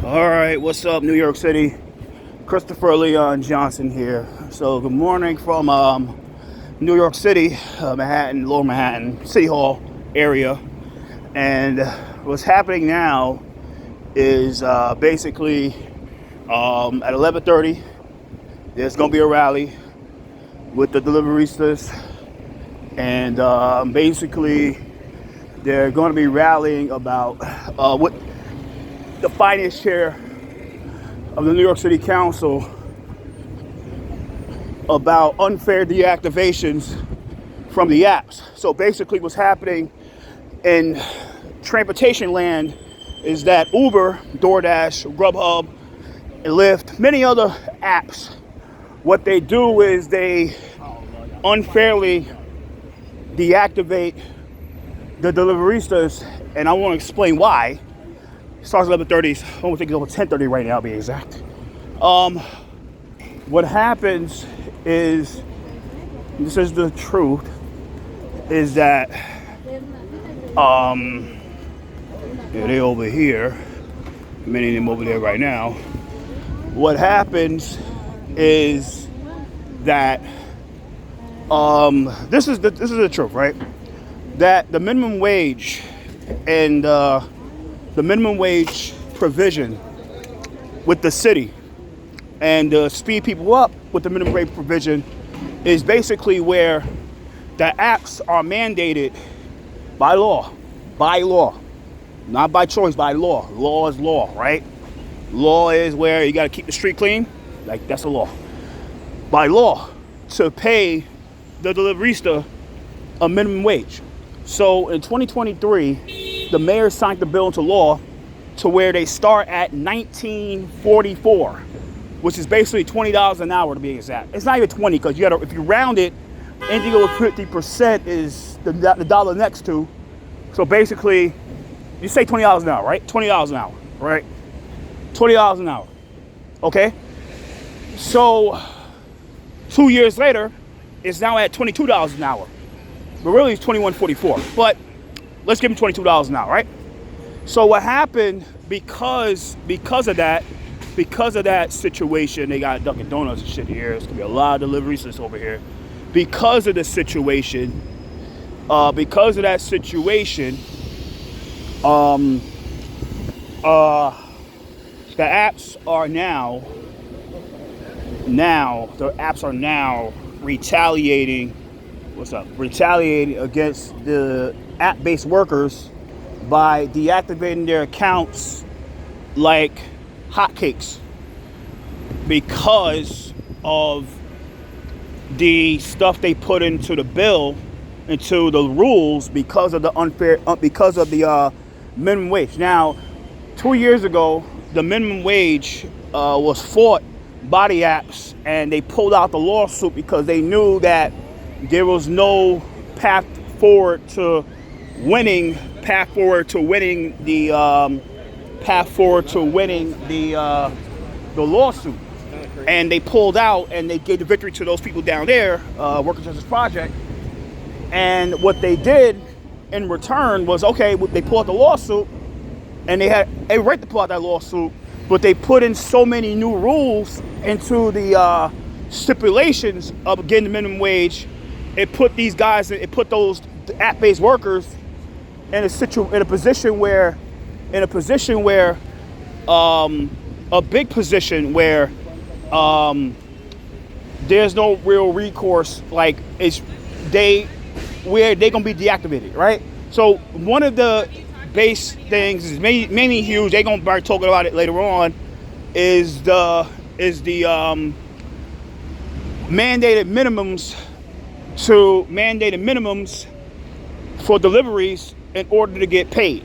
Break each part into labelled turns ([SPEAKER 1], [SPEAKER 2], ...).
[SPEAKER 1] All right, what's up, New York City? Christopher Leon Johnson here. So, good morning from New York City, Manhattan, Lower Manhattan, City Hall area. And what's happening now is basically at 11:30, there's going to be a rally with the Deliveristas. And basically, they're going to be rallying about what the finance chair of the New York City Council about unfair deactivations from the apps. So basically what's happening in transportation land is that Uber, DoorDash, Grubhub, and Lyft, many other apps, what they do is they unfairly deactivate the Deliveristas, and I want to explain why. It starts at 11:30. I don't think it's over 10:30 right now, to be exact. What happens is, this is the truth, is that yeah, they over here, many of them over there right now. What happens is that this is the truth, right? That the minimum wage and the minimum wage provision with the city and speed people up with the minimum wage provision is basically where the apps are mandated by law, not by choice, by law. Law is law, right? Law is where you got to keep the street clean, like that's a law. By law, to pay the Deliverista a minimum wage. So in 2023, the mayor signed the bill into law to where they start at $19.44, which is basically $20 an hour to be exact. It's not even 20 because you gotta, if you round it, anything over 50% is the dollar next to. So basically, you say $20 an hour, right? $20 an hour, right? $20 an hour, okay? So 2 years later, it's now at $22 an hour. But really it's $21.44. But let's give them $22 an hour, right? So what happened because of that situation, they got Dunkin' Donuts and shit here. There's gonna be a lot of deliveries over here. Because of the situation, the apps are now retaliating. Retaliating against the app-based workers by deactivating their accounts like hotcakes because of the stuff they put into the bill, into the rules, because of the minimum wage. Now, 2 years ago, the minimum wage was fought by the apps, and they pulled out the lawsuit because they knew that there was no path forward to winning the lawsuit, and they pulled out and they gave the victory to those people down there, Workers' Justice Project. And what they did in return was, okay, they pulled out the lawsuit, and they had a right to pull out that lawsuit, but they put in so many new rules into the stipulations of getting the minimum wage. It put those app-based workers in a position where a big position where there's no real recourse. Like they're gonna be deactivated, right? So one of the base things is mainly huge. They're gonna start talking about it later on. Is the mandated minimums for deliveries in order to get paid.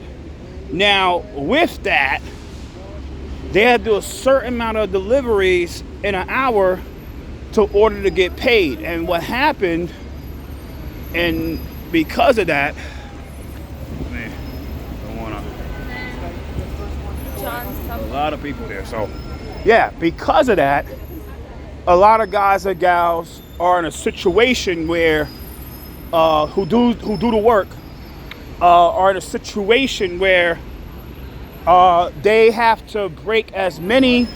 [SPEAKER 1] Now, with that, they had to do a certain amount of deliveries in an hour to order to get paid. And what happened, and because of that, man, don't wanna. A lot of people there. So, yeah, because of that, a lot of guys and gals are in a situation where who do the work are in a situation where they have to break as many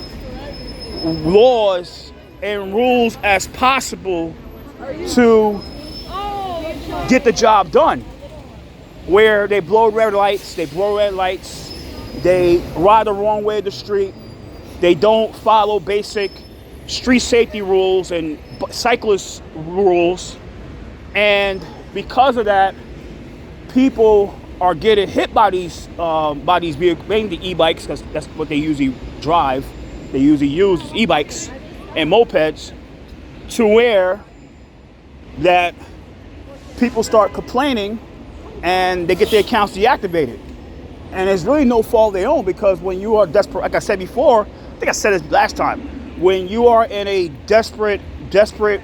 [SPEAKER 1] laws and rules as possible to get the job done. Where they blow red lights, they ride the wrong way of the street, they don't follow basic street safety rules and cyclist rules, and because of that, people are getting hit by these vehicles, mainly the e-bikes, because that's what they usually drive. They usually use e-bikes and mopeds, to where that people start complaining and they get their accounts deactivated. And it's really no fault of their own, because when you are desperate, like I said before, I think I said this last time, when you are in a desperate,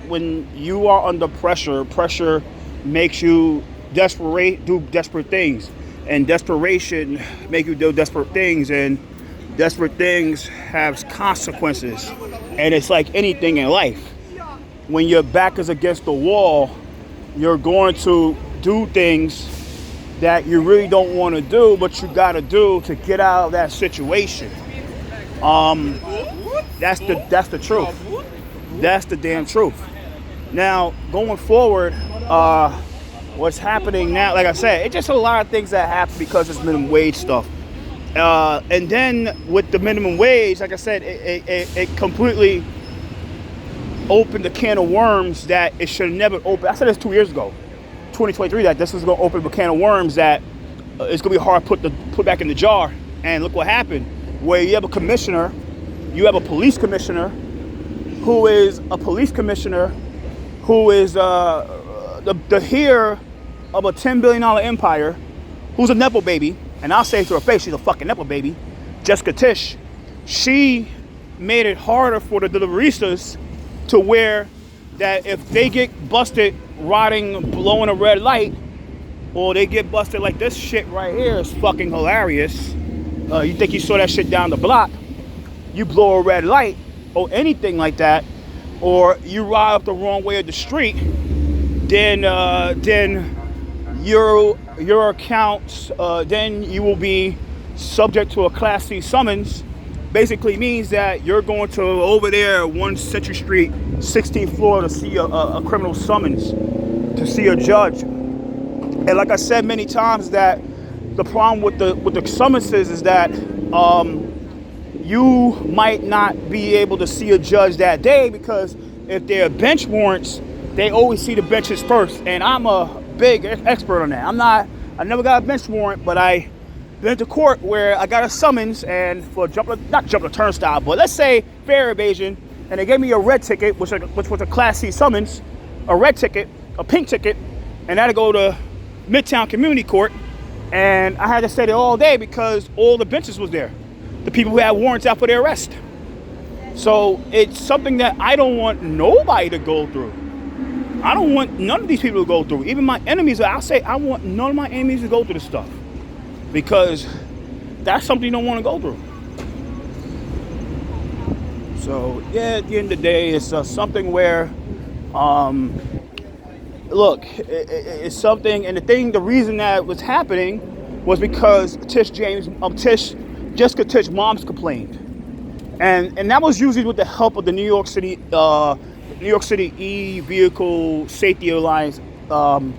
[SPEAKER 1] when you are under pressure makes you do desperate things. And desperation make you do desperate things, and desperate things have consequences. And it's like anything in life. When your back is against the wall, you're going to do things that you really don't want to do, but you got to do to get out of that situation. That's the truth. That's the damn truth. Now, going forward, what's happening now, like I said, it's just a lot of things that happen because it's minimum wage stuff. And then with the minimum wage, like I said, it completely opened the can of worms that it should have never opened. I said this 2 years ago, 2023, that this was going to open a can of worms that it's going to be hard to put back in the jar. And look what happened, where you have a commissioner, you have a police commissioner who is the heir of a $10 billion empire, who's a Nepo baby. And I'll say to her face, she's a fucking Nepo baby. Jessica Tisch. She made it harder for the Deliveristas to where that if they get busted blowing a red light, or they get busted like this shit right here is fucking hilarious. You think you saw that shit down the block, you blow a red light or anything like that, or you ride up the wrong way of the street, then your accounts, then you will be subject to a Class C summons. Basically means that you're going to over there 1 Century Street, 16th floor, to see a criminal summons, to see a judge. And like I said many times, that the problem with the summonses is that you might not be able to see a judge that day, because if they're bench warrants, they always see the benches first. And I'm a big expert on that. I never got a bench warrant, but I been to court where I got a summons, and for not jumping a turnstile, but let's say fare evasion, and they gave me a red ticket, which was a Class C summons, a red ticket, a pink ticket, and I had to go to Midtown Community Court, and I had to stay there all day because all the benches was there, the people who had warrants out for their arrest. So it's something that I don't want nobody to go through. I don't want none of these people to go through. Even my enemies, I'll say I want none of my enemies to go through this stuff, because that's something you don't want to go through. So yeah, at the end of the day, it's something where, look, it's something, and the reason that was happening was because Jessica Tisch moms complained, and that was usually with the help of the New York City E-Vehicle Safety Alliance. I'm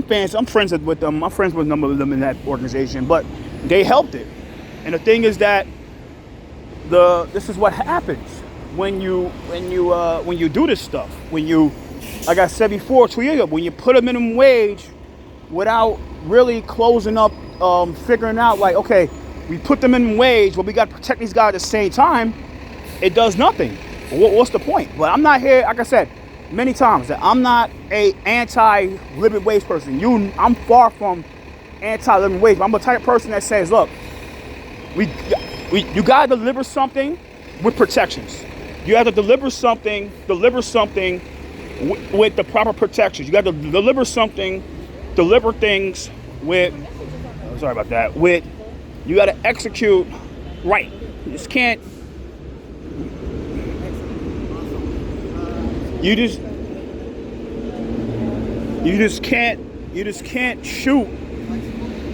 [SPEAKER 1] friends with them. I'm friends with a number of them in that organization, but they helped it. And the thing is that this is what happens when you do this stuff. When you, like I said before, 2 years ago, when you put a minimum wage without really closing up, figuring out like, okay, we put the minimum wage, but we got to protect these guys at the same time. It does nothing. What's the point? But I'm not here, like I said many times, that I'm not a anti-living wage person. I'm far from anti-living wage. But I'm the type of person that says, look, you gotta deliver something with protections. You have to deliver something with the proper protections. You got to deliver things with, sorry about that, you got to execute right. You just can't. You just can't shoot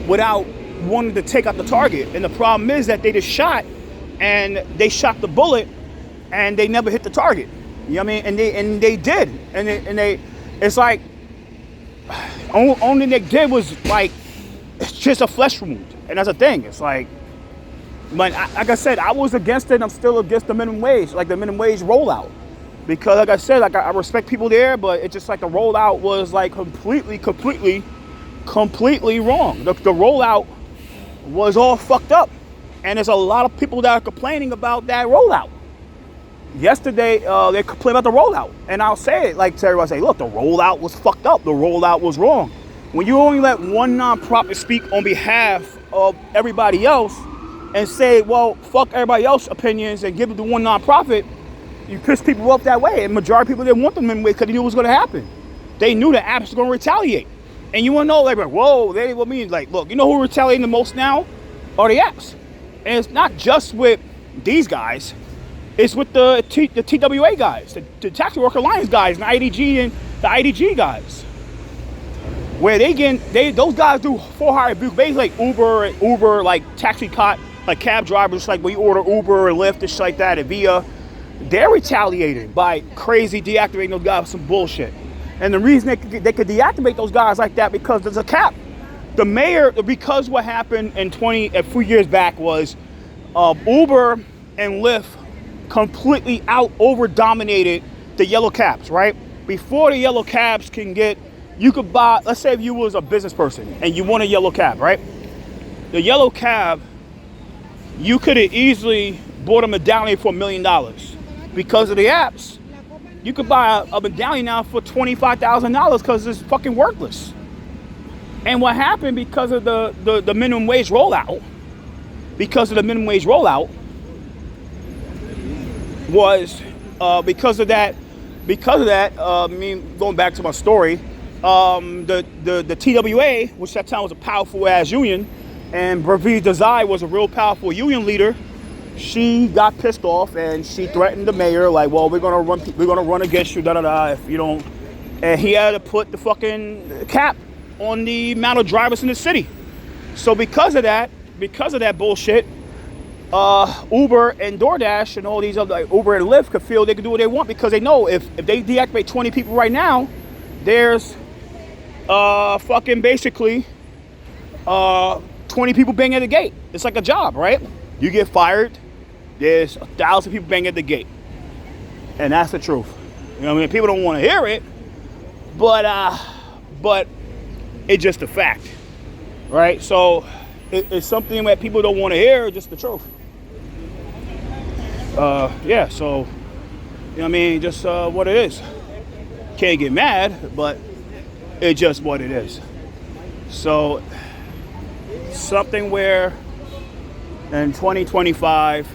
[SPEAKER 1] without wanted to take out the target. And the problem is that they just shot, and they shot the bullet, and they never hit the target. You know what I mean? And they did. And they it's like, only thing they did was like, it's just a flesh wound. And that's a thing. It's like, but like I said, I was against it. I'm still against the minimum wage, like the minimum wage rollout. Because like I said, like I respect people there, but it's just like the rollout was like completely wrong. The rollout was all fucked up. And there's a lot of people that are complaining about that rollout. Yesterday, they complained about the rollout. And I'll say it like to everybody, say, look, the rollout was fucked up. The rollout was wrong. When you only let one nonprofit speak on behalf of everybody else and say, well, fuck everybody else's opinions and give it to one nonprofit, you piss people off that way. And majority of people didn't want them in way because they knew what was going to happen. They knew the apps were going to retaliate. And you want to know, like, whoa, they what mean? Like, look, you know who retaliating the most now? Are the apps. And it's not just with these guys. It's with the TWA guys, the Taxi Worker Alliance guys, and the IDG guys. Where those guys do for hire abuse, basically like Uber, like taxi like cab drivers, like when you order Uber or Lyft and shit like that, and Via. They're retaliating by crazy deactivating those guys with some bullshit. And the reason they could deactivate those guys like that because there's a cap. The mayor, because what happened a few years back was Uber and Lyft completely over dominated the yellow cabs, right? Before the yellow cabs you could buy, let's say if you was a business person and you want a yellow cab, right? The yellow cab, you could have easily bought a medallion for $1 million. Because of the apps, you could buy a medallion now for $25,000 because it's fucking worthless. And what happened because of the minimum wage rollout, was because of that, I mean, going back to my story, the TWA, which that time was a powerful ass union, and Braviz Desai was a real powerful union leader. She got pissed off and she threatened the mayor, like, well, we're gonna run against you, if you don't. And he had to put the fucking cap on the amount of drivers in the city. So because of that bullshit, Uber and DoorDash and all these other, like Uber and Lyft, could feel they could do what they want because they know if they deactivate 20 people right now, there's fucking basically 20 people banging at the gate. It's like a job, right? You get fired, there's 1,000 people banging at the gate. And that's the truth. You know what I mean? People don't want to hear it, but it's just a fact, right? So it's something that people don't want to hear, just the truth. Yeah, so, you know what I mean? Just what it is. Can't get mad, but it's just what it is. So, something where in 2025,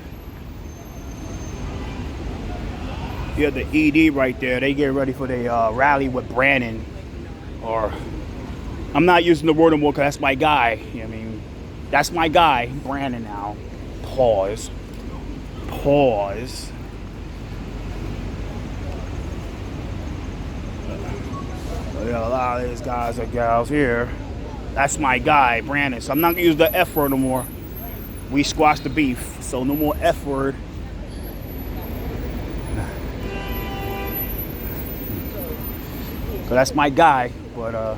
[SPEAKER 1] you have the ED right there. They get ready for the rally with BRANNAN. Or, I'm not using the word anymore because that's my guy. You know what I mean? That's my guy, BRANNAN now. Pause. We got a lot of these guys and gals here. That's my guy, BRANNAN. So I'm not going to use the F word no more. We squashed the beef, so no more F word. So that's my guy, but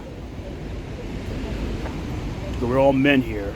[SPEAKER 1] we're all men here.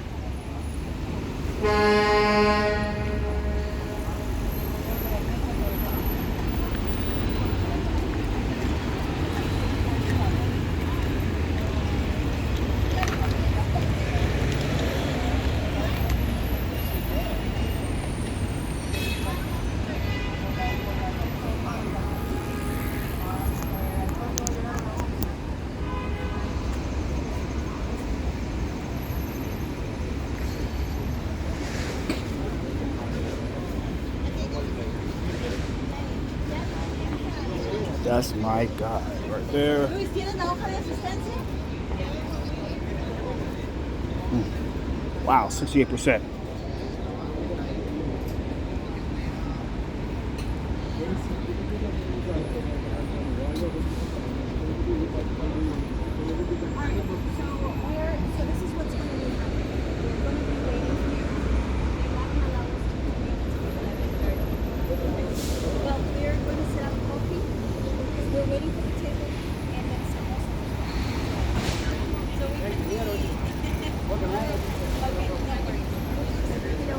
[SPEAKER 1] That's my guy right there. Wow, 68%.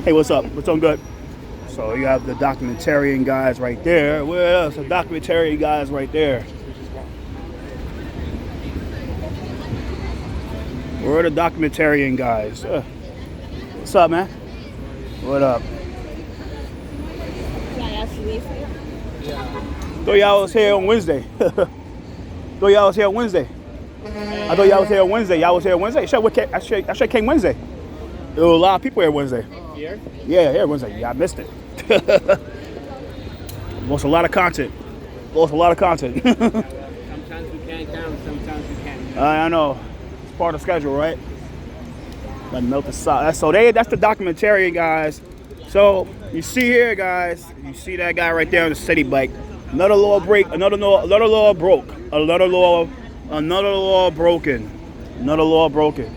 [SPEAKER 1] Hey, what's up? What's on good? So you have the documentarian guys right there. Where else? The documentarian guys right there. Where are the documentarian guys? What's up, man? What up? Thought y'all was here on Wednesday. Thought y'all was here on Wednesday. I thought y'all was here on Wednesday. Y'all was here on Wednesday. I should came Wednesday. There were a lot of people here Wednesday.
[SPEAKER 2] Here?
[SPEAKER 1] Yeah, here Wednesday. Yeah, I missed it. Lost a lot of content.
[SPEAKER 2] Sometimes we can't count, sometimes we can't.
[SPEAKER 1] I know. It's part of the schedule, right? Like melt the sauce. So that's the documentarian guys. So you see here, guys. You see that guy right there on the city bike. Another law break. Another law broke. Another law broken. Another law broken.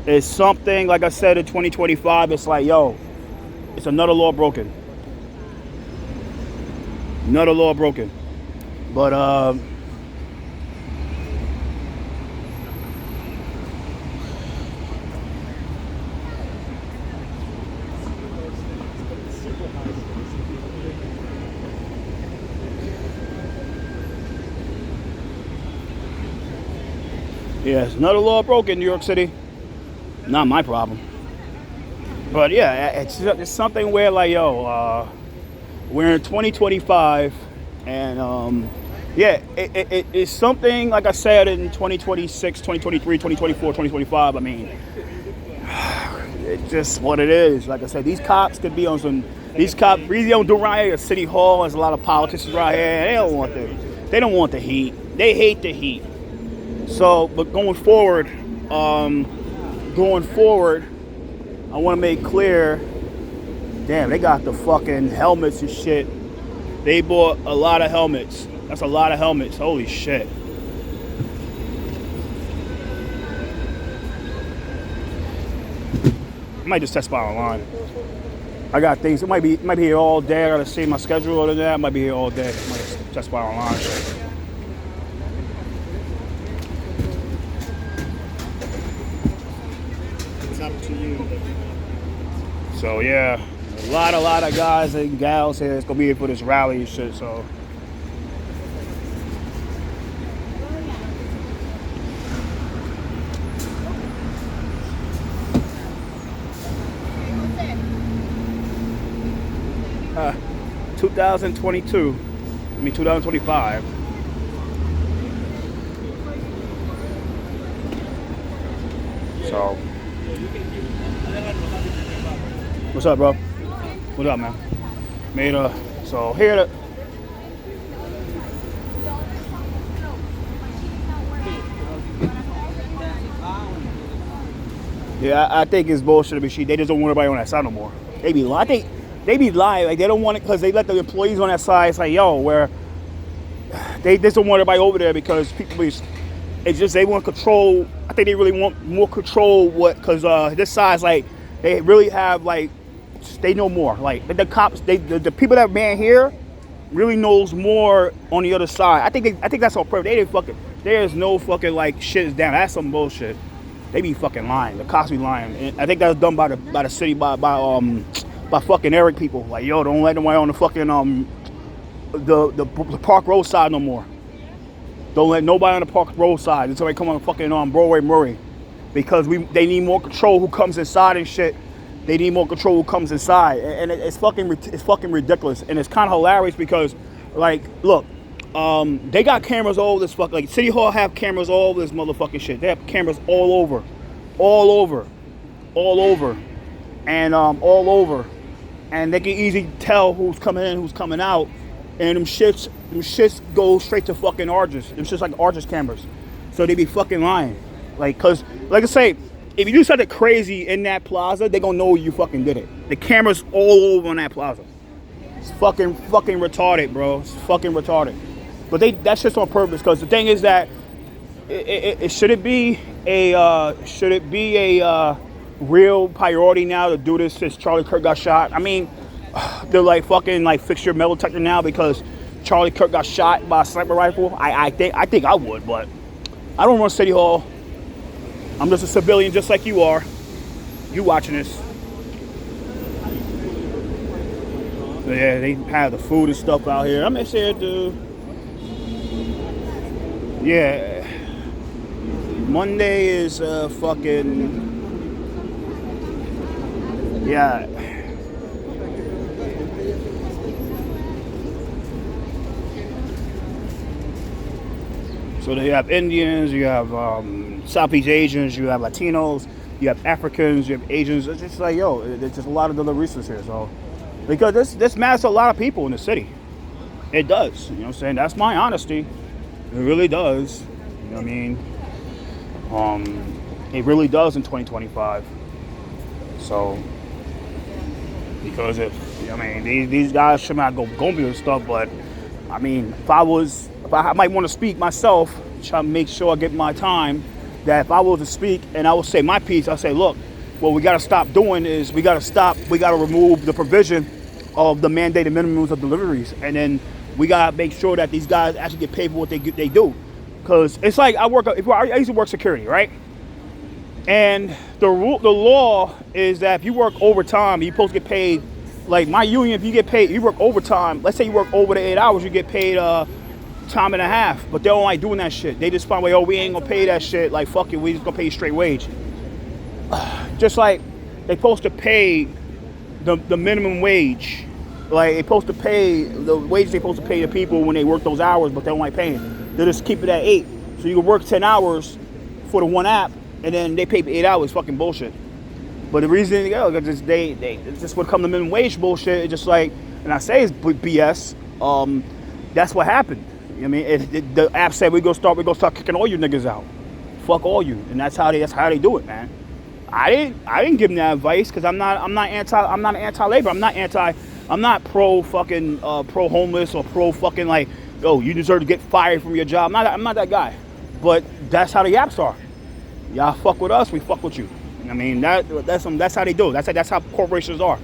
[SPEAKER 1] It's something, like I said, in 2025, it's like, yo, it's another law broken. Another law broken. But, yes, another law broken in New York City. Not my problem. But yeah, it's something where like, yo, we're in 2025 and yeah, it's something like I said in 2026, 2023, 2024, 2025. I mean, it's just what it is. Like I said, these cops could be on some, these cops really don't do right here at City Hall. There's a lot of politicians right here. They don't want the heat. They hate the heat. So, but going forward, I want to make clear, damn, they got the fucking helmets and shit. They bought a lot of helmets. That's a lot of helmets. Holy shit. I might just test by online. I got things. It might be here all day. I gotta see my schedule other than that. I might be here all day. I might just test by online.
[SPEAKER 2] Up to you.
[SPEAKER 1] So yeah, a lot of guys and gals here. It's gonna be here for this rally and shit. So uh, 2022. I mean 2025. So. What's up, bro? What up, man? So here yeah, I think it's bullshit. They just don't want everybody on that side no more. They be lying. I think they be lying. Like they don't want it because they let the employees on that side. It's like, yo, where they just don't want everybody over there because people be. It's just they want control. I think they really want more control. Because this side's like they really have like. They know more. Like the cops, the people that man here really knows more on the other side. I think that's on purpose. They didn't fucking. There's no fucking like shit is down. That's some bullshit. They be fucking lying. The cops be lying. And I think that's done by the city by fucking Eric people. Like yo, don't let nobody on the fucking the Park Road side no more. Don't let nobody on the Park Road side. Until they come on fucking Broadway Murray, because they need more control who comes inside and shit. They need more control who comes inside, and it's fucking ridiculous, and it's kind of hilarious because, like, look, they got cameras all over this like City Hall have cameras all over this motherfucking shit. They have cameras all over, and they can easily tell who's coming in, who's coming out, and them shits go straight to fucking Argus. Them shit's like Argus cameras, so they be fucking lying, like, cause like I say. If you do something crazy in that plaza, they gonna know you fucking did it. The camera's all over on that plaza. It's fucking retarded, bro. It's fucking retarded. But that's just on purpose. Because the thing is that should it be a real priority now to do this since Charlie Kirk got shot? I mean, they're like fucking like fix your metal detector now because Charlie Kirk got shot by a sniper rifle, I think I would, but I don't run City Hall. I'm just a civilian, just like you are. You watching this? So yeah, they have the food and stuff out here. I'm excited to. Yeah, Monday is fucking. Yeah. So they have Indians, you have Southeast Asians, you have Latinos, you have Africans, you have Asians. It's just like, yo, there's just a lot of Deliveristas here. So, because this matters to a lot of people in the city. It does. You know what I'm saying? That's my honesty. It really does. You know what I mean? It really does in 2025. So, because I mean, these guys should not go Gombe and stuff, but I mean, if I might want to speak myself, try to make sure I get my time, that if I was to speak and I would say my piece, I'll say, look, what we got to stop doing is we got to remove the provision of the mandated minimums of deliveries. And then we got to make sure that these guys actually get paid for what they do. Because it's like I used to work security, right? And the law is that if you work overtime, you're supposed to get paid. Like my union, if you get paid, you work overtime. Let's say you work over the 8 hours, you get paid time and a half. But they don't like doing that shit. They just find a way, oh, we ain't gonna pay that shit. Like, fuck it, we just gonna pay you straight wage. Just like they supposed to pay the minimum wage. Like they supposed to pay the wage they supposed to pay the people when they work those hours, but they don't like paying. They just keep it at 8. So you can work 10 hours for the one app, and then they pay for 8 hours. Fucking bullshit. But the reason, because it's just what come to minimum wage bullshit. It's just like, and I say it's BS. That's what happened. I mean, the app said we gonna start kicking all you niggas out. Fuck all you, and that's how they do it, man. I didn't give them that advice because I'm not anti-labor. I'm not pro fucking pro homeless or pro fucking like, yo, you deserve to get fired from your job. I'm not that guy. But that's how the apps are. Y'all fuck with us, we fuck with you. I mean, that's how they do it. That's how corporations are.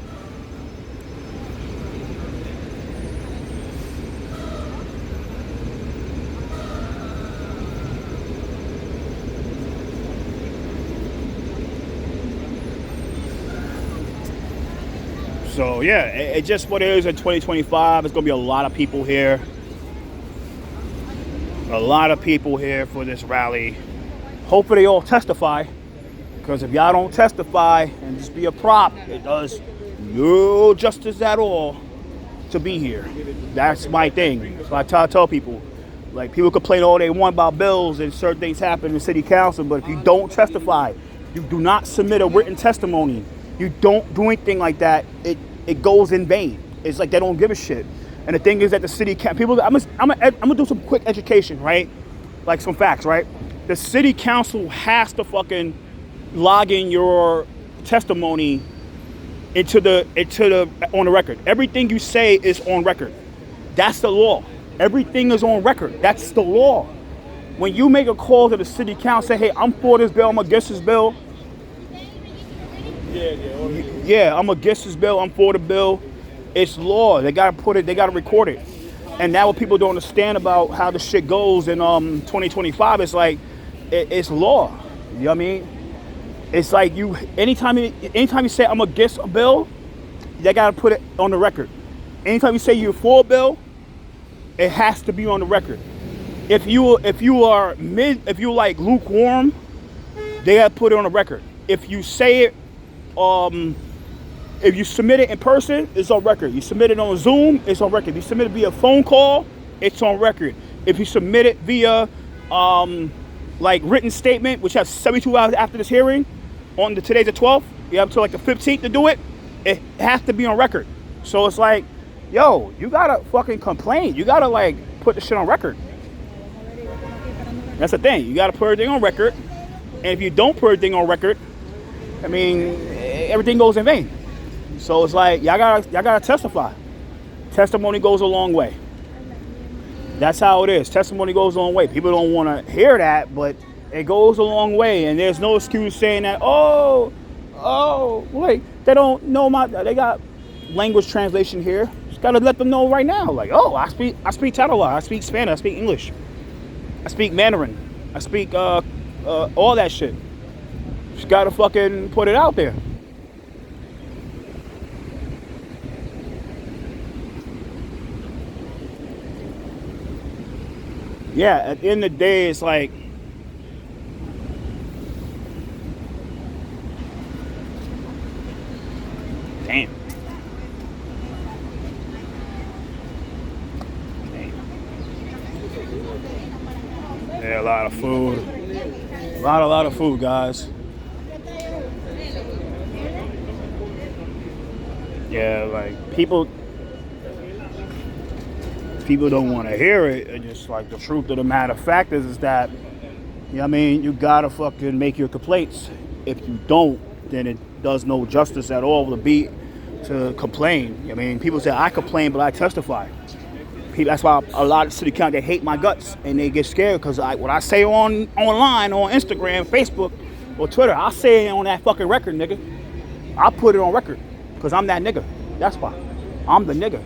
[SPEAKER 1] So yeah, it's just what it is in 2025. It's gonna be a lot of people here. A lot of people here for this rally. Hopefully they all testify. Because if y'all don't testify and just be a prop, it does no justice at all to be here. That's my thing. So I tell people, like, people complain all they want about bills and certain things happen in city council, but if you don't testify, you do not submit a written testimony, you don't do anything like that, it goes in vain. It's like they don't give a shit. And the thing is that the city people, I'm gonna do some quick education, right? Like some facts, right? The city council has to fucking log in your testimony into the on the record. Everything you say is on record. That's the law. Everything is on record. That's the law. When you make a call to the city council, say, hey, I'm for this bill, I'm against this bill. Yeah, I'm against this bill, I'm for the bill. It's law. They gotta record it. And now what people don't understand about how the shit goes in 2025, it's like it's law. You know what I mean? It's like anytime you say I'm against a bill, they gotta put it on the record. Anytime you say you're for a bill, it has to be on the record. If you like lukewarm, they gotta put it on the record. If you say it, if you submit it in person, it's on record. You submit it on Zoom, it's on record. If you submit it via phone call, it's on record. If you submit it via like written statement, which has 72 hours after this hearing, today's the 12th, you have until like the 15th to do it, it has to be on record. So it's like, yo, you gotta fucking complain. You gotta like put the shit on record. That's the thing. You gotta put everything on record. And if you don't put everything on record, I mean, everything goes in vain. So it's like, y'all gotta testify. Testimony goes a long way. That's how it is. Testimony goes a long way. People don't want to hear that, but it goes a long way. And there's no excuse saying that, wait, they don't know they got language translation here. Just Gotta let them know right now. Like, oh, I speak Tagalog, I speak Spanish, I speak English, I speak Mandarin, I speak all that shit. Just gotta fucking put it out there. Yeah, at the end of the day, it's like, damn. Yeah, a lot of food. A lot of food, guys. Yeah, like people don't want to hear it. And just like the truth of the matter fact is that, you know what I mean, you gotta fucking make your complaints. If you don't, then it does no justice at all to complain. I mean, people say I complain, but I testify. That's why a lot of city council, they hate my guts and they get scared because what I say online, on Instagram, Facebook, or Twitter, I say it on that fucking record, nigga. I put it on record because I'm that nigga. That's why. I'm the nigga.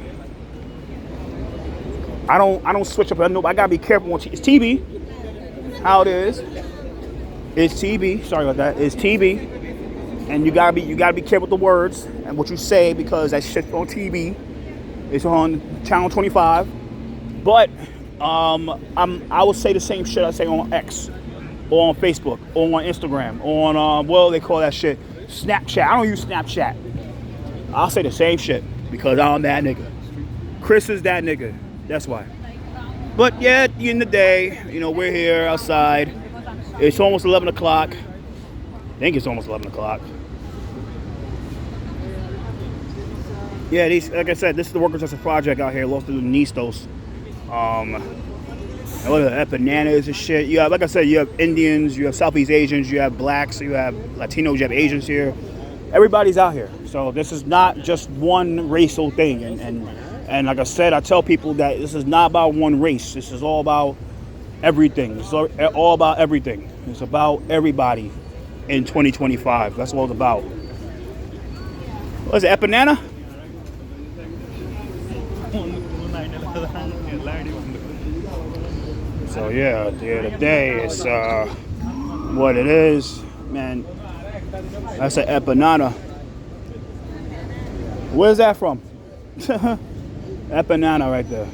[SPEAKER 1] I don't switch up. I gotta be careful. It's TB. How it is. It's TB. Sorry about that. It's TB. And you gotta be careful with the words and what you say because that shit's on TV. It's on channel 25. But I will say the same shit I say on X, or on Facebook, or on Instagram, or on what they call that shit, Snapchat. I don't use Snapchat. I'll say the same shit because I'm that nigga. Chris is that nigga. That's why. But yeah, at the end of the day, you know, we're here outside. It's almost 11 o'clock. I think it's almost 11 o'clock. Yeah, like I said, this is the Workers' Justice Project out here, Los Nistos. What are the bananas and shit? You have, like I said, you have Indians, you have Southeast Asians, you have blacks, you have Latinos, you have Asians here. Everybody's out here. So this is not just one racial thing. And like I said, I tell people that this is not about one race. This is all about everything. It's all about everything. It's about everybody in 2025. That's what it's about. What is it, banana? So yeah, at the end of the day, it's what it is, man. That's an empanada. Where's that from? Empanada right there.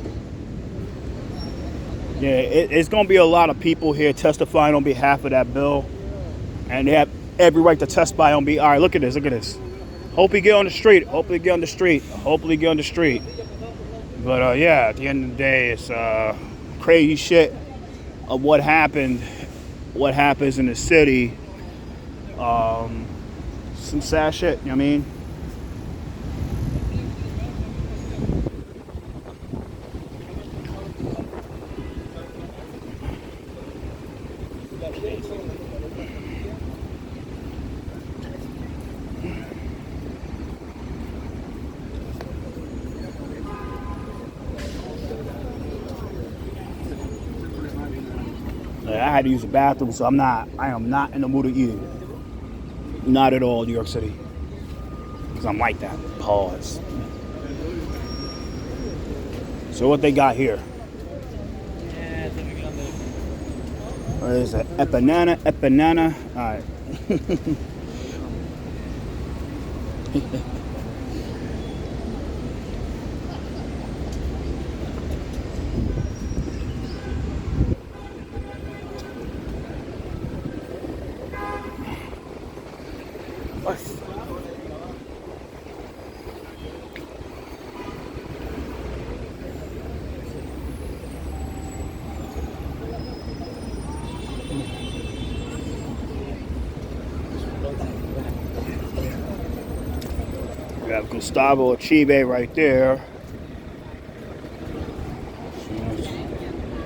[SPEAKER 1] Yeah, it's gonna be a lot of people here testifying on behalf of that bill, and they have every right to testify on behalf. All right, look at this. Look at this. Hope you get on the street. Hopefully get on the street. Hopefully get on the street. But yeah, at the end of the day, it's crazy shit of what happened, what happens in the city. Some sad shit, you know what I mean? I had to use the bathroom, so I am not in the mood to eat. Not at all, New York City. Because I'm like that. Pause. So what they got here? What is that? Banana. All right. We have Gustavo Chive right there.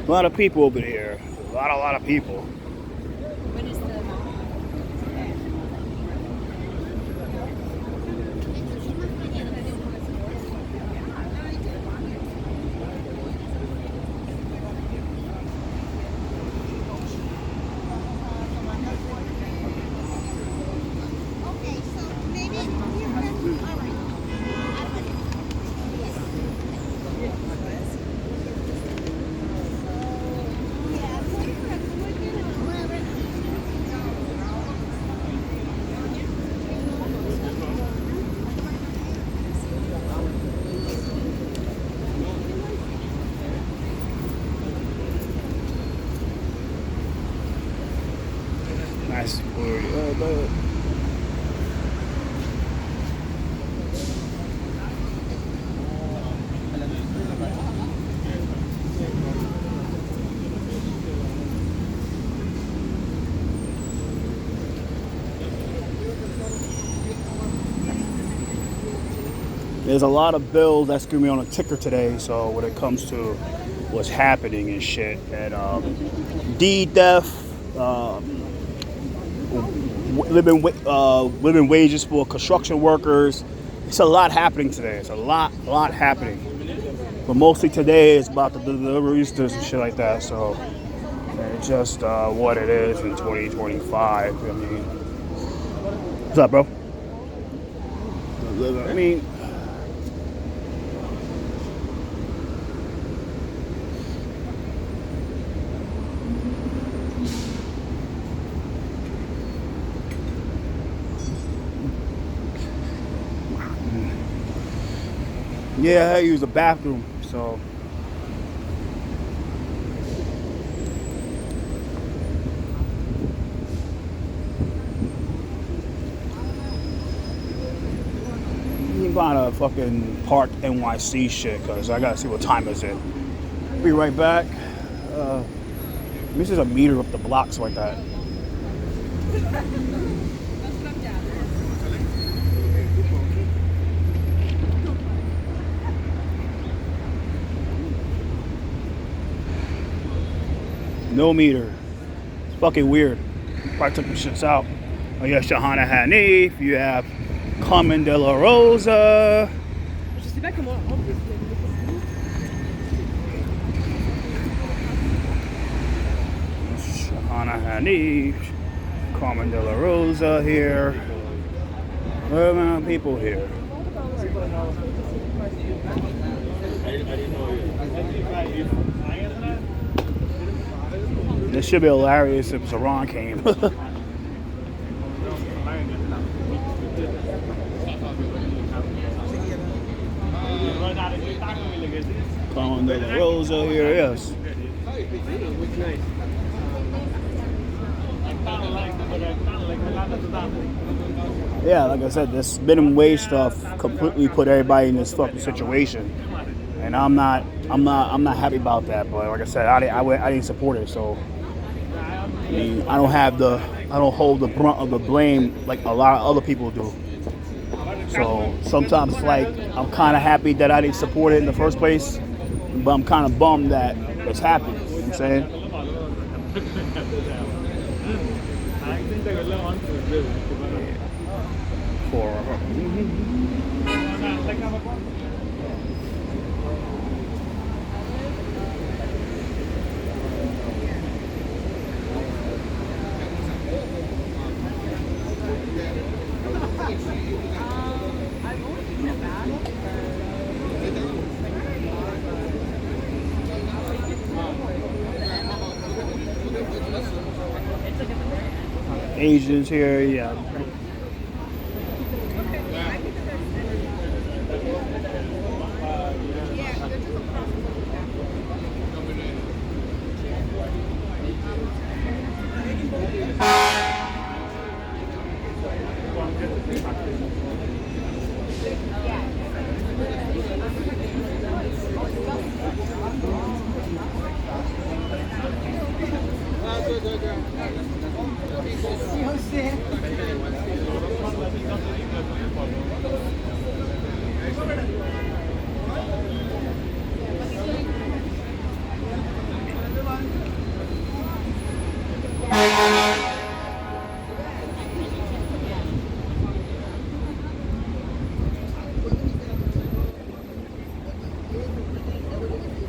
[SPEAKER 1] A lot of people over there. A lot of people. bad. There's a lot of bills that's gonna be on a ticker today. So when it comes to what's happening and shit, and deed theft, living wages for construction workers. It's a lot happening today. It's a lot happening. But mostly today is about the Deliveristas and shit like that. So it's just what it is in 2025. I mean, what's up, bro? I mean. Yeah, I use the bathroom, so. You gotta fucking park NYC shit, cause I gotta see what time is it. Be right back. This is a meter up the blocks like that. No meter. It's fucking weird. Probably took the shits out. Oh, you have Shahana Hanif. You have Carmen De La Rosa. Shahana Hanif. Carmen De La Rosa here. Where are my people here? This should be hilarious if Saran came. Carmen De La Rosa, here, yes. Yeah, like I said, this minimum wage stuff completely put everybody in this fucking situation, and I'm not happy about that. But like I said, I didn't support it, so I mean, I don't hold the brunt of the blame like a lot of other people do. So sometimes it's like I'm kind of happy that I didn't support it in the first place, but I'm kind of bummed that it's happened. You know what I'm saying? Asians here, yeah.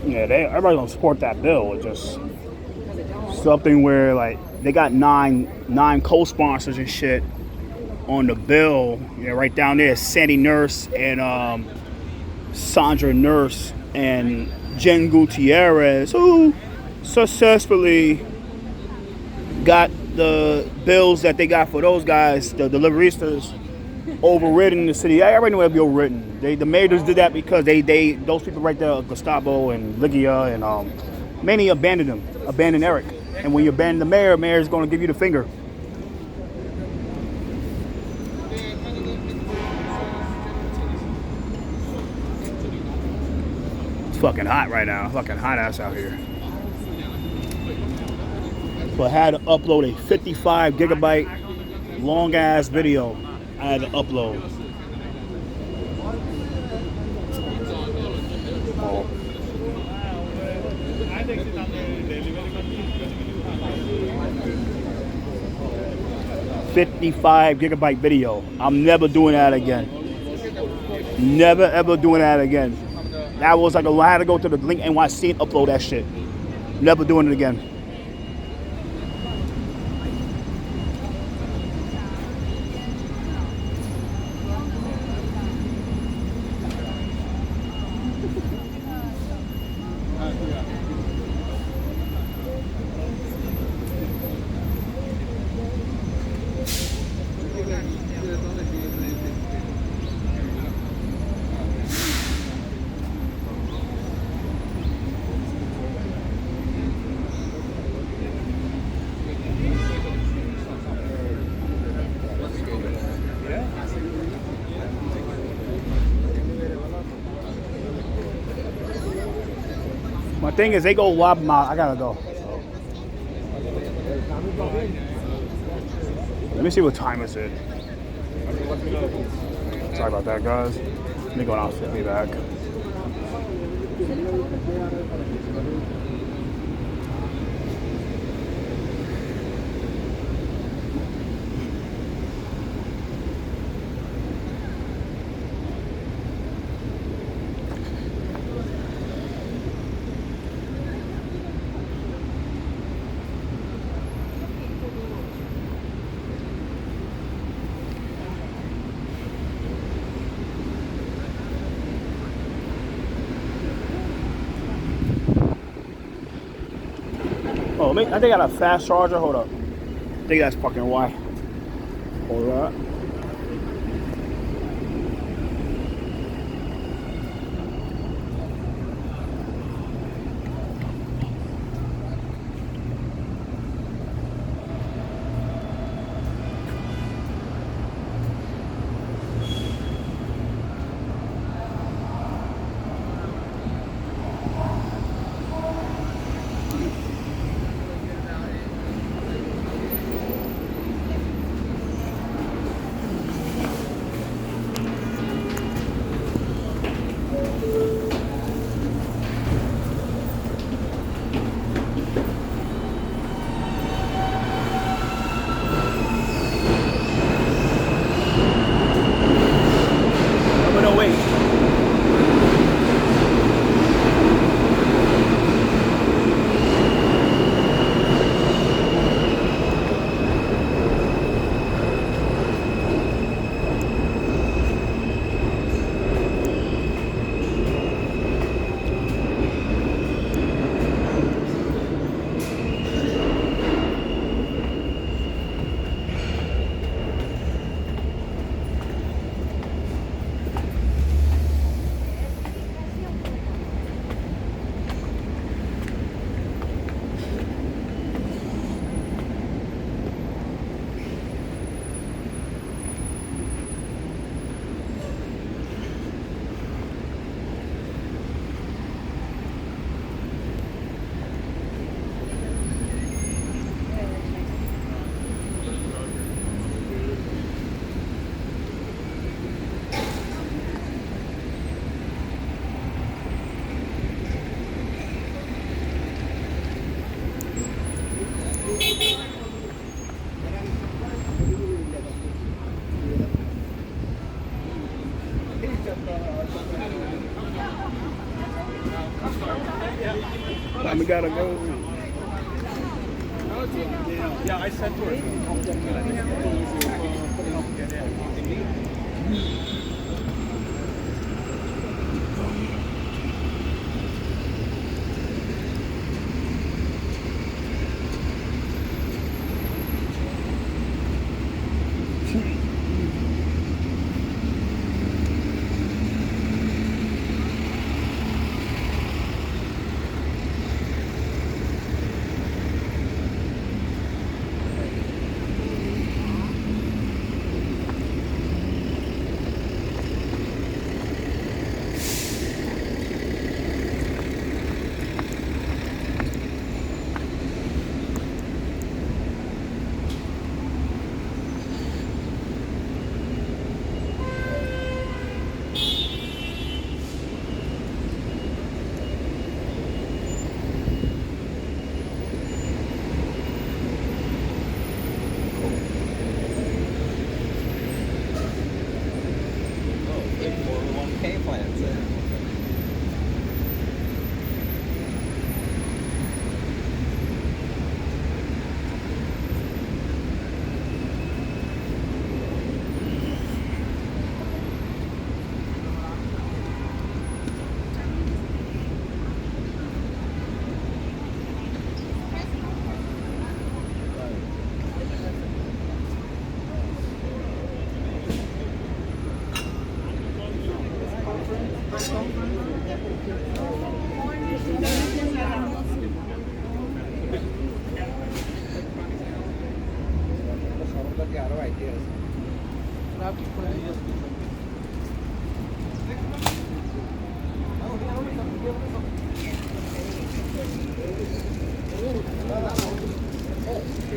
[SPEAKER 1] Yeah, everybody don't support that bill. It's just something where like they got nine co-sponsors and shit on the bill. Yeah, right down there, Sandy Nurse and Sandra Nurse and Jen Gutierrez, who successfully got the bills that they got for those guys, the Deliveristas, overridden in the city. I already know it'll be overridden. The mayors did that because those people right there, Gustavo and Ligia and many abandoned Eric. And when you abandon the mayor is going to give you the finger. fucking hot right now. Fucking hot ass out here. So I had to upload a 55 gigabyte long ass video. I had to upload. Oh. 55 gigabyte video. I'm never doing that again. Never ever doing that again. That was like I had to go to the link NYC and upload that shit. Never doing it again. My thing is, they go lob my. I gotta go. Let me see what time is it. Sorry about that, guys. Let me go and I'll flip me back. Oh, I think I got a fast charger. Hold up. I think that's fucking why. Hold up. We gotta go. Yeah, I said to her.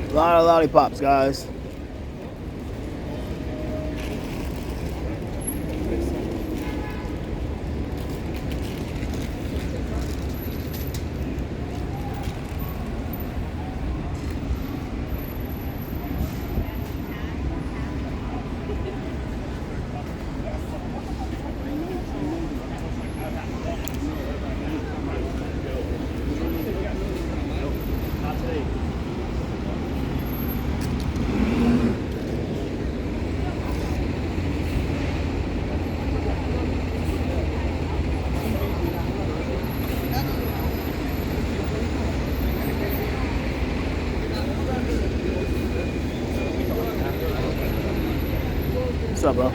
[SPEAKER 1] A lot of lollipops, guys. What's up, bro?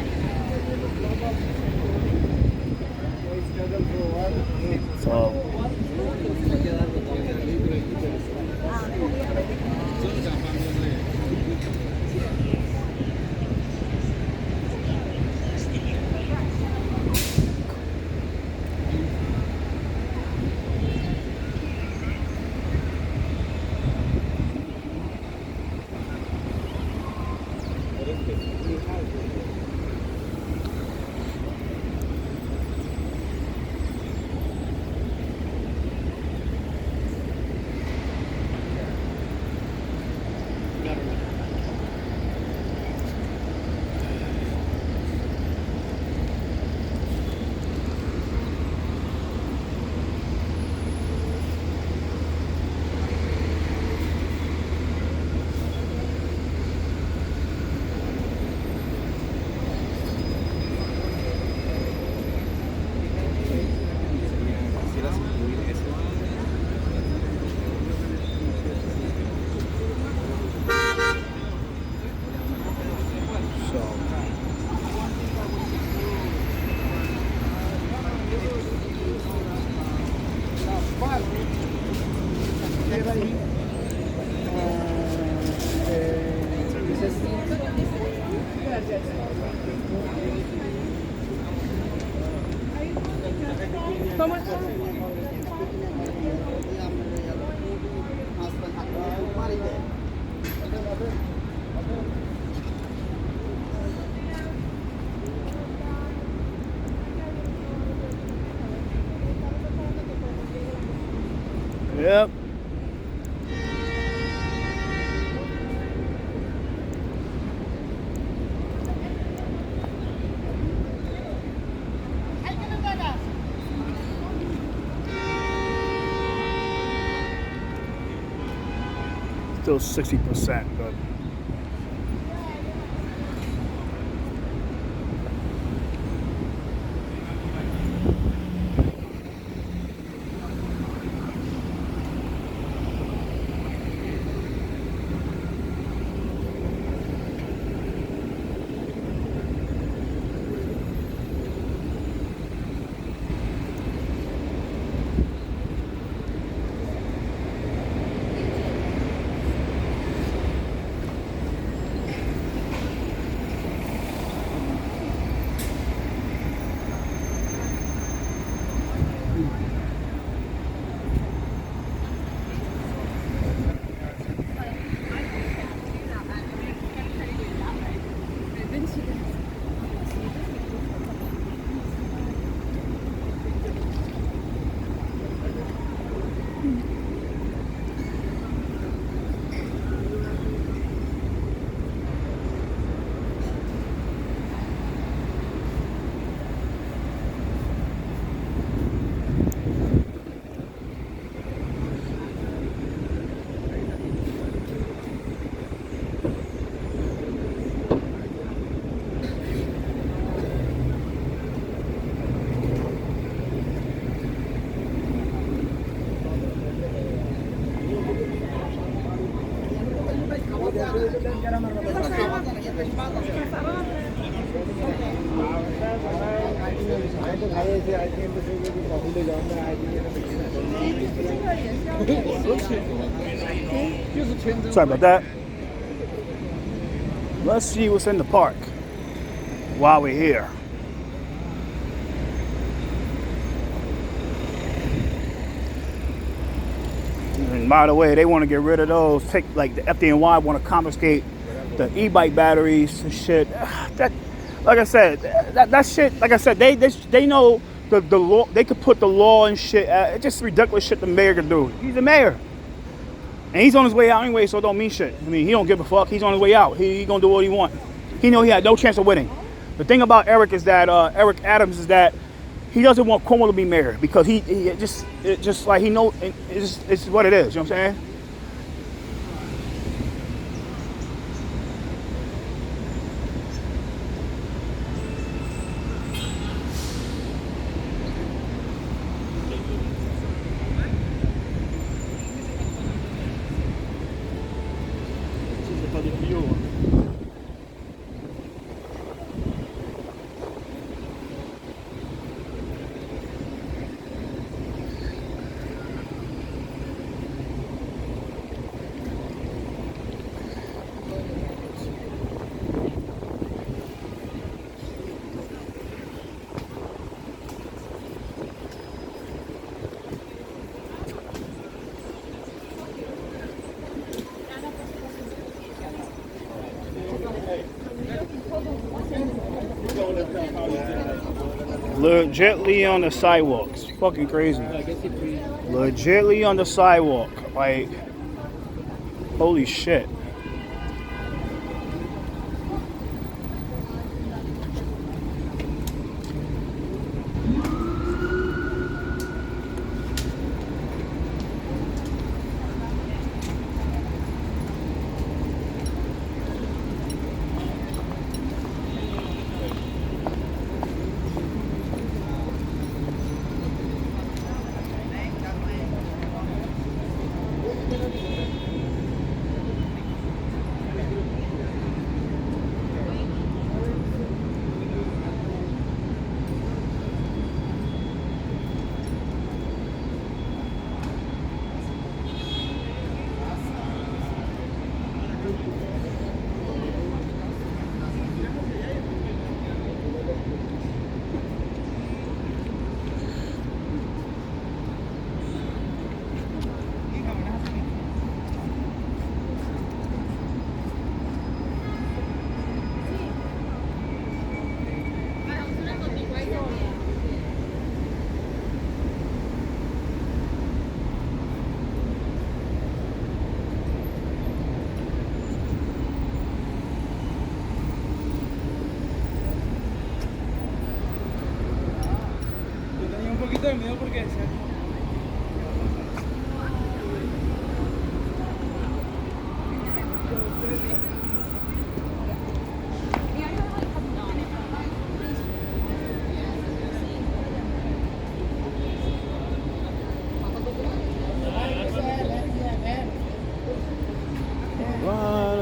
[SPEAKER 1] So, yep. Still 60%, but Sorry about that. Let's see what's in the park while we're here. And by the way, they want to get rid of those. Take like the FDNY want to confiscate the e-bike batteries and shit. That, like I said, that shit. Like I said, they know the law. They could put the law and shit. It's just ridiculous shit the mayor can do. He's the mayor, and he's on his way out anyway, so it don't mean shit. I mean, he don't give a fuck. He's on his way out. He gonna do what he want. He know he had no chance of winning. The thing about Eric is that Eric Adams is that he doesn't want Cuomo to be mayor because he just like he know it's what it is. You know what I'm saying? Legitly on the sidewalks. Fucking crazy. Legitly on the sidewalk. Like, holy shit.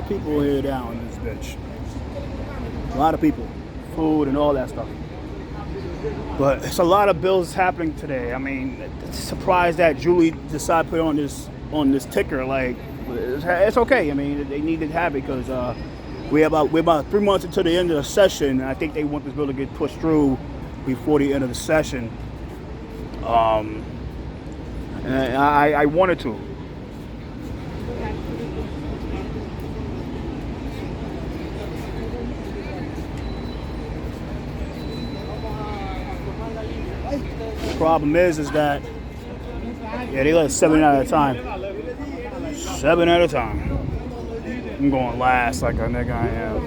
[SPEAKER 1] People here down in this bitch. A lot of people, food and all that stuff. But it's a lot of bills happening today. I mean, it's surprised that Julie decided to put it on this ticker. Like, it's okay. I mean, they need to have it because we're about 3 months into the end of the session. And I think they want this bill to get pushed through before the end of the session. And I wanted to. Problem is that they let 7 at a time. 7 at a time. I'm going last like a nigga I am.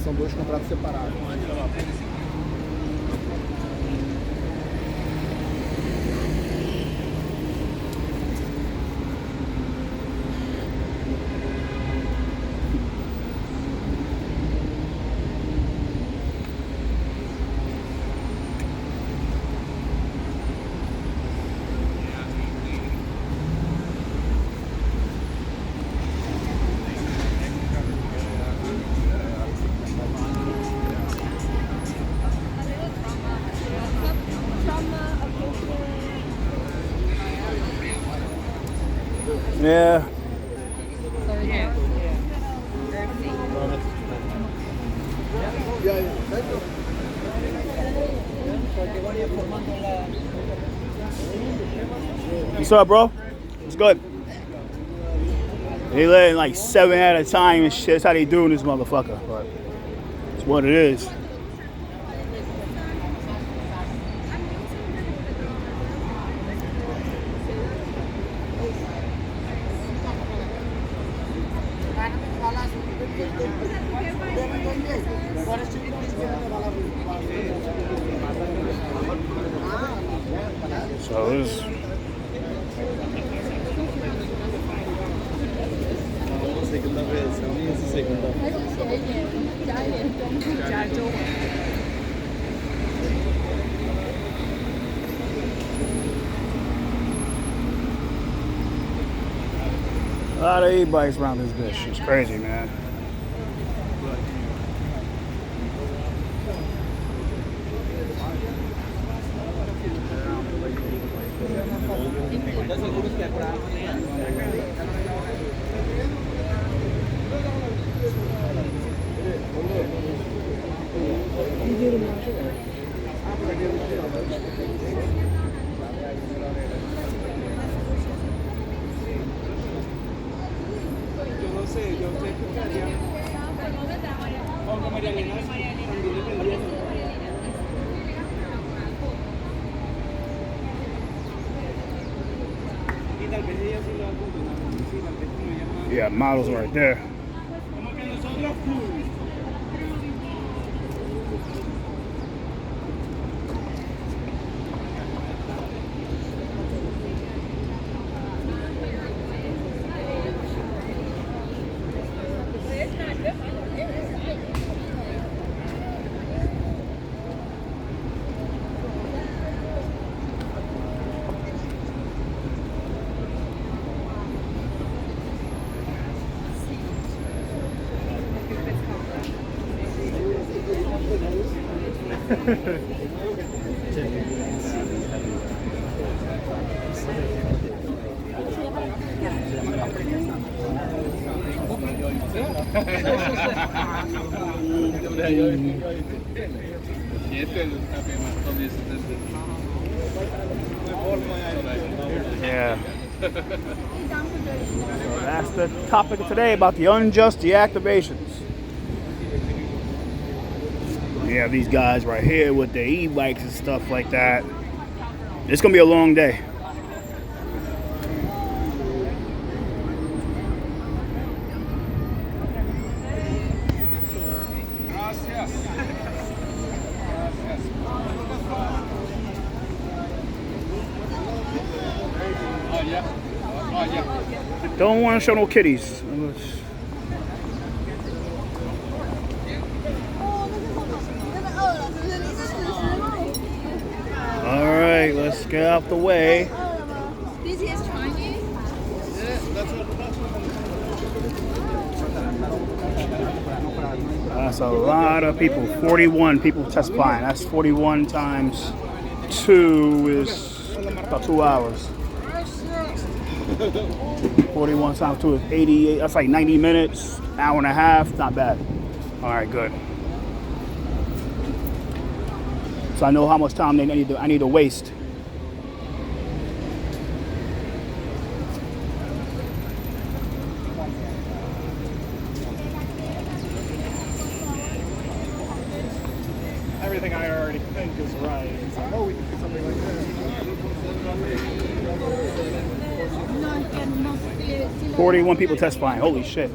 [SPEAKER 3] São dois contratos separados.
[SPEAKER 1] Yeah. What's up, bro? What's good? They letting like 7 at a time and shit. That's how they doing this motherfucker. But it's what it is. So this. A lot of e-bikes around this bitch. It's crazy, man. Yeah, models right there. Yeah. So that's the topic of today about the unjust deactivations. We have these guys right here with their e-bikes and stuff like that. It's gonna be a long day. Don't want to show no kitties. All right, let's get out the way.
[SPEAKER 4] This is Chinese.
[SPEAKER 1] That's a lot of people. 41 people testifying. That's 41 times 2 is about 2 hours. 41 times 2 is 88. That's like 90 minutes, hour and a half. Not bad. All right, good. So I know how much time I need to waste.
[SPEAKER 3] Everything I already think is right. It's like, oh, we can do something like this.
[SPEAKER 1] 41 people testifying. Holy shit.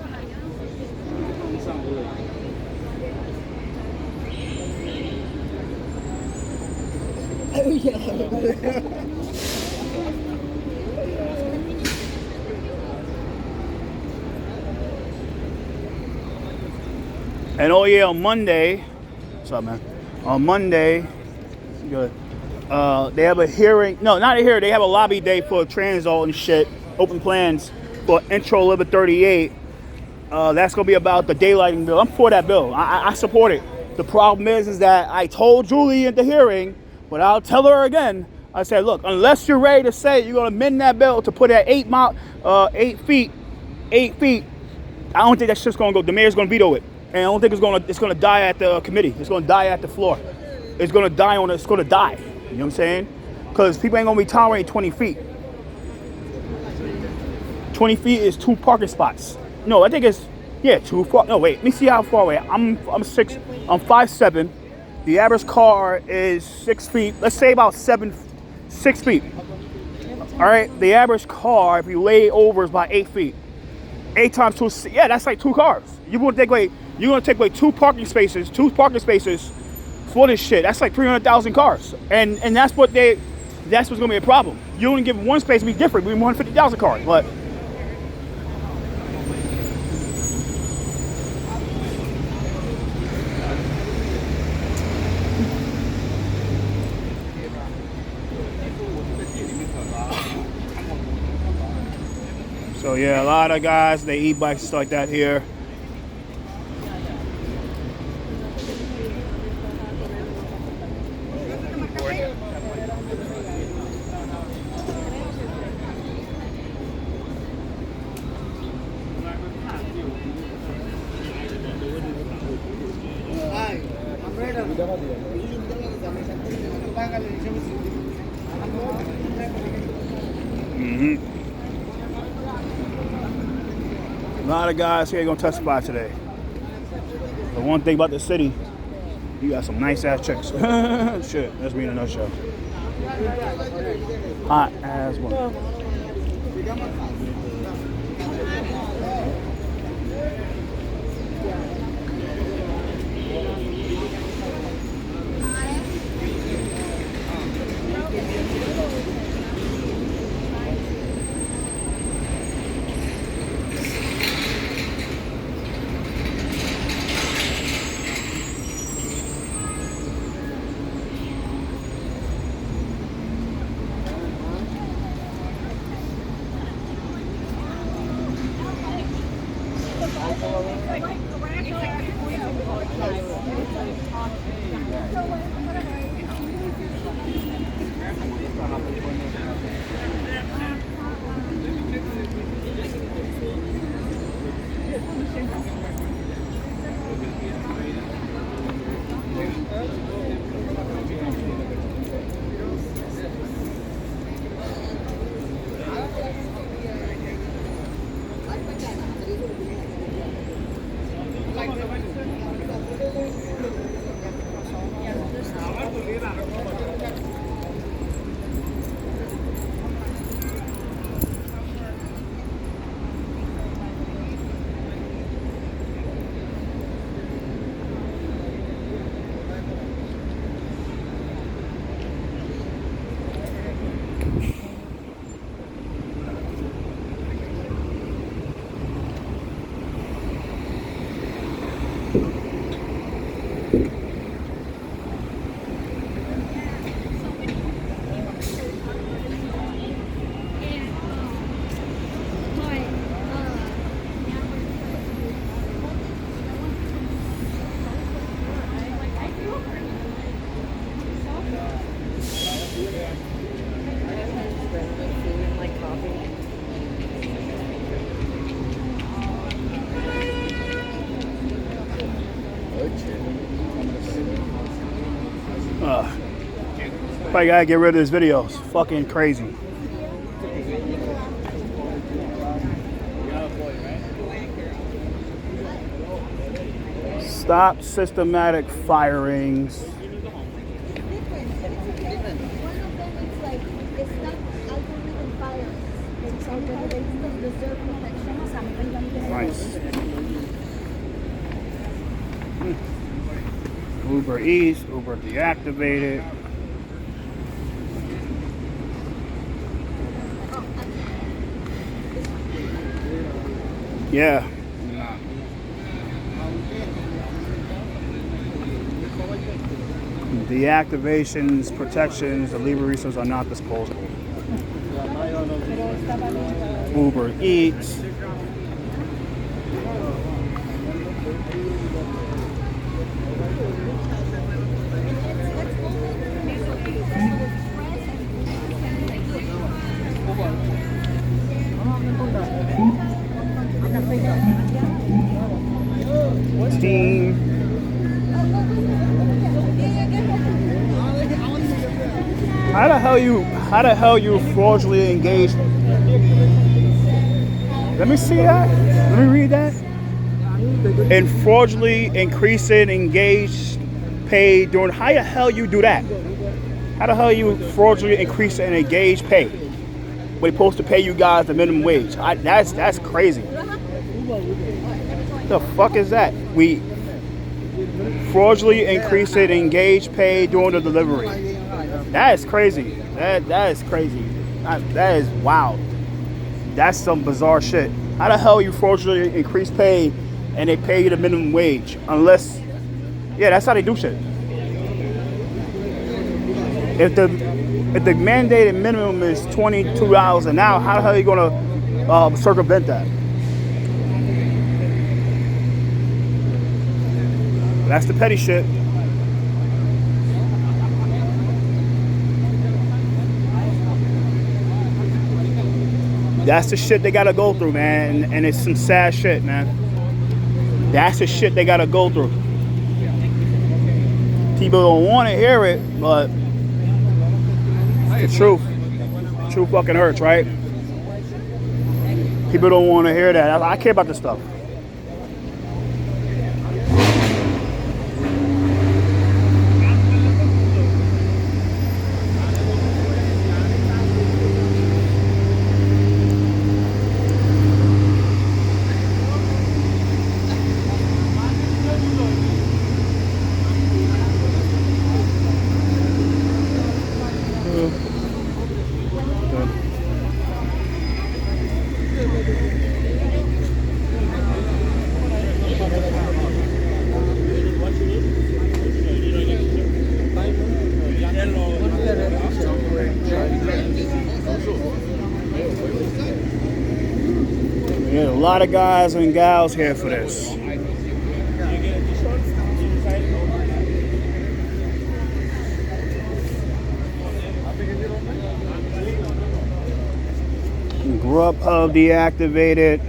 [SPEAKER 1] And oh yeah, on Monday, what's up, man? On Monday, good. They have a hearing. No, not a hearing. They have a lobby day for Transalt and shit. Open plans for Intro Limit 38. That's gonna be about the daylighting bill. I'm for that bill. I support it. The problem is that I told Julie at the hearing, but I'll tell her again. I said, look, unless you're ready to say you're gonna amend that bill to put at 8 feet, I don't think that shit's gonna go. The mayor's gonna veto it, and I don't think it's gonna die at the committee. It's gonna die at the floor. It's gonna die on. It's gonna die. You know what I'm saying? Because people ain't gonna be tolerating 20 feet. 20 feet is 2 parking spots. No, I think it's too far. No, wait. Let me see how far away. I'm 5'7". The average car is 6 feet. Let's say about 6 feet. All right. The average car, if you lay it over, is about 8 feet. 8 times 2. Yeah, that's like 2 cars. You're gonna take away 2 parking spaces. 2 parking spaces for this shit. That's like 300,000 cars. And that's what's gonna be a problem. You only give one space to be different between 150,000 cars. But so yeah, a lot of guys, they e-bikes and stuff like that here. A lot of guys here gonna testify today. The one thing about the city, you got some nice ass chicks. Shit, that's me in a nutshell. Hot as well. Probably gotta get rid of this video. It's fucking crazy. Stop systematic firings. Nice. Uber Eats, Uber deactivated. Yeah. Deactivations, protections, deliveristas are not disposable. Uber Eats. Team. How the hell you fraudulently engaged? Let me see that. Let me read that. And fraudulently increasing engaged pay during, how the hell you do that? How the hell you fraudulently increase and engage pay? We're supposed to pay you guys the minimum wage. That's crazy. The fuck is that? We fraudulently increase it, engage pay during the delivery. That is crazy. That is crazy. That is wild. That's some bizarre shit. How the hell you fraudulently increase pay and they pay you the minimum wage? Unless, yeah, that's how they do shit. If the mandated minimum is $22 an hour, how the hell are you gonna circumvent that? That's the petty shit. That's the shit they gotta go through, man. And it's some sad shit, man. That's the shit they gotta go through. People don't want to hear it, but the truth. The truth fucking hurts, right? People don't want to hear that. I care about this stuff. There's a lot of guys and gals here for this. Grubhub deactivated.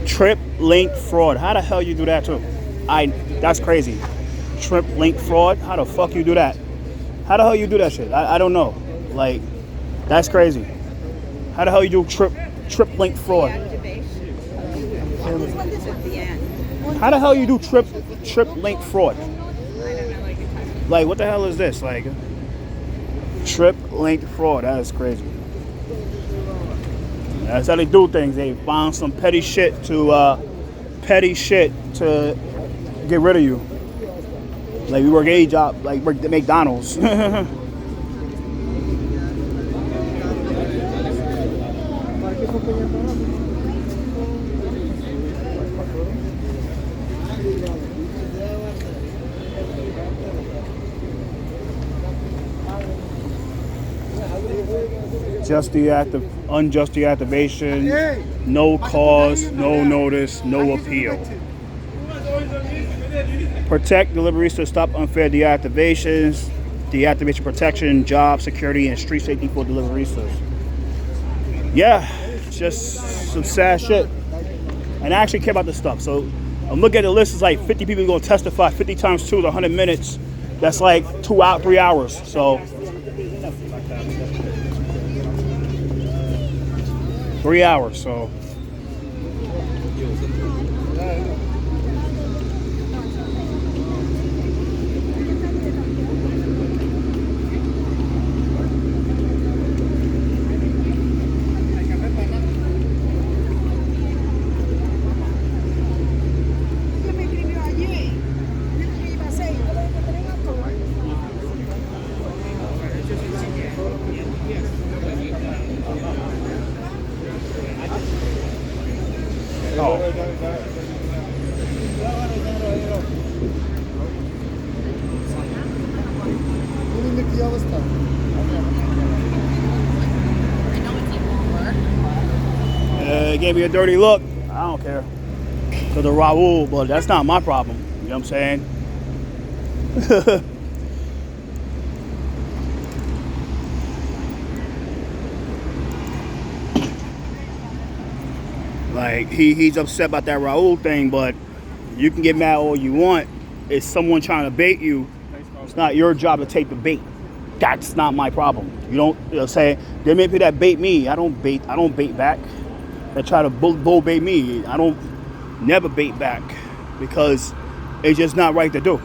[SPEAKER 1] Trip link fraud. How the hell you do that too? That's crazy. Trip link fraud. How the fuck you do that? How the hell you do that shit? I don't know. Like, that's crazy. How the hell you do trip link fraud? How the hell you do trip link fraud? Like, what the hell is this? Like, trip link fraud. That is crazy. That's how they do things. They find some petty shit to get rid of you. Like, we work a job, like work at McDonald's. Unjust deactivation, no cause, no notice, no appeal. Protect Deliveristas, stop unfair deactivations, deactivation protection, job security, and street safety for Deliveristas. Yeah, it's just some sad shit. And I actually care about this stuff. So I'm looking at the list, it's like 50 people going to testify. 50 times 2 is 100 minutes. That's like 3 hours. So 3 hours, so. It gave me a dirty look. I don't care. To the Raul, but that's not my problem. You know what I'm saying? Like he's upset about that Raul thing, but you can get mad all you want. It's someone trying to bait you. It's not your job to take the bait. That's not my problem. You don't say there may be that bait me. I don't bait back. They try to bull bait me. I don't never bait back because it's just not right to do.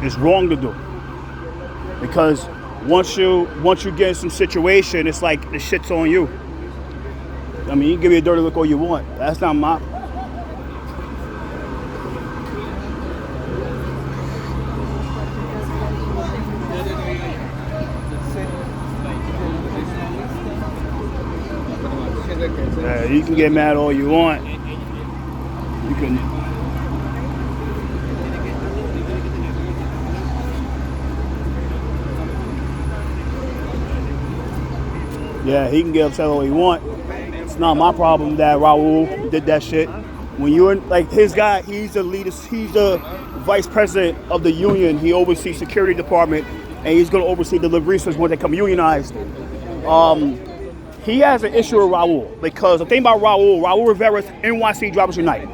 [SPEAKER 1] It's wrong to do. Because once you get in some situation, it's like the shit's on you. I mean, you can give me a dirty look all you want. That's not my. Yeah, you can get mad all you want. You can. Yeah, he can get upset all he want. It's not my problem that Raul did that shit. When you're like his guy, he's the leader, he's the vice president of the union. He oversees security department, and he's going to oversee the Deliveristas when they come unionized. He has an issue with Raul because the thing about Raul Rivera's NYC Drivers Unite.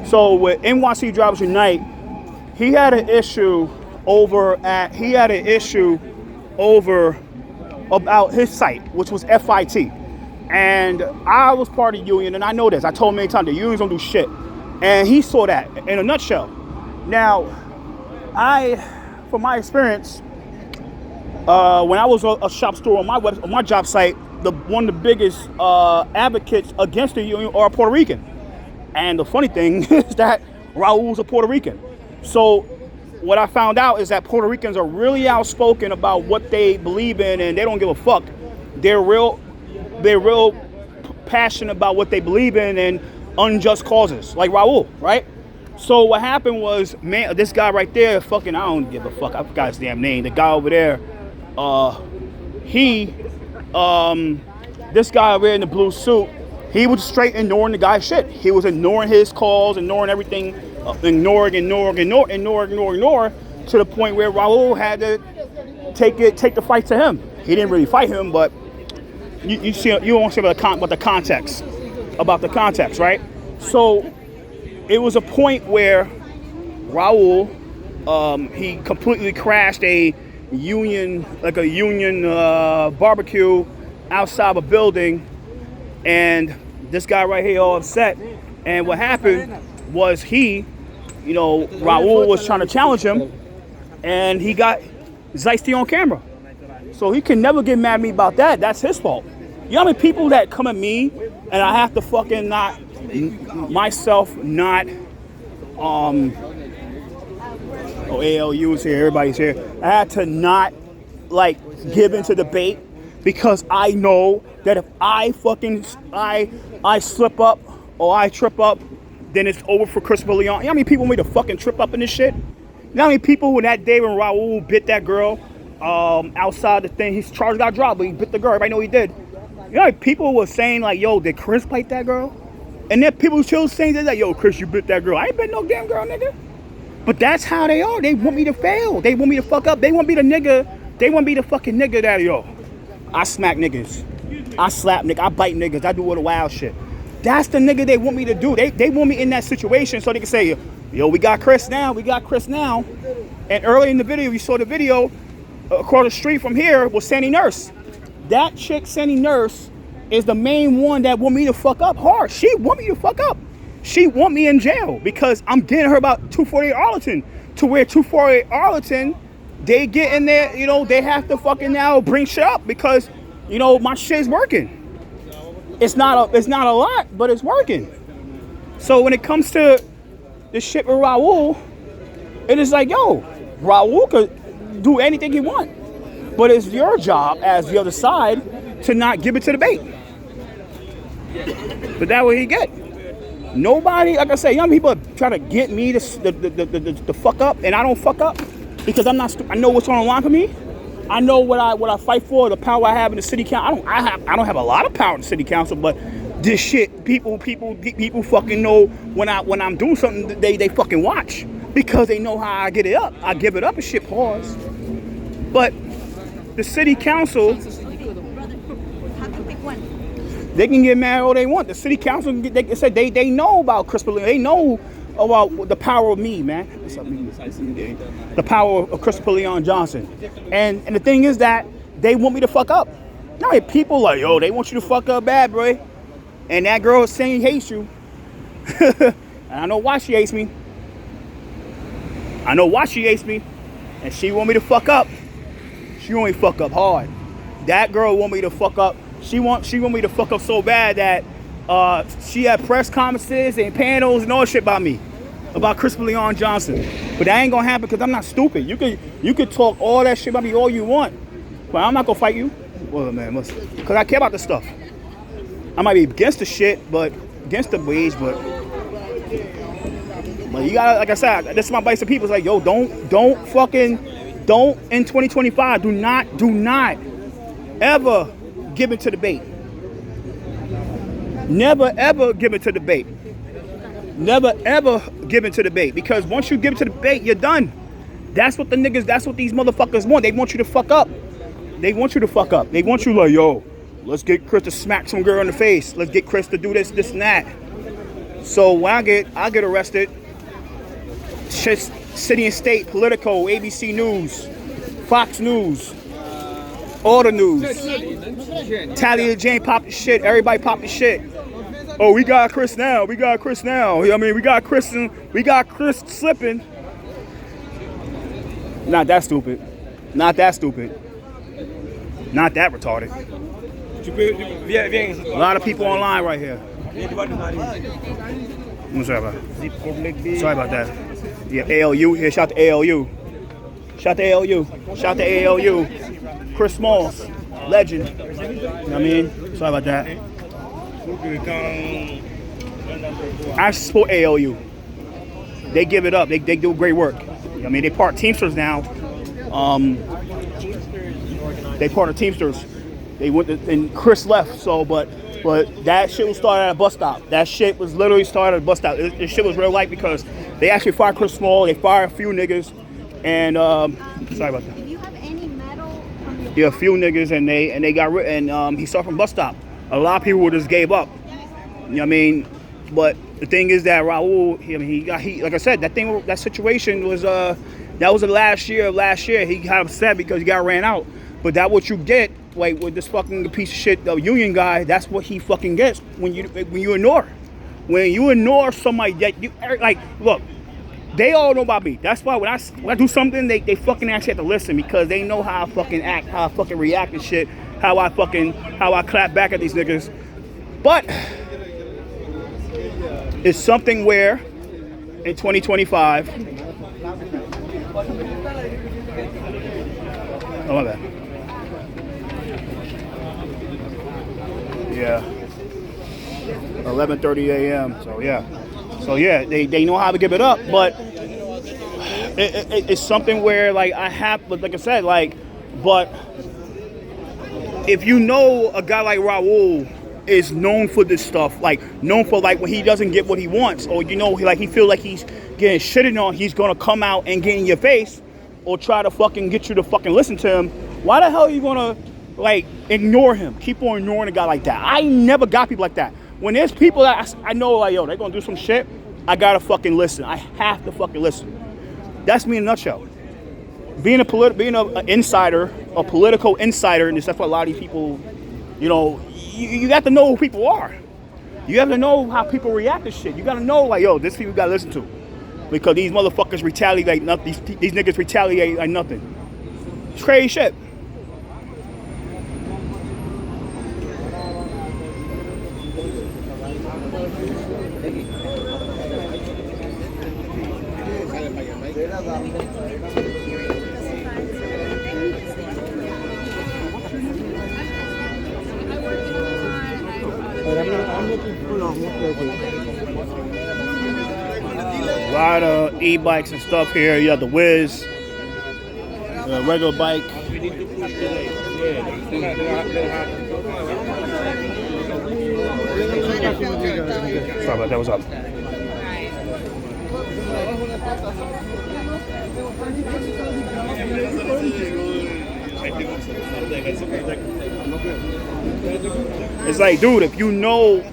[SPEAKER 1] So with NYC Drivers Unite, he had an issue about his site, which was FIT. And I was part of the union, and I know this. I told him many times, the unions don't do shit. And he saw that in a nutshell. Now, from my experience, when I was a shop store on my job site, one of the biggest advocates against the union are Puerto Rican. And the funny thing is that Raul's a Puerto Rican. So what I found out is that Puerto Ricans are really outspoken about what they believe in, and they don't give a fuck. They're real passionate about what they believe in and unjust causes, like Raul, right? So what happened was, man, this guy right there, fucking, I don't give a fuck. I forgot his damn name. The guy over there, this guy over there in the blue suit, he was straight ignoring the guy's shit. He was ignoring his calls, ignoring everything, ignoring, to the point where Raul had to take the fight to him. He didn't really fight him, but you want to say about the context, right? So it was a point where Raul, he completely crashed a union barbecue outside of a building, and this guy right here all upset. And what happened was Raul was trying to challenge him, and he got Zeisty on camera. So he can never get mad at me about that. That's his fault. You know how many people that come at me, and I have to fucking not ALU is here, everybody's here. I had to not give into debate because I know that if I slip up or I trip up, then it's over for Christopher Leon. You know how many people made to fucking trip up in this shit? You know how many people when that day when Raul bit that girl outside the thing, his charge got dropped, but he bit the girl. Everybody know he did. You know, people were saying like, yo, did Chris bite that girl? And then people still saying that, yo, Chris, you bit that girl. I ain't bit no damn girl, nigga. But that's how they are. They want me to fail. They want me to fuck up. They want me the nigga. They want me the fucking nigga that, yo, I smack niggas. I slap niggas. I bite niggas. I do all the wild shit. That's the nigga they want me to do. They want me in that situation so they can say, yo, we got Chris now. And early in the video, you saw the video, across the street from here was Sandy Nurse. That chick, Sandy Nurse, is the main one that want me to fuck up hard. She want me to fuck up. She want me in jail because I'm getting her about 248 Arlington, to where 248 Arlington, they get in there, they have to fucking now bring shit up because, my shit's working. It's not a lot, but it's working. So when it comes to the shit with Raul, it is like, yo, Raul could do anything he want, but it's your job as the other side to not give it to the bait. But that what he get. Nobody, like I say, young people try to get me to fuck up, and I don't fuck up because I'm not. I know what's on the line for me. I know what I fight for, the power I have in the city council. I don't have a lot of power in the city council, but this shit, people fucking know when I'm doing something, they fucking watch because they know how I get it up. I give it up and shit. Pause. But the city council, They can get mad all they want. The city council can they said they know about Chris Pauline. They know about the power of me, man. What's up, me? The power of Chris Pauline Johnson. And the thing is that they want me to fuck up. Now people like, yo, they want you to fuck up bad, bro. And that girl is saying hates you. And I know why she hates me. I know why she hates me. And she want me to fuck up. She want me to fuck up hard. That girl want me to fuck up. She want me to fuck up so bad that she had press conferences and panels and all that shit about me. About Chris Leon Johnson. But that ain't gonna happen because I'm not stupid. You could talk all that shit about me all you want. But I'm not gonna fight you. Well, man, because I care about this stuff. I might be against the shit, but against the wage, but you gotta, like I said, this is my advice to people. It's like, yo, don't in 2025, do not ever give into debate. Never ever give into debate. Never ever give into debate, because once you give into debate, you're done. That's what these motherfuckers want. They want you to fuck up. They want you to fuck up. They want you like, yo, let's get Chris to smack some girl in the face. Let's get Chris to do this, and that. So when I get arrested, City and State, Politico, ABC News, Fox News, all the news. Talia Jane popped the shit. Everybody popped the shit. Oh, we got Chris now. I mean, we got Chris slipping. Not that stupid. Not that retarded. A lot of people online right here. I'm sorry about that. Yeah, ALU. Here, shout to ALU. Shout to ALU. Chris Smalls, legend. You know what I mean? Sorry about that. I support ALU. They give it up. They do great work. I mean, they part Teamsters now. They part of Teamsters. They went and Chris left. So, but that shit was started at a bus stop. That shit was literally started at a bus stop. This shit was real light because they actually fired Chris Small. They fired a few niggas, and sorry about that.
[SPEAKER 4] Do you have any metal?
[SPEAKER 1] Yeah, a few niggas, and they got and he started from bus stop. A lot of people just gave up. You know what I mean? But the thing is that Raul, he like I said, that situation was that was the last year of last year. He got upset because he got ran out. But that what you get, like with this fucking piece of shit union guy. That's what he fucking gets when you ignore. When you ignore somebody that you like, look, they all know about me. That's why when I do something, they fucking actually have to listen because they know how I fucking act, how I fucking react and shit, how I clap back at these niggas. But it's something where in 2025. Oh my bad. Yeah. 11:30 a.m. So yeah, they know how to give it up, but it's something where like like I said, like, but if you know a guy like Raul is known for this stuff, like known for like when he doesn't get what he wants, or he feel like he's getting shitted on, he's gonna come out and get in your face, or try to fucking get you to fucking listen to him. Why the hell are you gonna like ignore him? Keep on ignoring a guy like that. I never got people like that. When there's people that I know like, yo, they're gonna do some shit, I gotta fucking listen. I have to fucking listen. That's me in a nutshell. Being an insider, a political insider, and that's what a lot of these people, you got to know who people are. You have to know how people react to shit. You gotta know like, yo, this people you gotta listen to. Because these motherfuckers retaliate like nothing. These niggas retaliate like nothing. It's crazy shit. A lot of e-bikes and stuff here. You have the Wiz, the regular bike. Sorry about that. What's up? It's like, dude, if you know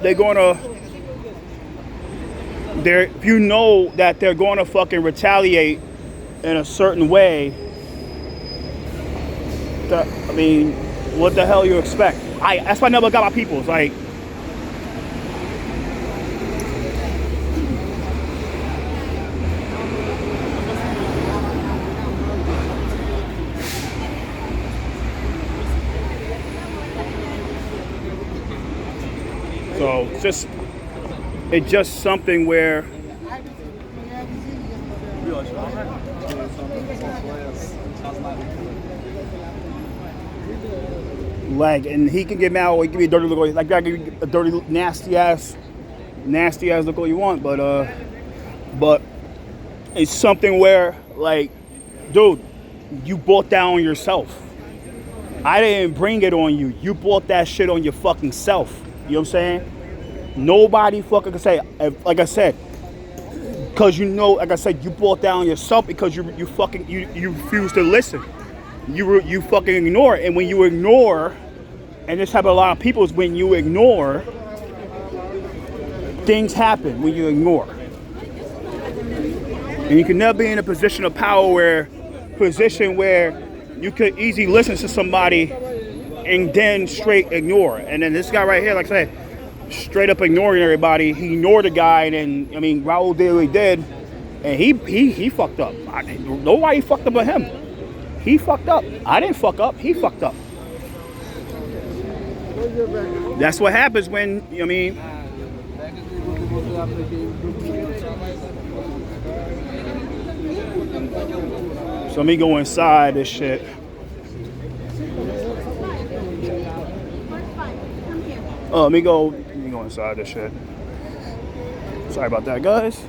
[SPEAKER 1] if you know that they're gonna fucking retaliate in a certain way, I mean, what the hell you expect? That's why I never got my people. It's like, so it's just something where like, and he can get mad or he give me a dirty look like that, give you a dirty, nasty ass look all you want, but it's something where, like, dude, you brought that on yourself. I didn't bring it on you. You brought that shit on your fucking self. You know what I'm saying? Nobody fucking can say, like I said, because you know, like I said, you brought that on yourself because you refuse to listen. You fucking ignore it. And when you ignore, and this happens a lot of people, is when you ignore, things happen when you ignore. And you can never be in a position of power where you could easily listen to somebody and then straight ignore. And then this guy right here, like I said, straight up ignoring everybody. He ignored the guy, and then, I mean, Raul did what he did, and he fucked up. Nobody fucked up but him. He fucked up. I didn't fuck up. He fucked up. That's what happens when, I mean, so let me go inside this shit. Oh, let me go inside this shit. Sorry about that, guys.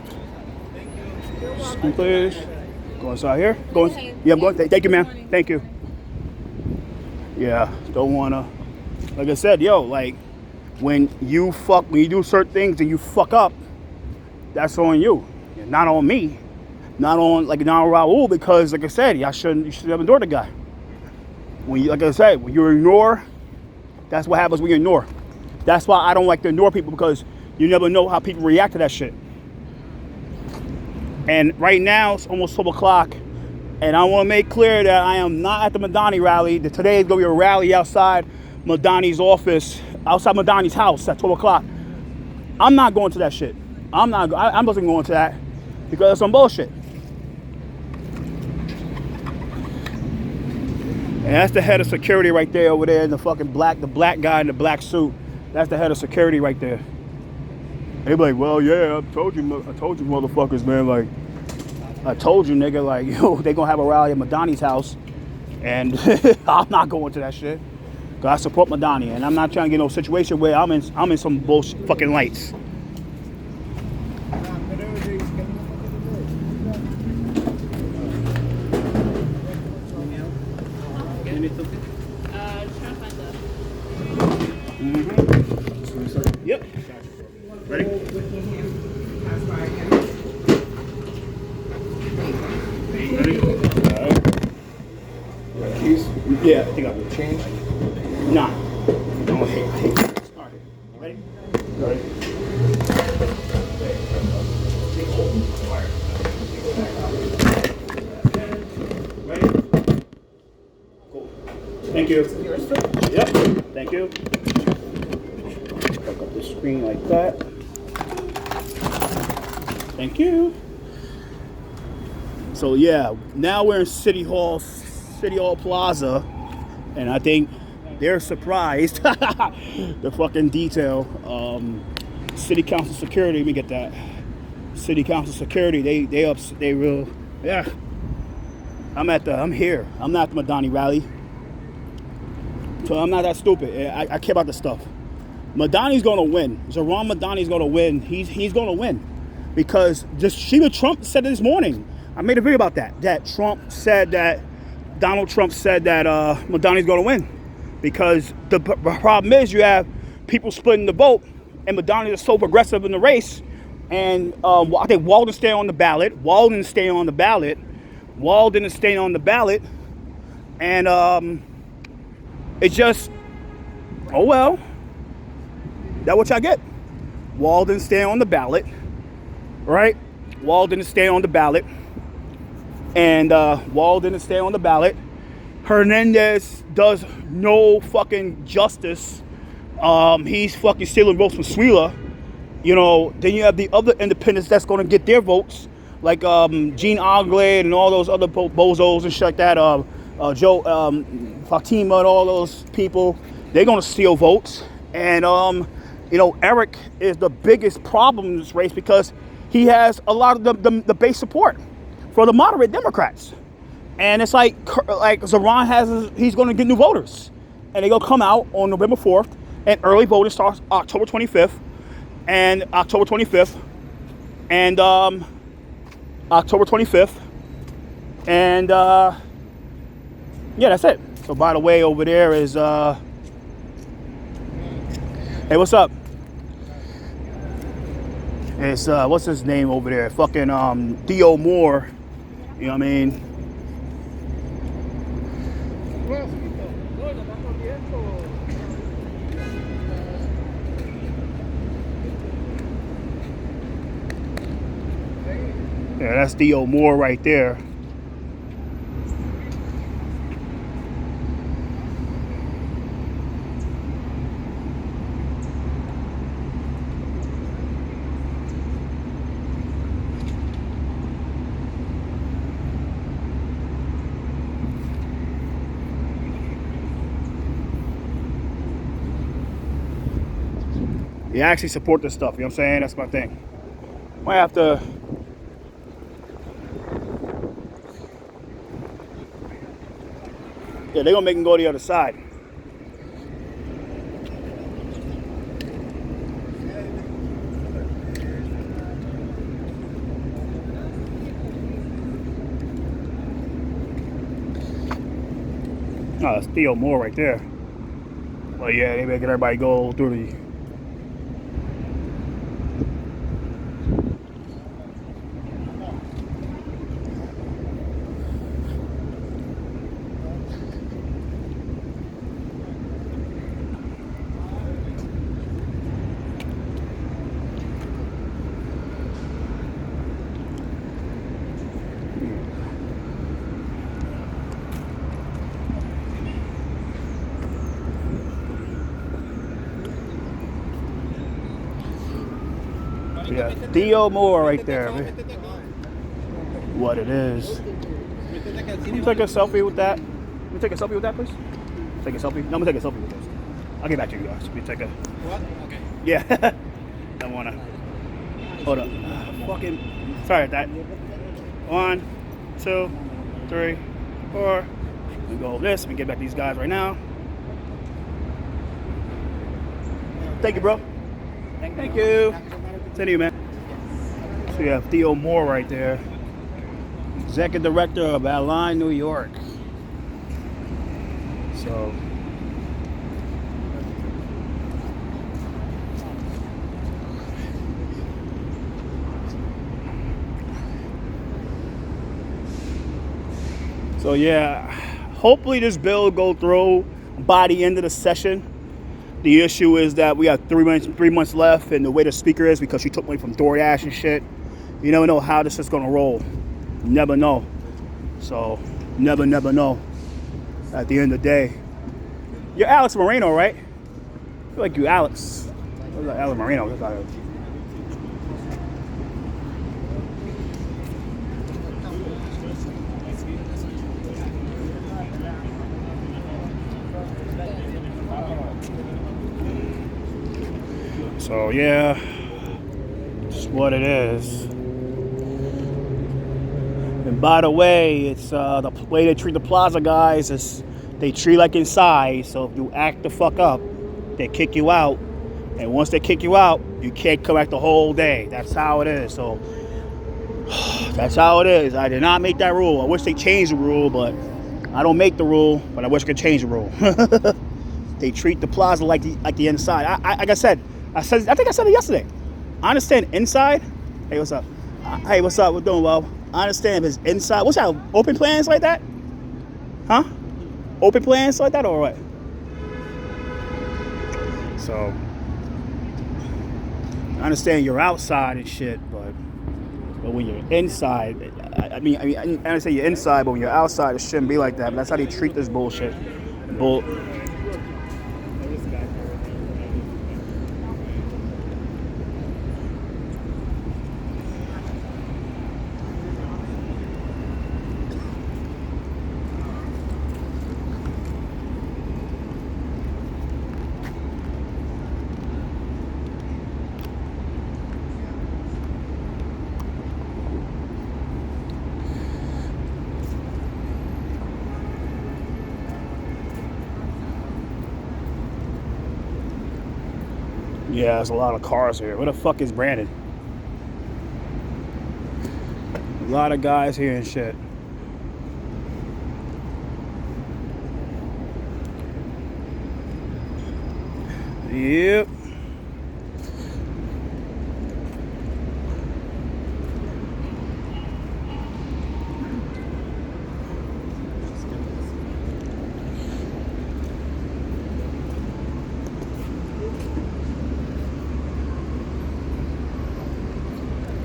[SPEAKER 1] Scoot, please. Go inside here. Go in. Yeah, I'm going. Thank you, ma'am. Thank you. Yeah, don't wanna. Like I said, yo, like when you do certain things and you fuck up, that's on you, not on me, not on Raul, because like I said, you should have endured the guy. When you, like I said, when you ignore, that's what happens when you ignore. That's why I don't like to ignore people, because you never know how people react to that shit. And right now, it's almost 12 o'clock, and I want to make clear that I am not at the Madani rally. Today is going to be a rally outside Madani's office, outside Madani's house at 12 o'clock. I'm not going to that shit. I wasn't going to that because it's some bullshit. And that's the head of security right there over there in the fucking the black guy in the black suit. That's the head of security right there. They be like, well, yeah, I told you motherfuckers, man. Like, I told you, nigga, like, yo, they gonna have a rally at Madani's house, and I'm not going to that shit. Cause I support Madani, and I'm not trying to get no situation where I'm in some bullshit fucking lights. Yep. Ready? Ready? Keys? Yeah, I think I will change. Nah. No, hey. All right. Ready? Ready? Ready? Cool. Thank you. Yep. Thank you. Fuck up the screen like that. Thank you. So yeah, now we're in City Hall Plaza, and I think they're surprised. The fucking detail. City Council security. Let me get that. City Council security. They real. Yeah. I'm here. I'm not at the Madani rally. So I'm not that stupid. I care about this stuff. Madani's gonna win. Zohran Madani's gonna win. He's gonna win. Because Trump said this morning. I made a video about that. Donald Trump said that Madani's gonna win. Because the problem is you have people splitting the vote, and Madani is so progressive in the race. And I think Walden staying on the ballot. And It's just, oh well, that's what y'all get. Wall didn't stay on the ballot, right? Wall didn't stay on the ballot. And Wall didn't stay on the ballot. Hernandez does no fucking justice. He's fucking stealing votes from Swela. You know, then you have the other independents that's going to get their votes, like Gene Anglade and all those other bozos and shit like that. Joe Fatima and all those people, they're going to steal votes. And, you know, Eric is the biggest problem in this race because he has a lot of the base support for the moderate Democrats. And it's like Zoran he's going to get new voters. And they're going to come out on November 4th. And early voting starts October 25th. And October 25th. And October 25th. And yeah, that's it. So by the way, over there is hey, what's up? It's what's his name over there? Fucking Theo Moore. You know what I mean? Yeah, that's Theo Moore right there. You actually support this stuff, you know what I'm saying? That's my thing. Might have to. Yeah, they're gonna make him go to the other side. Oh, that's Theo Moore right there. Well, yeah, they making everybody go through the. Yeah, Theo Moore right there. Man. What it is. Can you take a selfie with that? Can you take a selfie with that, please? Take a selfie? No, I'm gonna take a selfie with this. I'll get back to you guys. Can you take a. What? Okay. Yeah. Don't wanna. Hold up. Fucking. Sorry about that. 1, 2, 3, 4. We go over this. We get back to these guys right now. Thank you, bro. Thank you. Send you, man. So you have Theo Moore right there, Executive Director of Align New York. So yeah, hopefully this bill will go through by the end of the session. The issue is that we have 3 months left, and the way the speaker is, because she took money from DoorDash and shit, you never know how this is gonna roll. You never know. So, never know. At the end of the day, you're Alex Moreno, right? I feel like you, Alex. I was like Alex Moreno. That's not it. So yeah, it's what it is. And by the way, it's the way they treat the plaza guys is they treat like inside. So if you act the fuck up, they kick you out. And once they kick you out, you can't come back the whole day. That's how it is. So that's how it is. I did not make that rule. I wish they changed the rule, but I don't make the rule. But I wish I could change the rule. They treat the plaza like the inside. Like I said. I think I said it yesterday. I understand inside. Hey, what's up? Hey, what's up? We're doing well. I understand if it's inside. What's that? Open plans like that? Huh? Open plans like that or what? So I understand you're outside and shit, but when you're inside, I understand you're inside, but when you're outside, it shouldn't be like that. But that's how they treat this bullshit. Yeah, there's a lot of cars here. Where the fuck is Brandon? A lot of guys here and shit. Yep.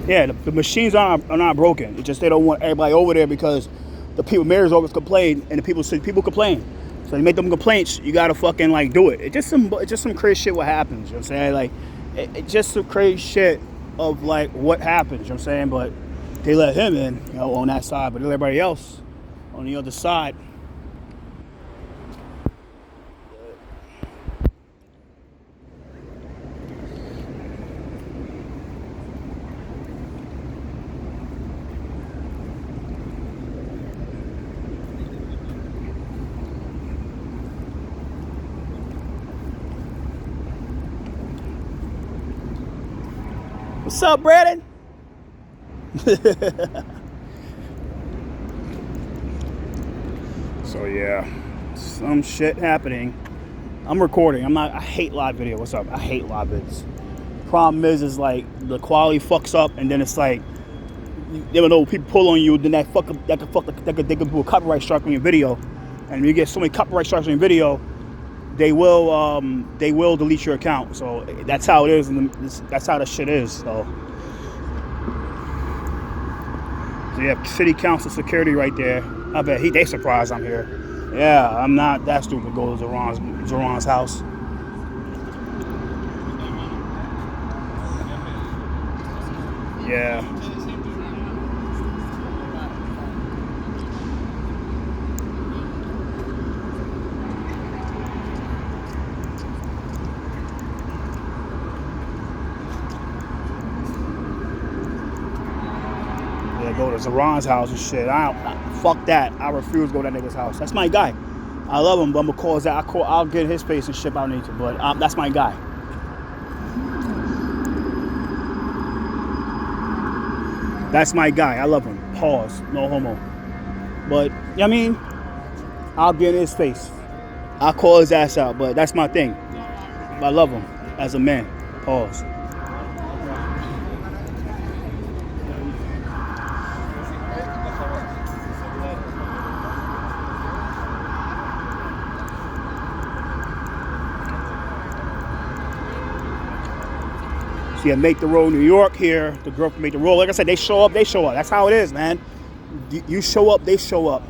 [SPEAKER 1] Yeah, the machines are not broken. It's just they don't want everybody over there because the mayor's office complain and the people complain. So they make them complaints. You gotta fucking like do it. It's just some crazy shit. What happens? You know what I'm saying? Like it's just some crazy shit of like what happens. You know what I'm saying? But they let him in, you know, on that side, but everybody else on the other side. What's up, Brandon? So yeah, some shit happening. I'm recording. I hate live video. What's up? I hate live vids. Problem is like the quality fucks up, and then it's like you never know, people pull on you. Then they could do a copyright strike on your video, and you get so many copyright strikes on your video, they will delete your account. So that's how it is, and that's how the shit is. So you have city council security right there. I bet they surprised I'm here. Yeah, I'm not that stupid. Go to Zoran's house. Yeah. Go to Zoran's house and shit. Fuck that. I refuse to go to that nigga's house. That's my guy. I love him, but I'm gonna call his ass. I'll get his face and shit out nature. But that's my guy. That's my guy. I love him. Pause. No homo. But you know what I mean, I'll get in his face. I'll call his ass out. But that's my thing. I love him as a man. Pause. So yeah, make the road New York here. The girl can make the road. Like I said, they show up, they show up. That's how it is, man. You show up, they show up.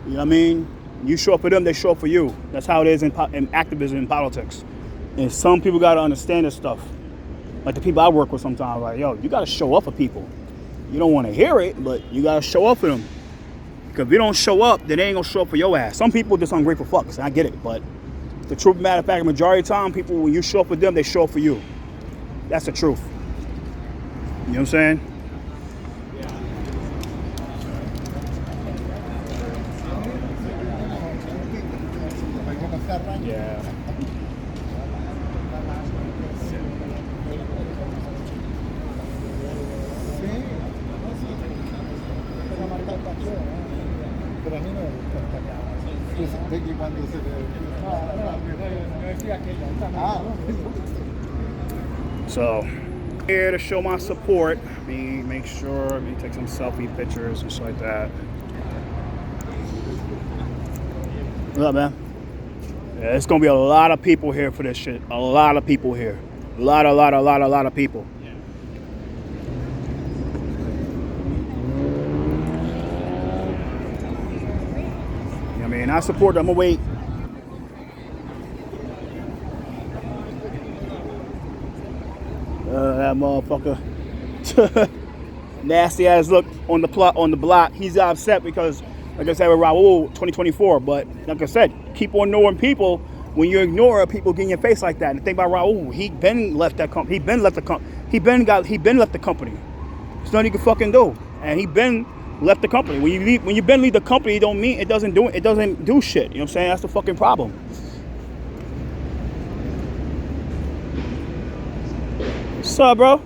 [SPEAKER 1] You know what I mean? You show up for them, they show up for you. That's how it is in activism and politics. And some people got to understand this stuff. Like the people I work with sometimes, like, yo, you got to show up for people. You don't want to hear it, but you got to show up for them. Because if you don't show up, then they ain't going to show up for your ass. Some people just ungrateful fucks, and I get it. But the truth of the matter of fact, the majority of the time, people, when you show up for them, they show up for you. That's the truth. You know what I'm saying? Yeah. So, here to show my support. Make sure, take some selfie pictures and shit like that. What's up, man? Yeah, it's gonna be a lot of people here for this shit. A lot of people here. A lot of people. I mean, I support them. I'm gonna wait. That motherfucker. Nasty ass look on the block. He's upset because, like I said, with Raul 2024. But like I said, keep on ignoring people. When you ignore people, get in your face like that. And the thing about Raul, he been left that company. He been left the company. He been left the company. There's nothing you can fucking do. And he been left the company. When you leave the company, it don't mean it doesn't do shit. You know what I'm saying? That's the fucking problem. What's up, bro?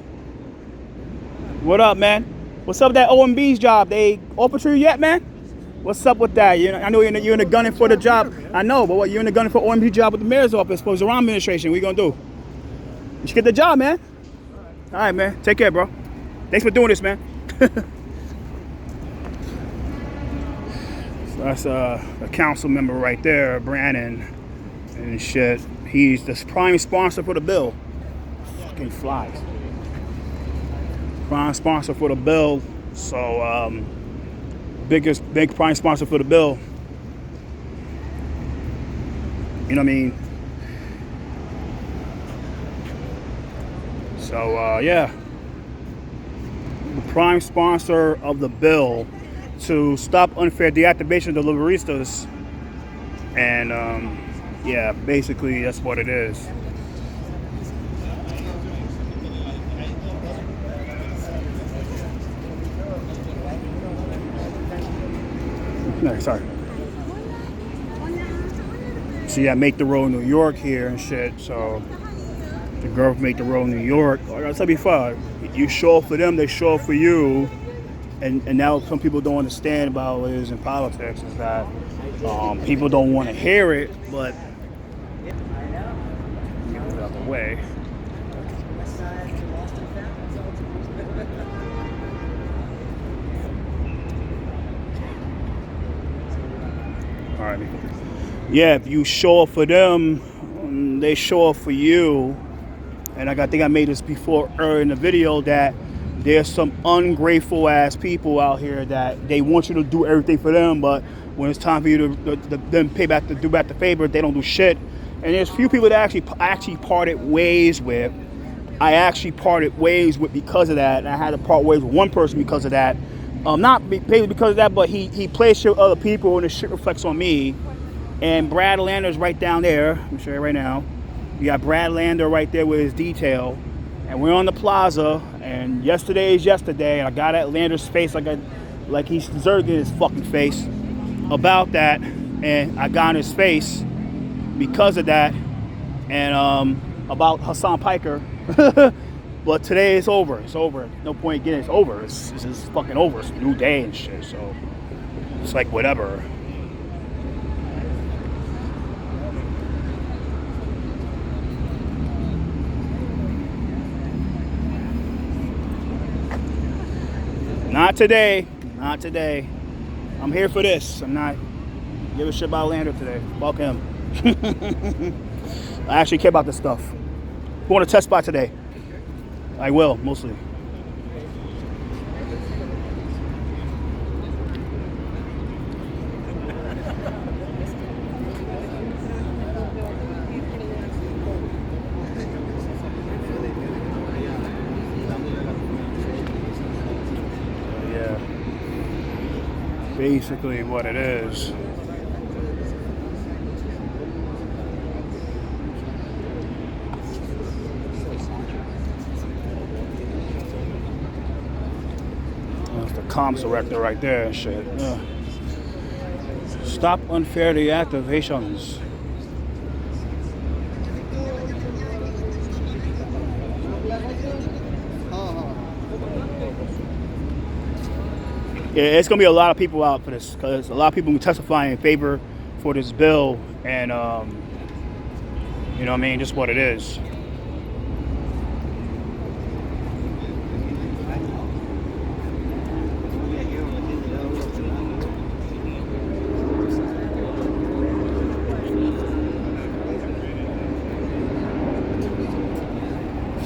[SPEAKER 1] What up, man? What's up with that OMB's job? They offered to you yet, man? What's up with that? I know you're in the gunning for the job. I know, but what, you're in the gunning for OMB job with the mayor's office, for the Iran administration. What you gonna do? You should get the job, man. All right, man. Take care, bro. Thanks for doing this, man. So that's a council member right there, BRANNAN, and shit. He's the prime sponsor for the bill. Fucking flies. Prime sponsor for the bill. So, big prime sponsor for the bill. You know what I mean? So, yeah. The prime sponsor of the bill to stop unfair deactivation of Deliveristas. And, yeah, basically that's what it is. No, sorry. See, I make the road New York here and shit, so the girl make the road New York. Like I said before, you show up for them, they show up for you. And now some people don't understand about what it is in politics is that people don't want to hear it, but get it out the way. All right. Yeah, if you show up for them, they show up for you. And I think I made this before earlier in the video that there's some ungrateful ass people out here that they want you to do everything for them, but when it's time for you to then do back the favor, they don't do shit. And there's few people that I actually parted ways with. I actually parted ways with because of that, and I had to part ways with one person because of that. Not because of that, but he plays shit with other people, and the shit reflects on me. And Brad Lander's right down there. I'm show you right now. You got Brad Lander right there with his detail. And we're on the plaza, and yesterday is yesterday, and I got at Lander's face like he's deserved in his fucking face about that, and I got in his face because of that, and about Hassan Piker. But today it's over. It's over. No point getting it's over. It's just fucking over. It's a new day and shit. So it's like whatever. Not today. Not today. I'm here for this. I'm not give a shit about Lander today. Fuck him. I actually care about this stuff. Who want to test spot today? I will, mostly. Yeah. Basically what it is. Comms director right there and shit. Stop unfair deactivations. Yeah, it's gonna be a lot of people out for this because a lot of people testifying in favor for this bill, and you know what I mean, just what it is.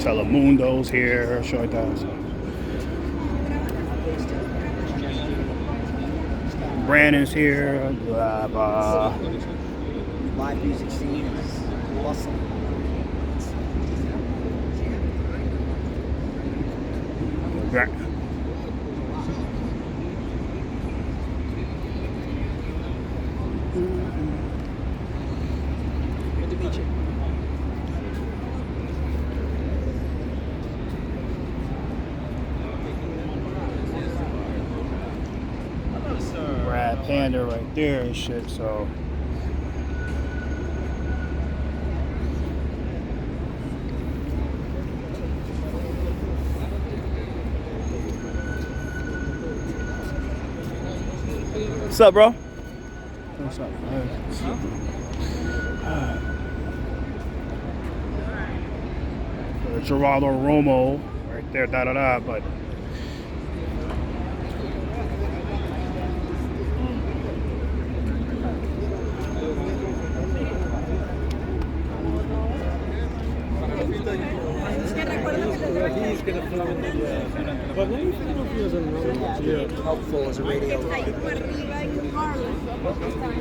[SPEAKER 1] Telemundo's here, shit like that. So. Brannan's here. Blah, blah.
[SPEAKER 3] Live music scene is awesome. Good to meet you.
[SPEAKER 1] Brad Panda right there and shit, so. What's up, bro? What's up? Geraldo Romo right there, but
[SPEAKER 3] Helpful as a radio.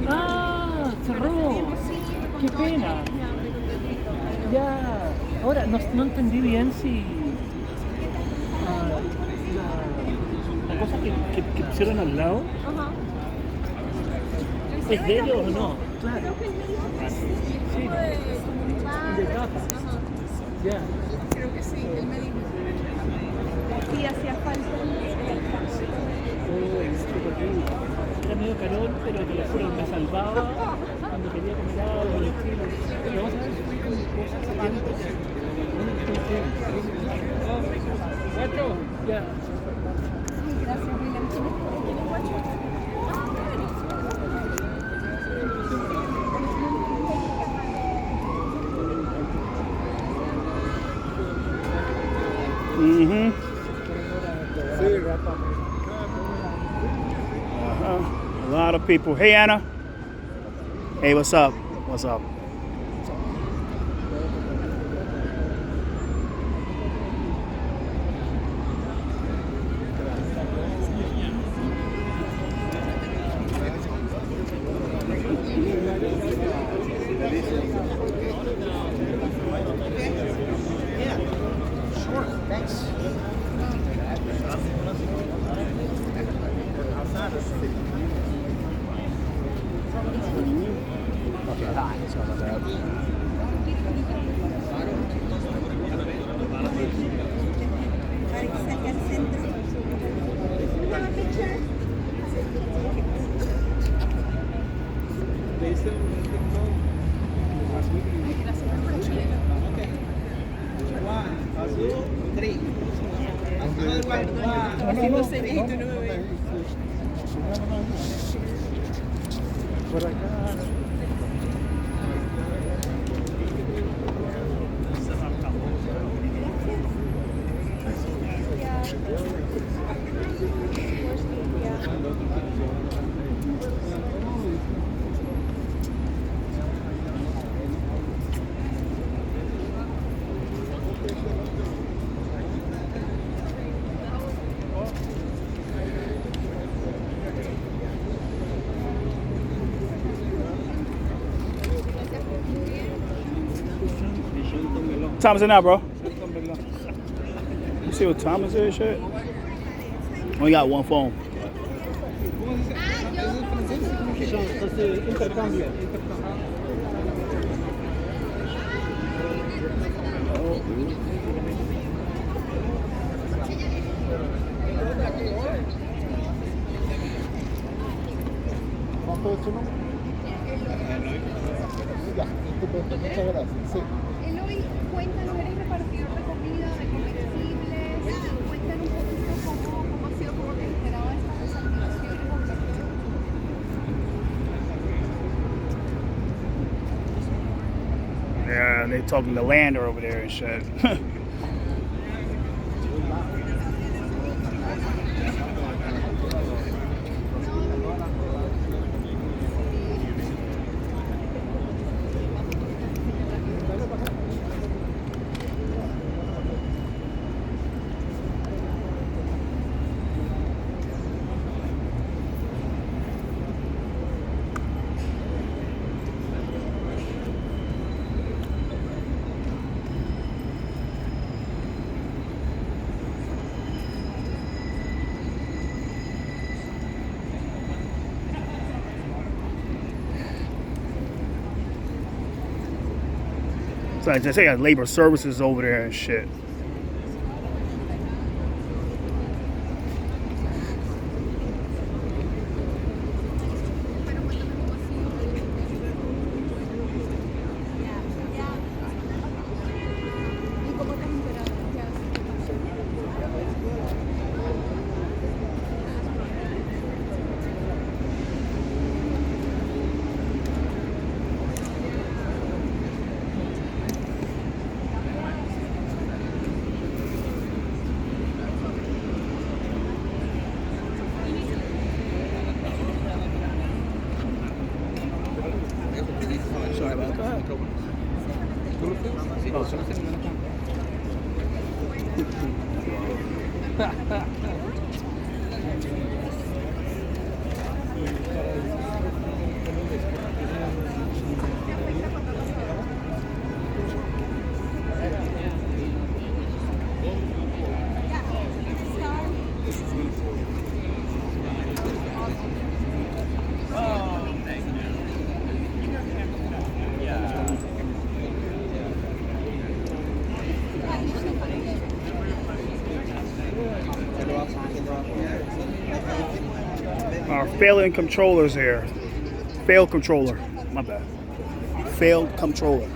[SPEAKER 5] Ah, cerró. Qué pena. Ya. Ahora, no entendí bien si la cosa que pusieron al lado es de ellos o no. Claro. Sí. De caja. Ya.
[SPEAKER 4] Creo que sí, él me dijo. Y hacía falta
[SPEAKER 5] Era medio calor, pero te lo juro, me salvaba cuando quería comer algo por el estilo. Pero vamos a ver si fui con cosas ya.
[SPEAKER 4] Gracias, William. ¿Tienes guacho?
[SPEAKER 1] A lot of people. Hey, Anna. Hey, what's up? What's up?
[SPEAKER 4] Haciendo cenito, no me veo.
[SPEAKER 3] Por acá.
[SPEAKER 1] What time is it now, bro? You see what time is it, shit? Only got one phone.
[SPEAKER 3] ¿Cuánto es tu nombre? Ya, muchas gracias. Sí.
[SPEAKER 4] Él hoy cuenta, no eres repartidor de comida, de comestibles, cuentan un poquito cómo ha sido, cómo te esperaba estas desactivaciones o
[SPEAKER 1] Yeah, they talking to Lander over there and shit. So I say labor services over there and shit. Sorry about that. Our failing controllers here. Failed controller. My bad. Failed controller.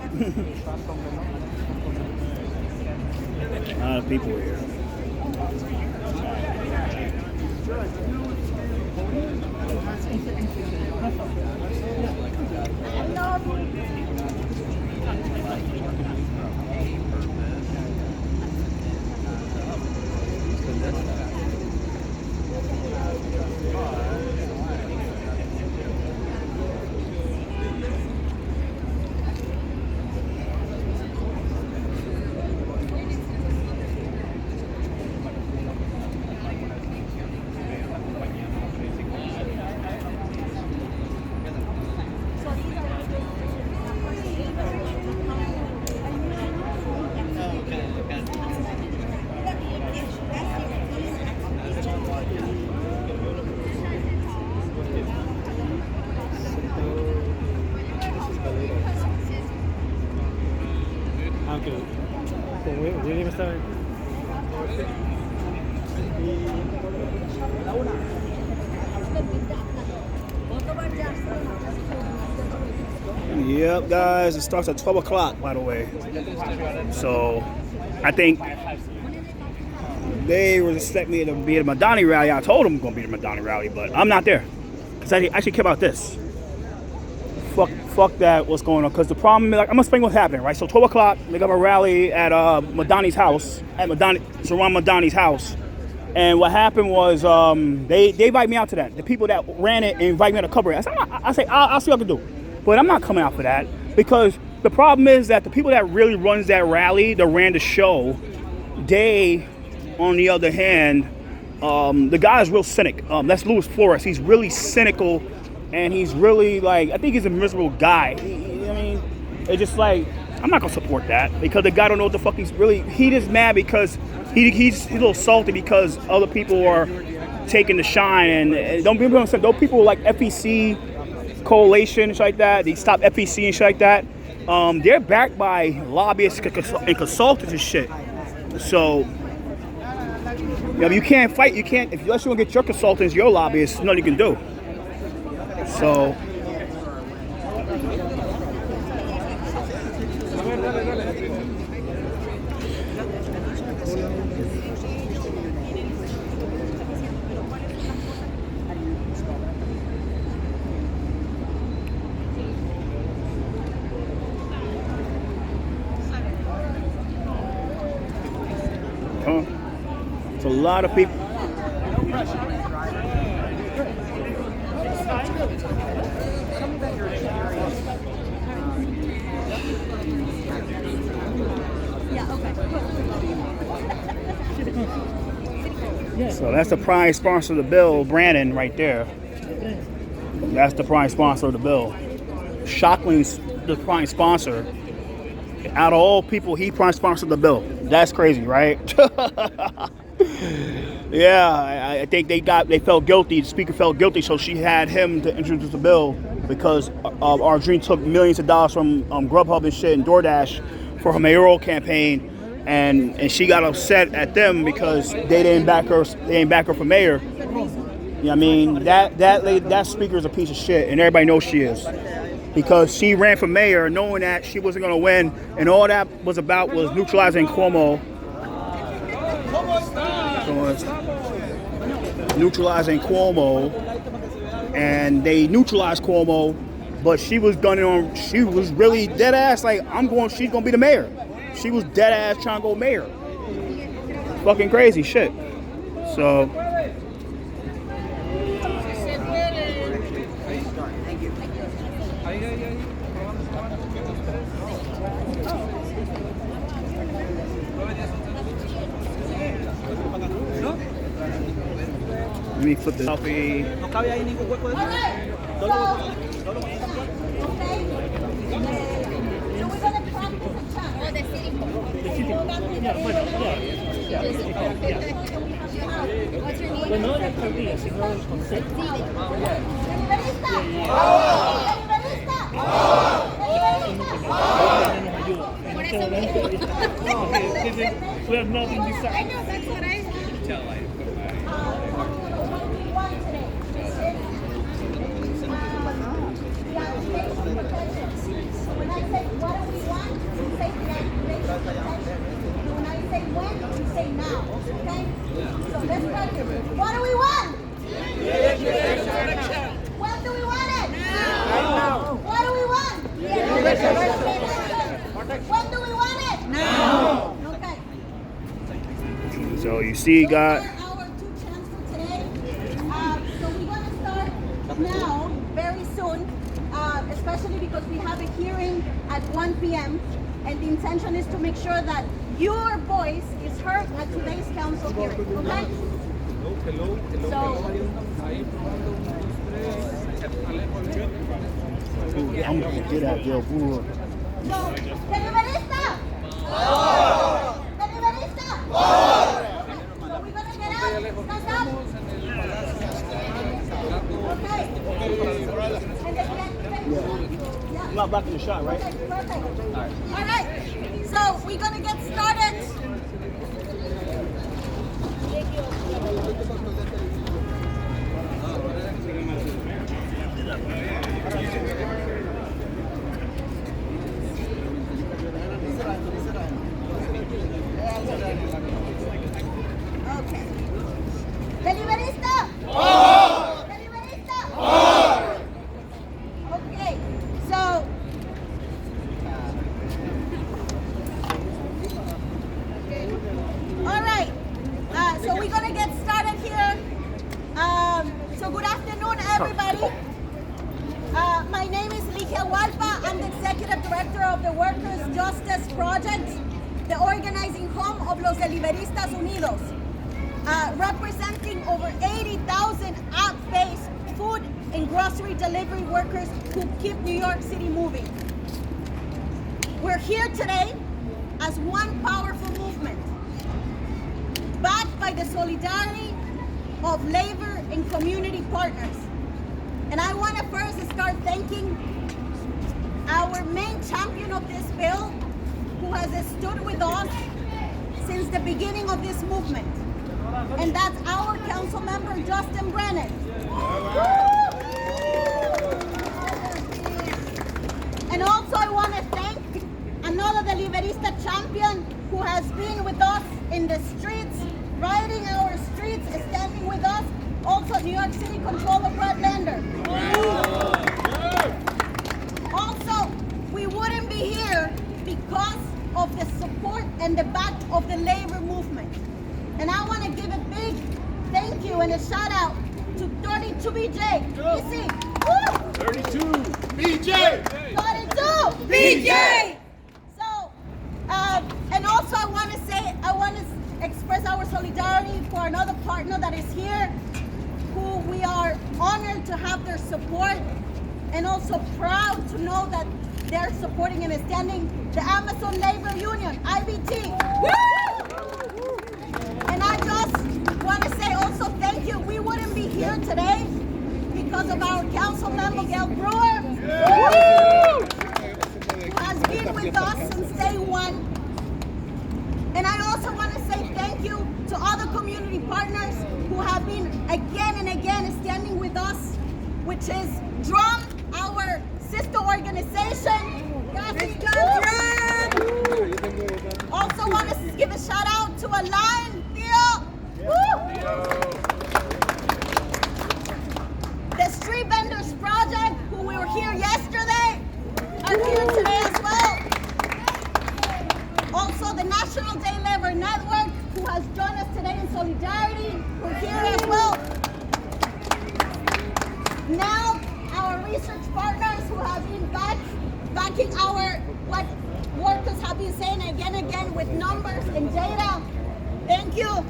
[SPEAKER 1] A lot of people here.
[SPEAKER 5] Aunque como William estaba
[SPEAKER 1] Yep, guys, it starts at 12 o'clock, by the way. So, I think they were expecting me to be at a Madani rally. I told them I'm going to be at a Madani rally, but I'm not there. Because I actually care about this. Fuck that, what's going on. Because the problem is, like, I'm going to explain what's happening, right? So, 12 o'clock, they got a rally at Madani's house, Saran Madani's house. And what happened was they invite me out to that. The people that ran it invite me to cover it. I say, I'll see what I can do. But I'm not coming out for that because the problem is that the people that really runs that rally, that ran the show, they, on the other hand, the guy's real cynic. That's Luis Flores. He's really cynical, and he's really like, I think he's a miserable guy. I mean, it's just like, I'm not gonna support that because the guy don't know what the fuck he's really. He just mad because he's a little salty because other people are taking the shine, and don't be misunderstood. Those people like FEC. Coalition and shit like that, they stop FEC and shit like that. They're backed by lobbyists and consultants and shit. So, you know, you can't fight. You can't unless you want to get your consultants, your lobbyists. Nothing you can do. So. It's a lot of people. So that's the prime sponsor of the bill, BRANNAN, right there. That's the prime sponsor of the bill. Shockling's the prime sponsor. Out of all people, he prime sponsored the bill. That's crazy, right? Yeah, I think they felt guilty. The speaker felt guilty, so she had him to introduce the bill because our dream took millions of dollars from Grubhub and shit and DoorDash for her mayoral campaign, and she got upset at them because they didn't back her. They didn't back her for mayor. You know what I mean, that speaker is a piece of shit, and everybody knows she is, because she ran for mayor knowing that she wasn't going to win, and all that was about was neutralizing Cuomo. Neutralizing Cuomo, and they neutralized Cuomo, but she was she was really dead ass like, she's gonna be the mayor. She was dead ass trying to go mayor. Fucking crazy shit. So let me flip the selfie.
[SPEAKER 5] Bueno, no la alcaldía, sino el concepto. We're not in this side.
[SPEAKER 4] I know, that's what I tell life. When I say what do we want, you say deactivation. When I say when, you say now. Okay? So let's practice. What do we want? When do we want it? Now. What do we want? When do we want it? Now. Okay.
[SPEAKER 1] So you see, got
[SPEAKER 4] Our two chants for today. So we're going to start now, very soon, especially because we have a hearing at 1 p.m. And the intention is to make sure that your voice is heard at today's council hearing. Okay? So,
[SPEAKER 1] I'm gonna get out there, boy.
[SPEAKER 4] Deliverista! Deliverista! So we're gonna get out. Stand up. Okay. And then yeah.
[SPEAKER 1] I'm not blocking the shot, right?
[SPEAKER 4] Okay, perfect. All right. So we're gonna get started. Okay. Deliverista! Deliverista! Okay, so all right. So we're gonna get started here. So good afternoon, everybody. My name is Ligia Hualpa. I'm the executive director of the Workers' Justice Project, the organizing home of Los Deliveristas Unidos, representing over 80,000 app-based food and grocery delivery workers who keep New York City moving. We're here today as one powerful movement, backed by the solidarity of labor and community partners. And I want to first start thanking our main champion of this bill, who has stood with us since the beginning of this movement. And that's our council member, Justin Brennan. And also I want to thank another Deliverista champion who has been with us in the streets, riding our streets, standing with us, also New York City Controller Brad Lander. Also, we wouldn't be here because of the support and the back of the labor movement. And I want to give a big thank you and a shout out to 32 BJ. You see? Woo!
[SPEAKER 3] 32 BJ!
[SPEAKER 4] 32 BJ! So, and also I want to express our solidarity for another partner that is here, who we are honored to have their support, and also proud to know that they're supporting and standing the Amazon Labor Union, IBT. And I just want to say also thank you. We wouldn't be here today because of our council member, Gail Brewer, who has been with us since day one. And I also want to say thank you to all the community partners who have been again and again standing with us, which is DRUM, our sister organization. Gracias, Drum. Also want to give a shout out to Align, Theo. The Street Vendors Project, who we were here yesterday, are here today as well. Also, the National Day Labor Network, who has joined us today in solidarity, we're here as well. Now, our research partners who have been backing our what workers have been saying again and again with numbers and data. Thank you. Woo!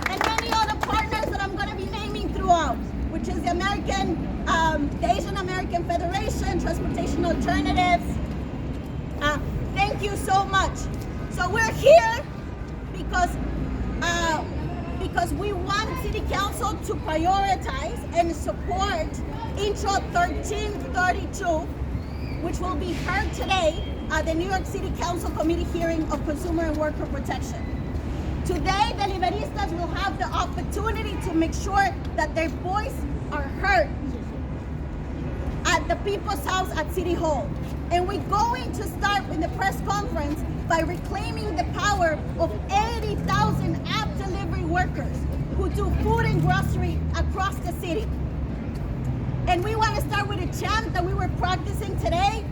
[SPEAKER 4] And many other partners that I'm going to be naming throughout, which is the Asian American Federation, Transportation Alternatives. Thank you so much. So we're here because we want City Council to prioritize and support Intro 1332, which will be heard today at the New York City Council Committee hearing of Consumer and Worker Protection. Today, Deliveristas will have the opportunity to make sure that their voice are heard at the People's House at City Hall. And we're going to start with the press conference by reclaiming the power of 80,000 app delivery workers who do food and grocery across the city. And we want to start with a chant that we were practicing today,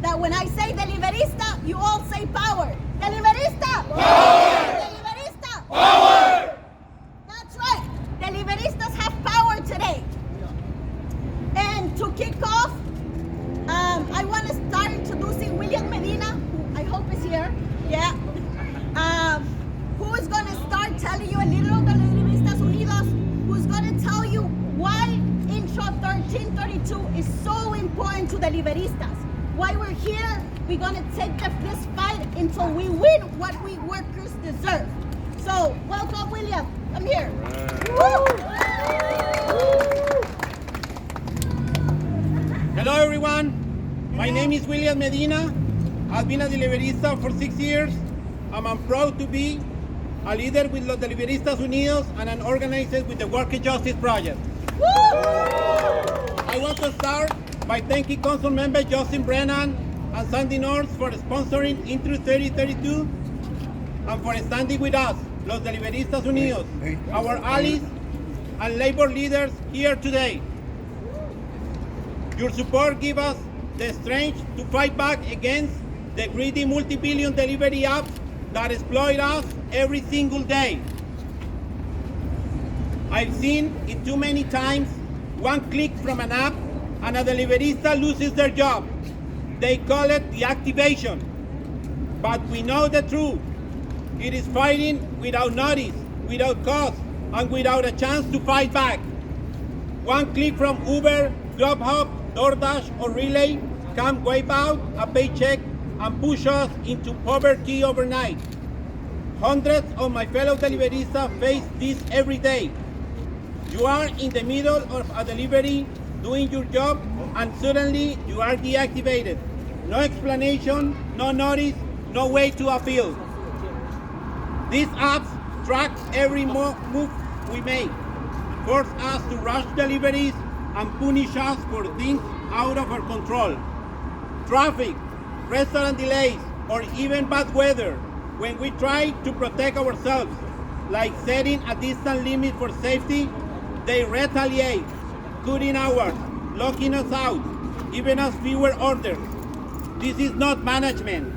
[SPEAKER 4] that when I say Deliverista, you all say power. Deliverista! Power! Deliverista! Power! That's right. Deliveristas have power today. And to kick off, I want to start introducing William Medina, who I hope is here. Yeah. Who is going to start telling you a little of the Deliveristas Unidos, who's going to tell you why Intro 1332 is so important to Deliveristas. Why we're here, we're going to take this fight until we win what we workers deserve. So, welcome, William. Come here. Woo!
[SPEAKER 6] Hello everyone, my name is William Medina. I've been a Deliverista for 6 years, and I'm proud to be a leader with Los Deliveristas Unidos and an organizer with the Worker Justice Project.
[SPEAKER 4] Woo!
[SPEAKER 6] I want to start by thanking Council Member Justin Brennan and Sandy North for sponsoring Intro 3032 and for standing with us, Los Deliveristas Unidos, our allies and labor leaders here today. Your support gives us the strength to fight back against the greedy multi-billion delivery apps that exploit us every single day. I've seen it too many times, one click from an app and a Deliverista loses their job. They call it deactivation. But we know the truth. It is fighting without notice, without cause, and without a chance to fight back. One click from Uber, Grubhub, DoorDash, or Relay can wipe out a paycheck and push us into poverty overnight. Hundreds of my fellow Deliveristas face this every day. You are in the middle of a delivery, doing your job, and suddenly you are deactivated. No explanation, no notice, no way to appeal. These apps track every move we make, force us to rush deliveries, and punish us for things out of our control. Traffic, restaurant delays, or even bad weather when we try to protect ourselves, like setting a distance limit for safety. They retaliate, cutting hours, locking us out, giving us fewer orders. This is not management.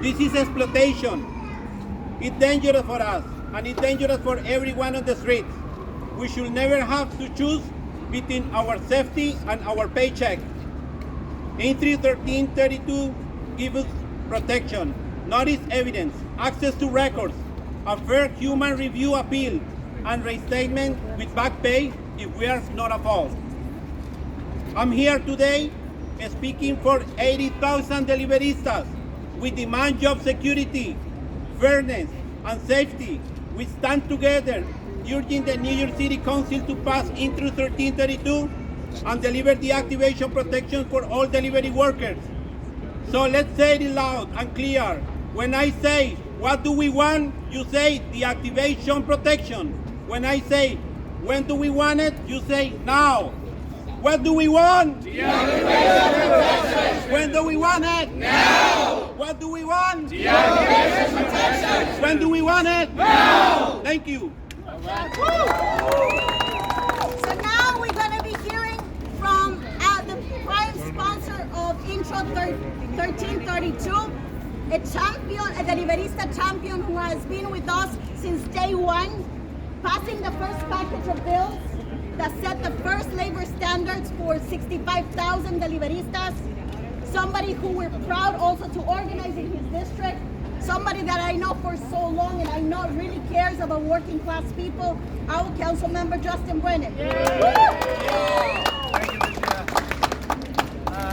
[SPEAKER 6] This is exploitation. It's dangerous for us, and it's dangerous for everyone on the streets. We should never have to choose between our safety and our paycheck. Entry 1332 gives us protection, notice evidence, access to records, a fair human review appeal, and reinstatement with back pay if we are not at fault. I'm here today speaking for 80,000 Deliveristas. We demand job security, fairness, and safety. We stand together, urging the New York City Council to pass Intro 1332 and deliver deactivation protection for all delivery workers. So let's say it loud and clear. When I say, what do we want? You say deactivation protection. When I say, when do we want it? You say now. What do we want? Deactivation protection. When do we want it? Now. What do we want? Deactivation protection. When do we want it? Now. Thank you.
[SPEAKER 4] So now we're going to be hearing from the prime sponsor of Intro 1332, a champion, a Deliverista champion who has been with us since day one, passing the first package of bills that set the first labor standards for 65,000 Deliveristas, somebody who we're proud also to organize in his district, somebody that I know for so long and I know really cares about working class people, our council member Justin Brennan.
[SPEAKER 3] Thank you, Ligia.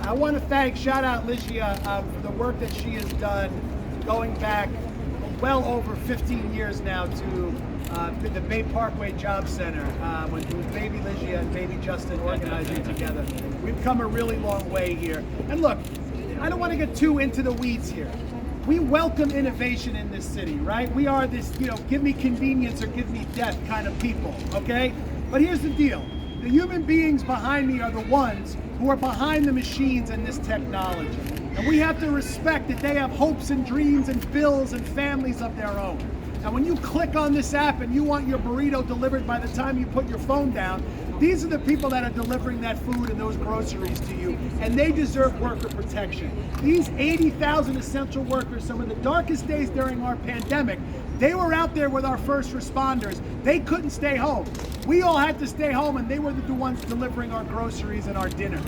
[SPEAKER 3] I want to shout out Ligia for the work that she has done going back well over 15 years now to the Bay Parkway Job Center, when it was Baby Ligia and Baby Justin organizing together. We've come a really long way here. And look, I don't want to get too into the weeds here. We welcome innovation in this city, right? We are this, give me convenience or give me death kind of people, okay? But here's the deal. The human beings behind me are the ones who are behind the machines and this technology. And we have to respect that they have hopes and dreams and bills and families of their own. Now, when you click on this app and you want your burrito delivered by the time you put your phone down, these are the people that are delivering that food and those groceries to you, and they deserve worker protection. These 80,000 essential workers, some of the darkest days during our pandemic, they were out there with our first responders. They couldn't stay home. We all had to stay home, and they were the ones delivering our groceries and our dinner.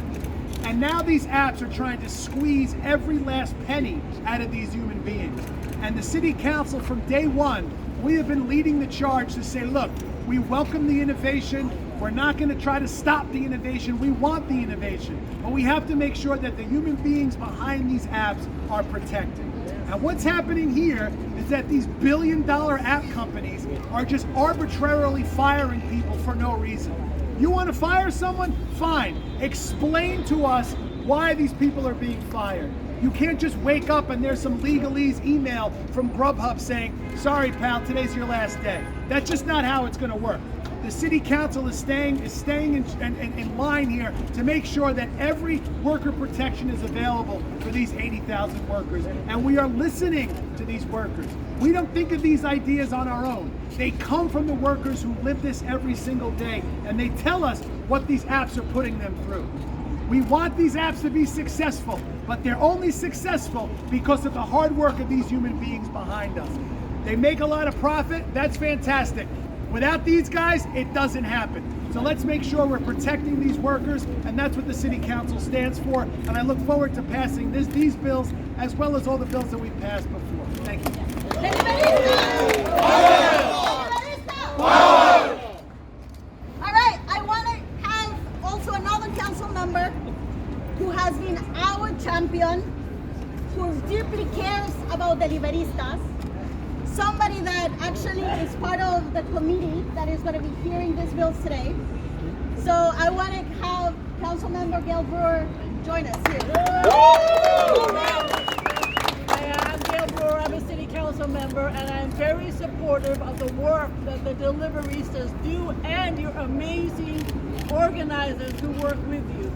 [SPEAKER 3] And now these apps are trying to squeeze every last penny out of these human beings. And the city council from day one, we have been leading the charge to say, look, we welcome the innovation. We're not going to try to stop the innovation. We want the innovation. But we have to make sure that the human beings behind these apps are protected. And what's happening here is that these billion-dollar app companies are just arbitrarily firing people for no reason. You want to fire someone? Fine. Explain to us why these people are being fired. You can't just wake up and there's some legalese email from Grubhub saying, sorry pal, today's your last day. That's just not how it's going to work. The city council is staying in line here to make sure that every worker protection is available for these 80,000 workers. And we are listening to these workers. We don't think of these ideas on our own. They come from the workers who live this every single day, and they tell us what these apps are putting them through. We want these apps to be successful, but they're only successful because of the hard work of these human beings behind us. They make a lot of profit, that's fantastic. Without these guys, it doesn't happen. So let's make sure we're protecting these workers, and that's what the City Council stands for. And I look forward to passing these bills, as well as all the bills that we've passed before. Thank you.
[SPEAKER 4] All right, I want to have also another council member who has been our champion, who deeply cares about Deliveristas, somebody that actually is part of the committee that is going to be hearing these bills today. So I want to have council member Gail Brewer join us here.
[SPEAKER 5] I'm Gail Brewer, I'm a city council member, and I'm very supportive of the work that the Deliveristas do and your amazing organizers who work with you.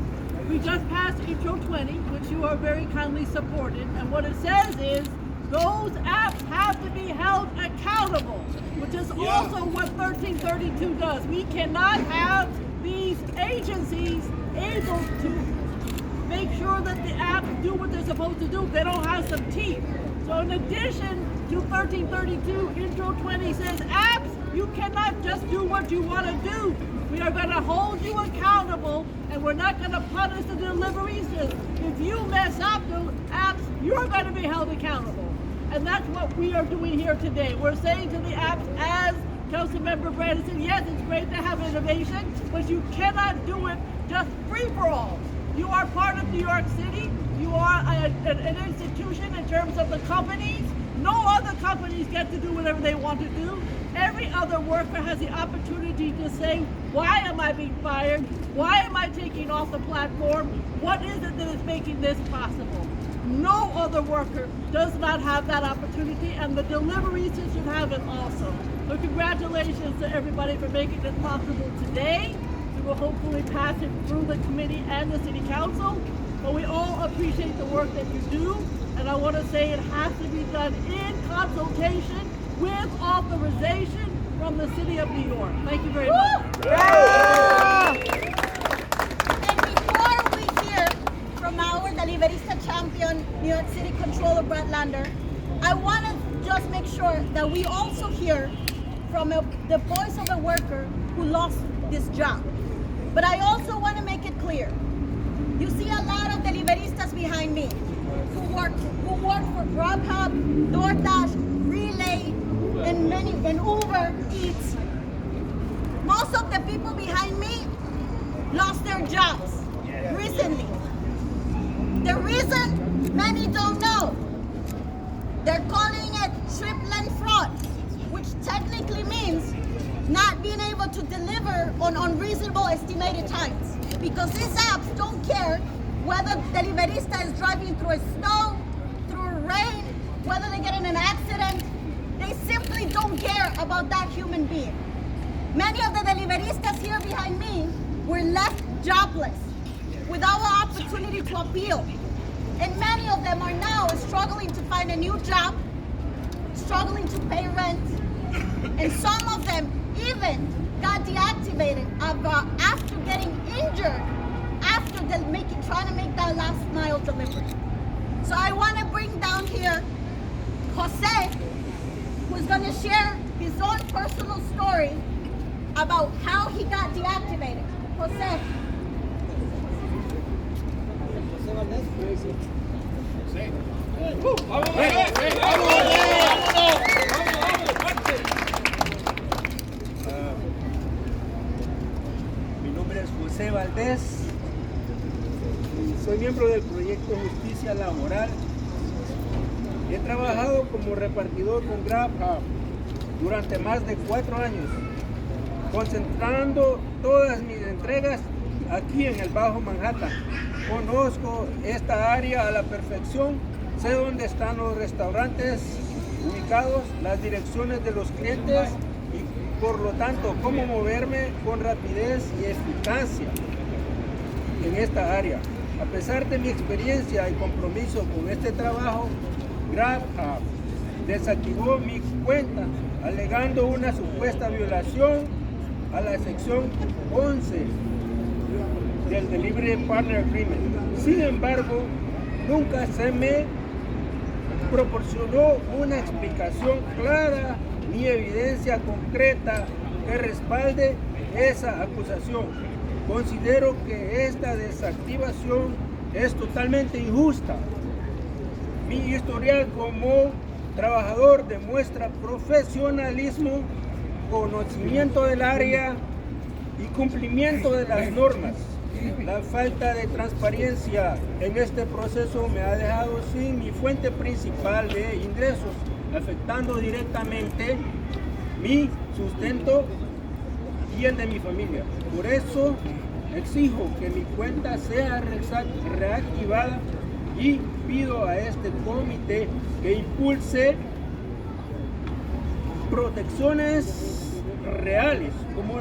[SPEAKER 5] We just passed Intro 20, which you are very kindly supported, and what it says is those apps have to be held accountable, which is also what 1332 does. We cannot have these agencies able to make sure that the apps do what they're supposed to do. They don't have some teeth. So in addition to 1332, Intro 20 says apps, you cannot just do what you want to do. We are going to hold you accountable, and we're not going to punish the Deliveristas. If you mess up the apps, you're going to be held accountable. And that's what we are doing here today. We're saying to the apps, as Councilmember Brandon said, yes, it's great to have innovation, but you cannot do it just free for all. You are part of New York City. You are an institution in terms of the companies. No other companies get to do whatever they want to do. Every other worker has the opportunity to say, why am I being fired? Why am I taking off the platform? What is it that is making this possible? No other worker does not have that opportunity, and the Deliveristas should have it also. So congratulations to everybody for making this possible today. We will hopefully pass it through the committee and the city council, but we all appreciate the work that you do, and I want to say it has to be done in consultation with authorization from the City of New York. Thank you very much.
[SPEAKER 4] And before we hear from our Deliverista champion, New York City Controller Brad Lander, I want to just make sure that we also hear from the voice of a worker who lost this job. But I also want to make it clear. You see a lot of Deliveristas behind me who work for Grubhub, DoorDash, Relay, and Uber Eats. Most of the people behind me lost their jobs recently. The reason, many don't know. They're calling it triplet fraud, which technically means not being able to deliver on unreasonable estimated times. Because these apps don't care whether Deliverista is driving through snow, through rain, whether they get in an accident. They simply don't care about that human being. Many of the Deliveristas here behind me were left jobless, without an opportunity to appeal. And many of them are now struggling to find a new job, struggling to pay rent, and some of them even got deactivated after getting injured, after trying to make that last mile delivery. So I want to bring down here Jose, who's going to share his own personal story about how he got deactivated. Jose.
[SPEAKER 7] Mi nombre es José Valdés, soy miembro del proyecto Justicia Laboral. He trabajado como repartidor con Grubhub durante más de 4 años, concentrando todas mis entregas aquí en el Bajo Manhattan. Conozco esta área a la perfección, sé dónde están los restaurantes ubicados, las direcciones de los clientes y por lo tanto cómo moverme con rapidez y eficacia en esta área. A pesar de mi experiencia y compromiso con este trabajo, Grubhub desactivó mi cuenta alegando una supuesta violación a la sección 11 del Delivery Partner Agreement. Sin embargo, nunca se me proporcionó una explicación clara ni evidencia concreta que respalde esa acusación. Considero que esta desactivación es totalmente injusta. Mi historial como trabajador demuestra profesionalismo, conocimiento del área y cumplimiento de las normas. La falta de transparencia en este proceso me ha dejado sin mi fuente principal de ingresos, afectando directamente mi sustento y el de mi familia. Por eso exijo que mi cuenta sea reactivada y pido a este comité que impulse protecciones reales como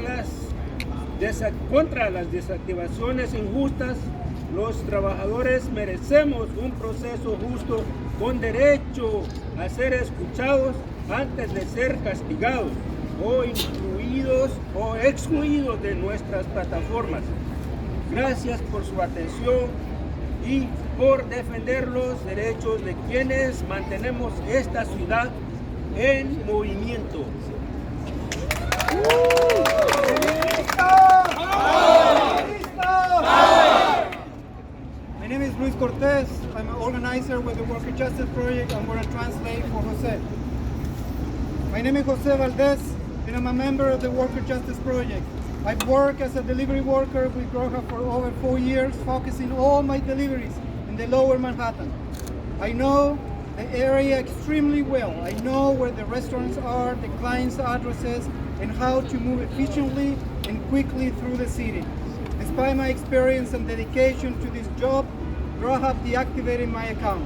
[SPEAKER 7] contra las desactivaciones injustas. Los trabajadores merecemos un proceso justo con derecho a ser escuchados antes de ser castigados o incluidos o excluidos de nuestras plataformas. Gracias por su atención y por defender los derechos de quienes mantenemos esta ciudad en movimiento.
[SPEAKER 8] My name is Luis Cortez. I'm an organizer with the Worker Justice Project. I'm going to translate for Jose. My name is Jose Valdez, and I'm a member of the Worker Justice Project. I've worked as a delivery worker with Grubhub for over 4 years, focusing all my deliveries in the lower Manhattan. I know the area extremely well. I know where the restaurants are, the clients' addresses, and how to move efficiently and quickly through the city. Despite my experience and dedication to this job, Grubhub deactivated my account,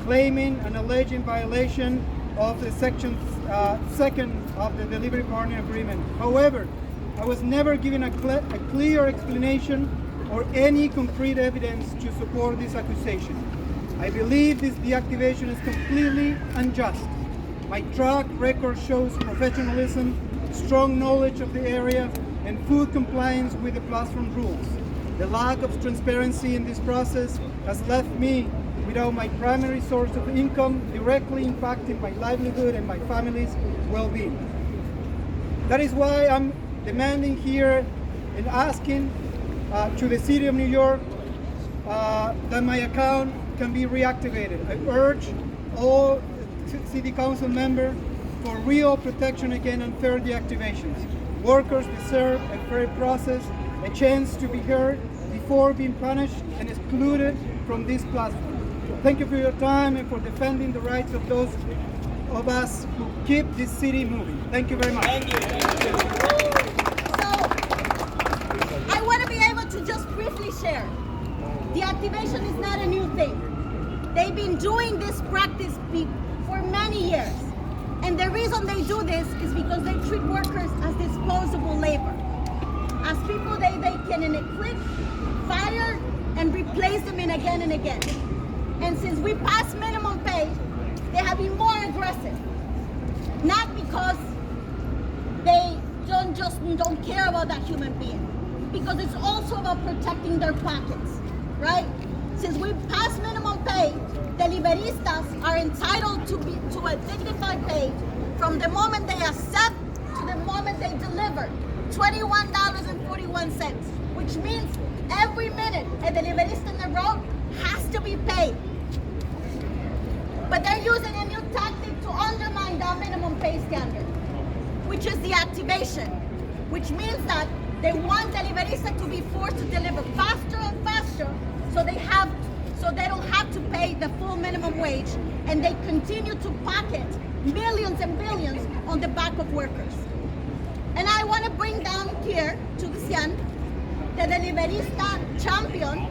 [SPEAKER 8] claiming an alleged violation of the section 2nd of the delivery partner agreement. However, I was never given a clear explanation or any concrete evidence to support this accusation. I believe this deactivation is completely unjust. My track record shows professionalism, strong knowledge of the area, and full compliance with the platform rules. The lack of transparency in this process has left me without my primary source of income, directly impacting my livelihood and my family's well-being. That is why I'm demanding here and asking to the City of New York that my account can be reactivated. I urge all City Council members for real protection against unfair deactivations. Workers deserve a fair process, a chance to be heard before being punished and excluded from this platform. Thank you for your time and for defending the rights of those of us who keep this city moving. Thank you very much.
[SPEAKER 4] So, I want to be able to just briefly share. Deactivation is not a new thing. They've been doing this practice for many years. And the reason they do this is because they treat workers as disposable labor. As people they can in a click, fire, and replace them in again and again. And since we passed minimum pay, they have been more aggressive. Not because they don't care about that human being, because it's also about protecting their pockets, right? Since we passed minimum pay, Deliveristas are entitled to a dignified pay from the moment they accept to the moment they deliver, $21.41, which means every minute a Deliverista in the road has to be paid. But they're using a new tactic to undermine that minimum pay standard, which is the activation, which means that they want Deliverista to be forced to deliver faster and faster so they don't have to pay the full minimum wage, and they continue to pocket millions and billions on the back of workers. And I want to bring down here to the Cian, the Deliverista champion,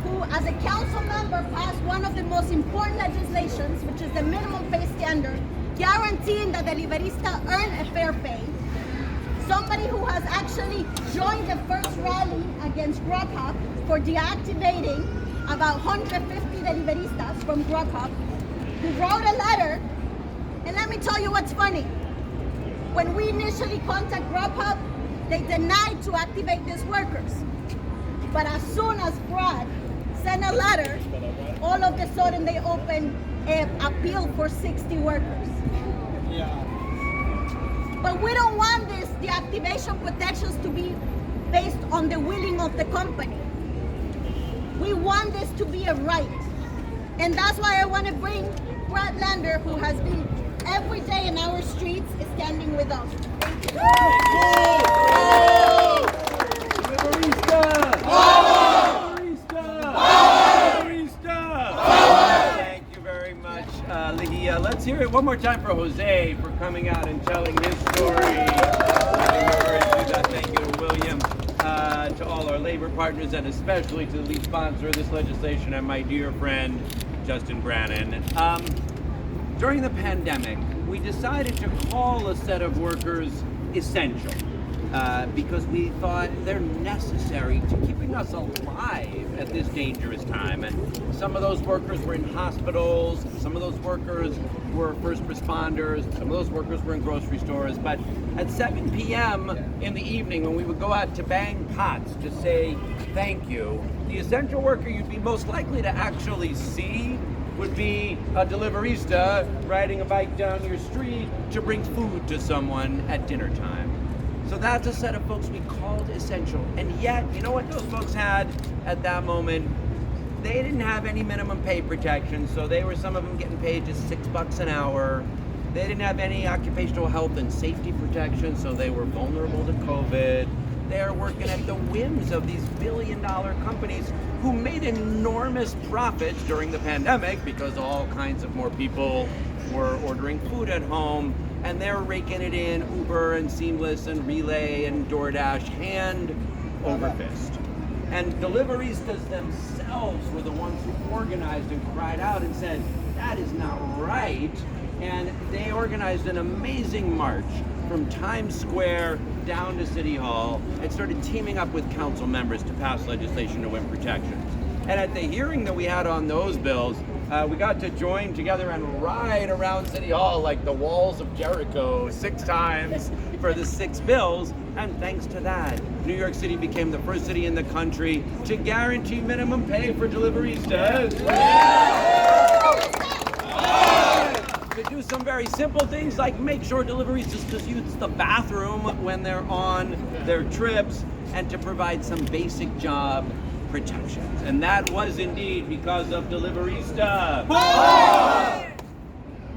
[SPEAKER 4] who as a council member passed one of the most important legislations, which is the minimum pay standard, guaranteeing that Deliverista earn a fair pay. Somebody who has actually joined the first rally against Grubhub for deactivating about 150 Deliveristas from Grubhub, who wrote a letter. And let me tell you what's funny. When we initially contacted Grubhub, they denied to activate these workers. But as soon as Brad sent a letter, all of a sudden they opened an appeal for 60 workers. But we don't want this deactivation protections to be based on the willing of the company. We want this to be a right. And that's why I want to bring Brad Lander, who has been every day in our streets, is standing with us.
[SPEAKER 2] Thank you very much, Ligia. Let's hear it one more time for Jose for coming out and telling his story. Thank you to William, to all our labor partners, and especially to the lead sponsor of this legislation and my dear friend, Justin Brannan. During the pandemic, we decided to call a set of workers essential because we thought they're necessary to keeping us alive at this dangerous time. And some of those workers were in hospitals, some of those workers were first responders, some of those workers were in grocery stores. But at 7 p.m. in the evening, when we would go out to bang pots to say thank you, the essential worker you'd be most likely to actually see would be a Deliverista riding a bike down your street to bring food to someone at dinner time. So that's a set of folks we called essential. And yet, you know what those folks had at that moment? They didn't have any minimum pay protection, so they were, some of them getting paid just $6 an hour. They didn't have any occupational health and safety protection, so they were vulnerable to COVID. they're working at the whims of these billion-dollar companies who made enormous profits during the pandemic because all kinds of more people were ordering food at home, and they're raking it in Uber and Seamless and Relay and DoorDash hand over fist. And Deliveristas themselves were the ones who organized and cried out and said, that is not right. And they organized an amazing march from Times Square down to City Hall and started teaming up with council members to pass legislation to win protections. And at the hearing that we had on those bills, we got to join together and ride around City Hall like the walls of Jericho 6 times for the 6 bills. And thanks to that, New York City became the first city in the country to guarantee minimum pay for Deliveristas. To do some very simple things like make sure Deliveristas can use the bathroom when they're on their trips, and to provide some basic job protections. And that was indeed because of Deliverista.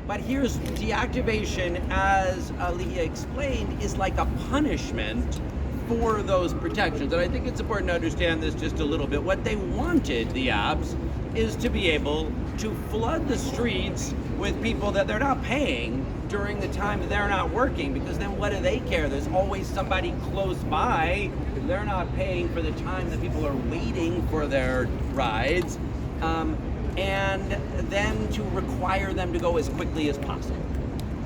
[SPEAKER 2] But here's deactivation, as Leah explained, is like a punishment for those protections. And I think it's important to understand this just a little bit. What they wanted, the apps, is to be able to flood the streets with people that they're not paying during the time they're not working, because then what do they care? There's always somebody close by. They're not paying for the time that people are waiting for their rides. And then to require them to go as quickly as possible.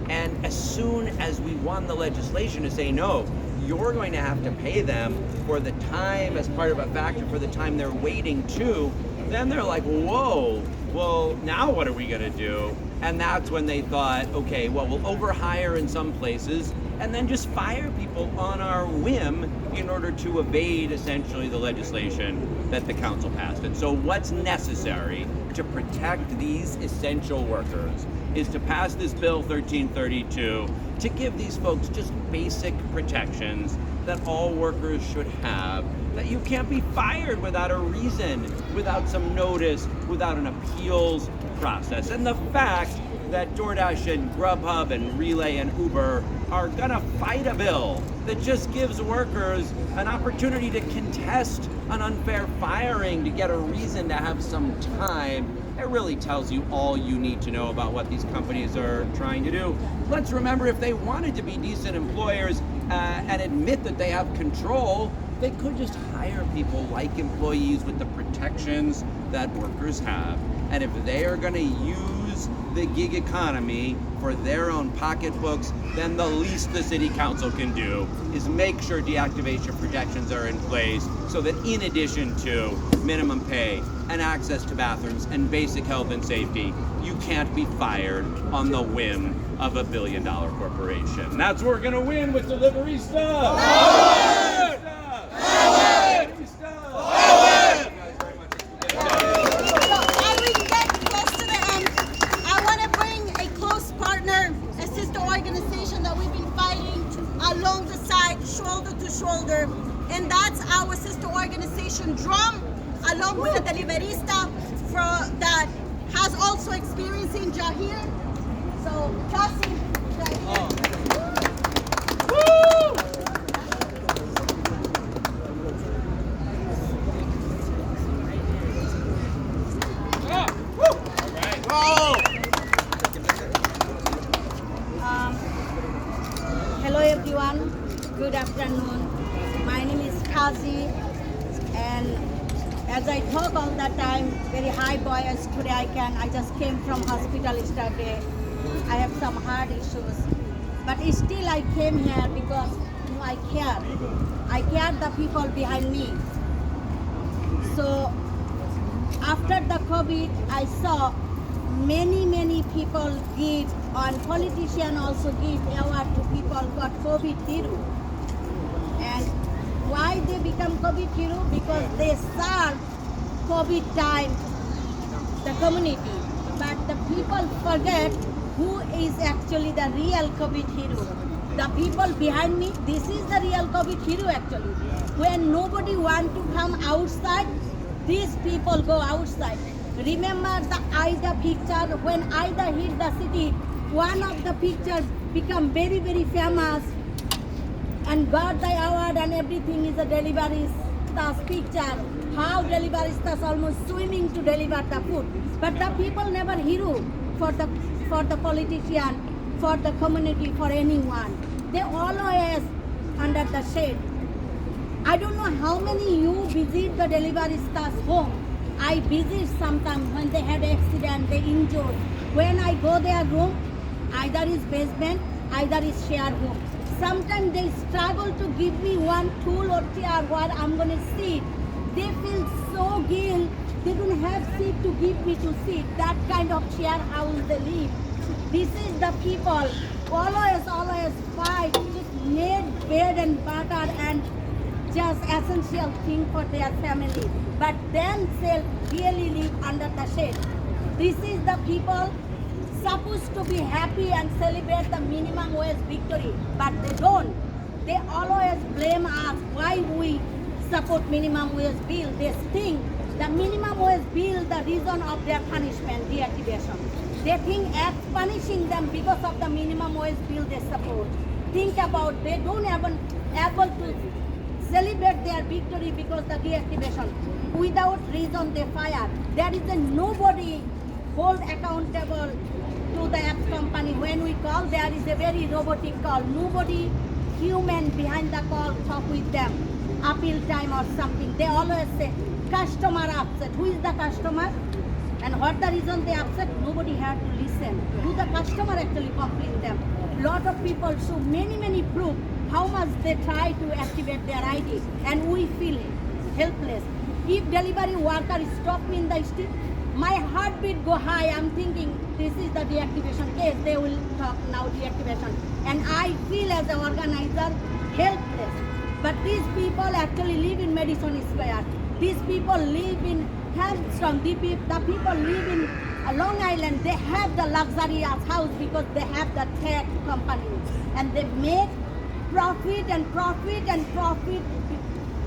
[SPEAKER 2] And as soon as we won the legislation to say, no, you're going to have to pay them for the time as part of a factor for the time they're waiting too, then they're like, whoa, well, now what are we going to do? And that's when they thought, okay, well, we'll overhire in some places and then just fire people on our whim in order to evade essentially the legislation that the council passed. And so what's necessary to protect these essential workers is to pass this bill 1332 to give these folks just basic protections that all workers should have, that you can't be fired without a reason, without some notice, without an appeals process. And the fact that DoorDash and Grubhub and Relay and Uber are gonna fight a bill that just gives workers an opportunity to contest an unfair firing, to get a reason to have some time, it really tells you all you need to know about what these companies are trying to do. Let's remember, if they wanted to be decent employers and admit that they have control, they could just hire people like employees with the protections that workers have. And if they are going to use the gig economy for their own pocketbooks, then the least the city council can do is make sure deactivation protections are in place so that in addition to minimum pay and access to bathrooms and basic health and safety, you can't be fired on the whim of $1 billion corporation. That's what we're going to win with Deliveristas.
[SPEAKER 4] Along the side, shoulder to shoulder, and that's our sister organization Drum, along with the Deliverista that has also experience in Jahir. So, Cassie,
[SPEAKER 9] hello everyone, good afternoon. My name is Kazi, and as I talk all the time, very high voice, today I just came from hospital yesterday. I have some heart issues, but still I came here because I care. I care the people behind me. So after the COVID, I saw many people give, and politicians also give award to people got COVID hero. And why they become COVID hero? Because they serve COVID time the community. But the people forget who is actually the real COVID hero. The people behind me, this is the real COVID hero actually. When nobody want to come outside, these people go outside. Remember the Ida picture? When Ida hit the city, one of the pictures become very famous. and got the award and everything is a Deliveristas picture. How Deliveristas almost swimming to deliver the food. But the people never hero for the politician, for the community, for anyone. They always under the shade. I don't know how many you visit the Deliveristas home. I visit sometimes when they had accident, they injured. When I go their room, either is basement, either is share room. Sometimes they struggle to give me one tool or chair where I'm going to sit. They feel so guilt. They don't have seat to give me to sit. That kind of chair house they live. This is the people always fight, just need bread and butter and just essential thing for their family. But themselves really live under the shade. This is the people supposed to be happy and celebrate the minimum wage victory, but they don't. They always blame us why we support minimum wage bill. They think the minimum wage bill the reason of their punishment, deactivation. They think as punishing them because of the minimum wage bill they support. Think about they don't even able to celebrate their victory because the deactivation. Without reason they fire. There is a nobody hold accountable to the apps company. When we call, there is a very robotic call. Nobody human behind the call talk with them. Appeal time or something. They always say, customer upset. Who is the customer? And what the reason they upset? Nobody had to listen. Do the customer actually complain them? Lot of people show many proof how much they try to activate their ID, and we feel helpless. If delivery worker stop me in the street, my heartbeat go high. I'm thinking this is the deactivation case. They will talk now deactivation, and I feel as an organizer helpless. But these people actually live in Madison Square. These people live in Hampton. The people live in Long Island. They have the luxurious house because they have the tech company, and they make profit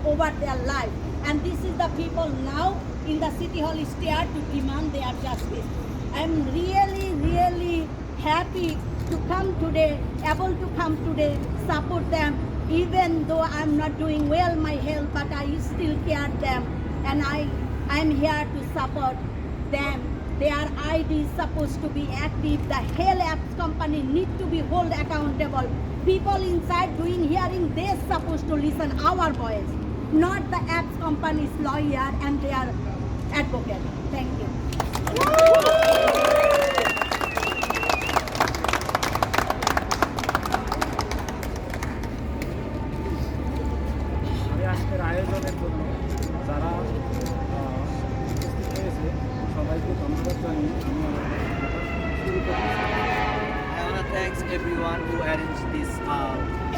[SPEAKER 9] over their life. And this is the people now in the City Hall stair to demand their justice. I'm really happy to come today, able to come today, support them, even though I'm not doing well my health, but I still care them, and I'm here to support them. Their ID is supposed to be active. The Hell Apps company need to be held accountable. People inside doing hearing, they're supposed to listen our voice, not the apps company's lawyer and their advocate. Thank you.
[SPEAKER 10] আমি আজকের আয়োজনের জন্য যারা উপস্থিত হয়েছে সবাইকে ধন্যবাদ জানিয়ে আমি আমার শুরু করছি।
[SPEAKER 11] I want to thank everyone who arranged this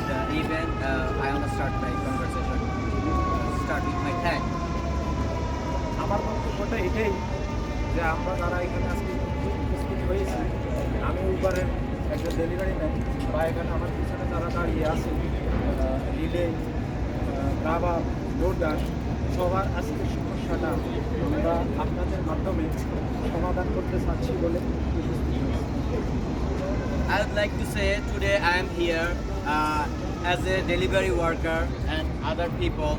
[SPEAKER 11] the event. I want to start my conversation. Start with my thank.
[SPEAKER 10] আমার বক্তব্যটা এটাই যে আমরা যারা এখানে আজকে উপস্থিত হয়েছি, আমি উবারের একটা ডেলিভারি ম্যান, বা এখানে আমার পিছনে যারা দাঁড়িয়ে আছে রিলে, কাবাব, ডোরদাস, সবার আজকের সমস্যাটা আমরা আপনাদের মাধ্যমে সমাধান করতে চাচ্ছি বলে উপস্থিত হয়েছি।
[SPEAKER 11] I would like to say today I am here as a delivery worker and other people.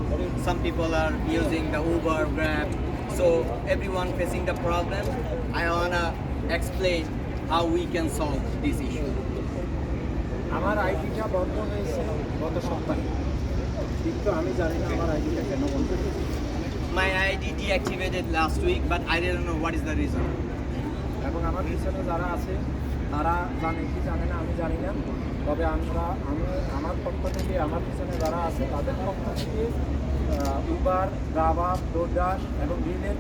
[SPEAKER 11] Some people are using the Uber, Grab. So everyone facing the problem, I wanna explain how we can solve this issue.
[SPEAKER 10] আমার আইডিটা বন্ধ হয়েছে গত সপ্তাহে, কিন্তু আমি জানি না আমার আইডিটা কেন বন্ধ হয়েছে।
[SPEAKER 11] My ID deactivated last week, but I didn't know what is the reason.
[SPEAKER 10] এবং আমার পিছনে যারা আছে তারা জানে কি জানে না আমি জানি না, তবে আমি আমার পক্ষ থেকে, আমার পিছনে যারা আছে তাদের পক্ষ থেকে উবার, রাবা, ডোরদাস এবং রিলের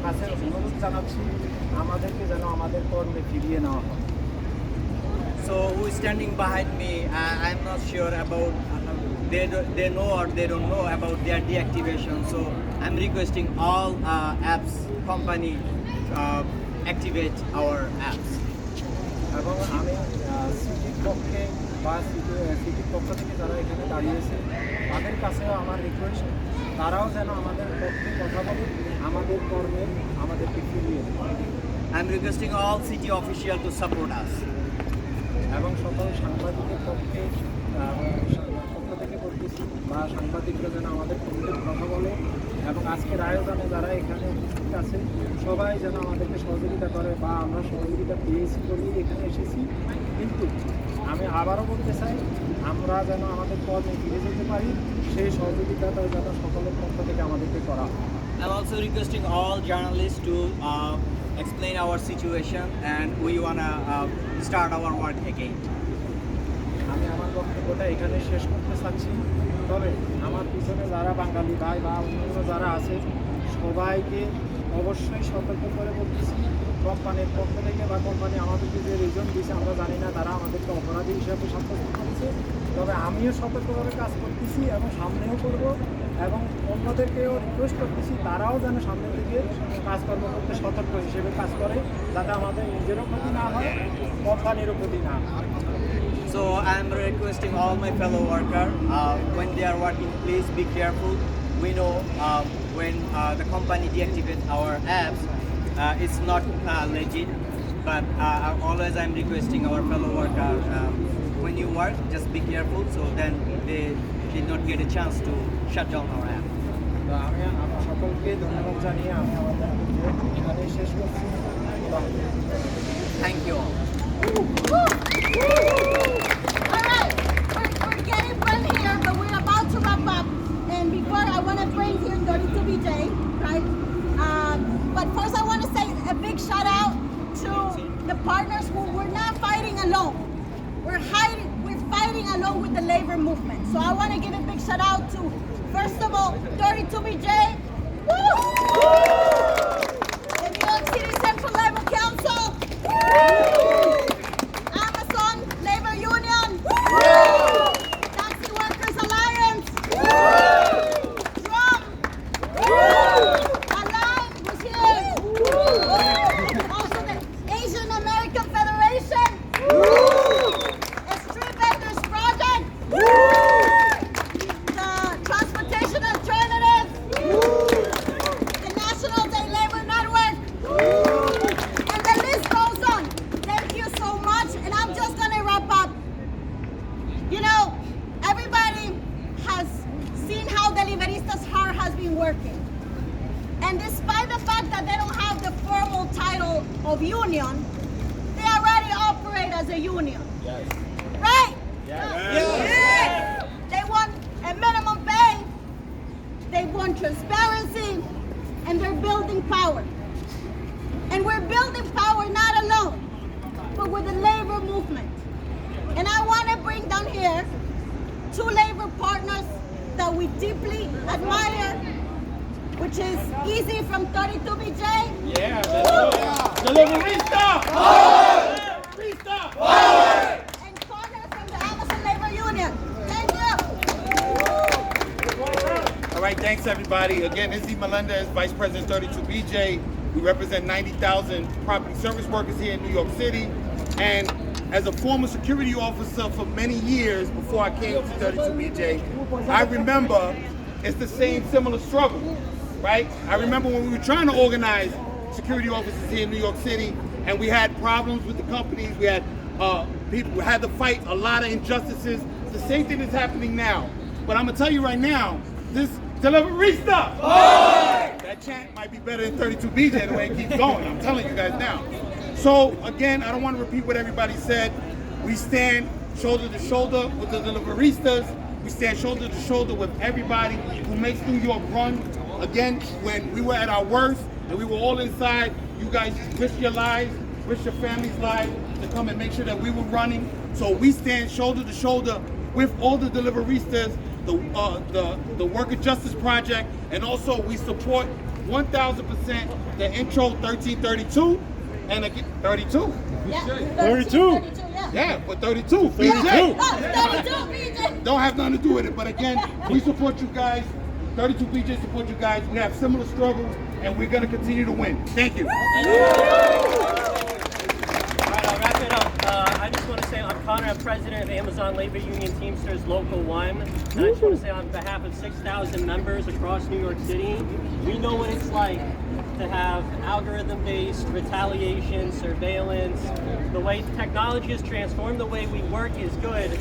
[SPEAKER 10] কাছে অনুরোধ জানাচ্ছি আমাদেরকে যেন আমাদের কর্মে ফিরিয়ে নেওয়া হয়।
[SPEAKER 11] So who is standing behind me? I'm not sure about they know or they don't know about their deactivation. So I'm requesting all apps company activate our apps.
[SPEAKER 10] এবং আমি সিটির পক্ষে বা সিটির পক্ষ থেকে যারা এখানে দাঁড়িয়েছে তাদের কাছেও আমার রিকোয়েস্ট, তারাও যেন আমাদের পক্ষে কথা বলে আমাদের কর্মে আমাদেরকে ফিরিয়ে দেয়।
[SPEAKER 11] I'm requesting all city officials to support us.
[SPEAKER 10] এবং সকল সাংবাদিকের পক্ষ থেকে বা সাংবাদিকরা যেন আমাদের পক্ষে কথা বলে এবং আজকের আয়োজনে যারা এখানে উপস্থিত আছে সবাই যেন আমাদেরকে সহযোগিতা করে বা আমরা সহযোগিতা পেয়েছি বলেই এখানে এসেছি। কিন্তু আমি আবারও বলতে চাই আমরা যেন আমাদের কর্মে ফিরে যেতে পারি সেই সহযোগিতাটা যেন সকলের পক্ষ থেকে আমাদেরকে করা হয়।
[SPEAKER 11] I'm also requesting all journalists to explain our situation, and we wanna start our work again.
[SPEAKER 10] আমি আমার বক্তব্যটা এখানে শেষ করতে চাচ্ছি। তবে আমার পিছনে যারা বাঙালি ভাই বা অন্যান্য যারা আছে সবাইকে অবশ্যই সতর্ক করে বলতেছি, কোম্পানির পক্ষ থেকে বা কোম্পানি আমাদেরকে যে রিজন দিয়েছে আমরা জানি না, তারা আমাদেরকে অপরাধী হিসাবে সাব্যস্ত করেছে। তবে আমিও সতর্কভাবে কাজ করতেছি এবং সামনেও করব এবং অন্যদেরকেও রিকোয়েস্ট করতেছি তারাও যেন সামনের দিকে কাজকর্ম করতে সতর্ক হিসেবে কাজ করে, যাতে আমাদের নিজেরও ক্ষতি না হয়, কোম্পানিরও ক্ষতি না হয়।
[SPEAKER 11] So I'm requesting all my fellow workers, when they are working, please be careful. We know when the company deactivates our apps, it's not legit, but always I'm requesting our fellow workers, when you work, just be careful, so then they did not get a chance to shut down our app.
[SPEAKER 10] তো আমি আমার সকলকে ধন্যবাদ জানিয়ে আমি আমার বক্তব্য এখানে শেষ করছি।
[SPEAKER 11] Thank you all.
[SPEAKER 4] All right, we're getting done here, but we're about to wrap up. And before, I want to bring here 32BJ, right? But first, I want to say a big shout out to the partners who we're not fighting alone. We're fighting along with the labor movement. So I want to give a big shout out to, first of all, 32BJ, woo! The New York City Central Labor Council, Amazon Labor Union, Taxi Workers Alliance, Drum, Align, who's here, also the Asian American Federation, Street Vendors Project, the Transportation Alternatives, the National Day Labor Network, and the list goes on. Thank you so much, and I'm just gonna wrap up. You know, everybody has seen how Deliveristas heart has been working. And despite the fact that they don't have the formal title of union, they already operate as a union.
[SPEAKER 10] Yes.
[SPEAKER 4] Right?
[SPEAKER 10] Yes.
[SPEAKER 4] They want a minimum pay, they want transparency, and they're building power. And we're building power not alone, but with the labor movement. And I want to bring down here two labor partners that we deeply admire, which is Easy from 32BJ.
[SPEAKER 6] Yeah, Deliveristas!
[SPEAKER 4] And Connor from the Amazon Labor Union. Thank you.
[SPEAKER 6] All right, thanks everybody. Again, Izzy Melendez, Vice President 32BJ. We represent 90,000 property service workers here in New York City. And as a former security officer for many years before I came to 32BJ, I remember it's the same similar struggle, right? I remember when we were trying to organize security officers here in New York City, and we had problems with the companies. We had people who had to fight a lot of injustices. It's the same thing that's happening now. But I'm gonna tell you right now, this Deliverista! That chant might be better than 32BJ the way it keeps going. I'm telling you guys now. So again, I don't want to repeat what everybody said. We stand shoulder to shoulder with the Deliveristas. We stand shoulder to shoulder with everybody who makes New York run. Again, when we were at our worst and we were all inside, you guys risked your lives, risked your family's lives to come and make sure that we were running. So we stand shoulder to shoulder with all the Deliveristas, the Worker Justice Project, and also we support 1,000% the Intro 1332 and again 32.
[SPEAKER 4] Yeah.
[SPEAKER 1] 32.
[SPEAKER 6] Yeah, but 32. BJ.
[SPEAKER 4] 32BJ.
[SPEAKER 6] Don't have nothing to do with it. But again, we support you guys. 32BJ support you guys. We have similar struggles, and we're going to continue to win. Thank you.
[SPEAKER 12] All right, I'll wrap it up. I just want to say I'm Connor, I'm president of Amazon Labor Union Teamsters Local 1. And I just want to say on behalf of 6,000 members across New York City, we know what it's like to have algorithm-based retaliation, surveillance. The way technology has transformed the way we work is good,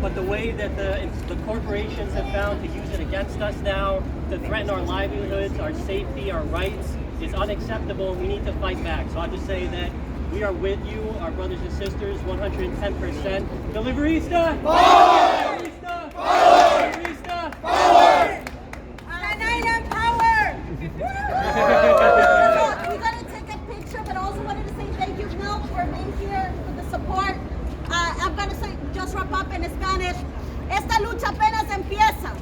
[SPEAKER 12] but the way that the corporations have found to use it against us now, to threaten our livelihoods, our safety, our rights, is unacceptable. We need to fight back. So I'll just say that we are with you, our brothers and sisters, 110%. Deliverista! Power! Deliverista! Power! Deliverista! Power!
[SPEAKER 4] Power! We're going to take a picture, but I also wanted to say thank you, Will, for being here, for the support. I'm going to say, just wrap up in Spanish. Esta lucha apenas empieza.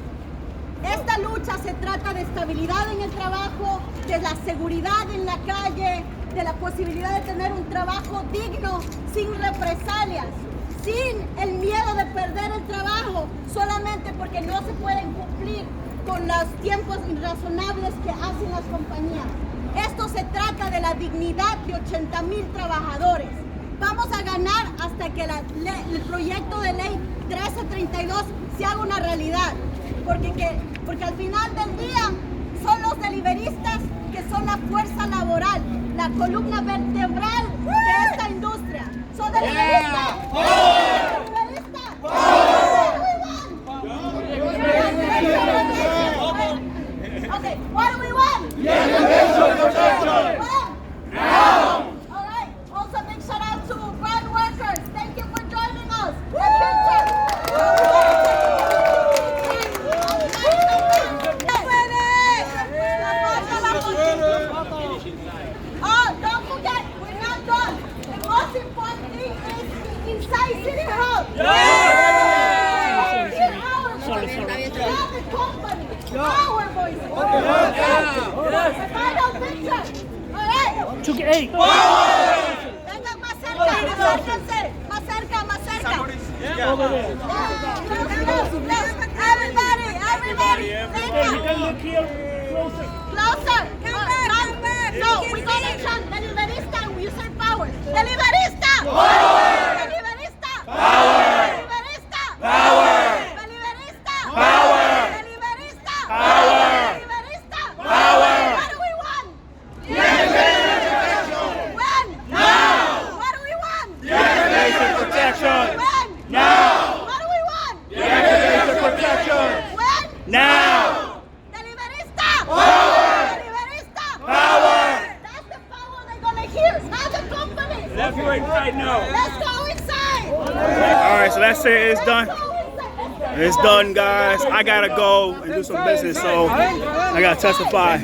[SPEAKER 4] Esta lucha se trata de estabilidad en el trabajo, de la seguridad en la calle, de la posibilidad de tener un trabajo digno, sin represalias, sin el miedo de perder el trabajo, solamente porque no se pueden cumplir con los tiempos irrazonables que hacen las compañías. Esto se trata de la dignidad de 80,000 trabajadores. Vamos a ganar hasta que el proyecto de ley 1332 se haga una realidad. Porque al final del día son los deliveristas que son la fuerza laboral, la columna vertebral de esta industria. Son deliveristas. Okay, what do we want? Now! Alright, also big shout out to brand workers. Thank you for joining us. Oh, don't forget, we're not done. The most important thing is inside City Hall. Not the company. Our voices. The final picture. All right.
[SPEAKER 12] Took 8.
[SPEAKER 4] Vengan más cerca, acérquense. Más cerca, más cerca. Everybody. Thank you. Closer. Come back. No, we're going to chant. Deliverista, you say power. Deliverista. Power. Deliverista. Power. Deliverista. Power. Deliverista. Power. Deliverista. Power. Deliverista. Power. What do we want? When? Now. What do we want?
[SPEAKER 1] Protection.
[SPEAKER 4] When?
[SPEAKER 1] Now.
[SPEAKER 4] What do we want?
[SPEAKER 1] Protection.
[SPEAKER 4] When?
[SPEAKER 1] Now.
[SPEAKER 4] Deliverista. Power. Deliverista.
[SPEAKER 1] Power.
[SPEAKER 4] That's the power they're gonna hear, not the company.
[SPEAKER 1] Let's go inside now.
[SPEAKER 4] Let's go inside.
[SPEAKER 1] All right, so that's it. It's done. It's done, guys. I gotta go and do some business, so I gotta testify.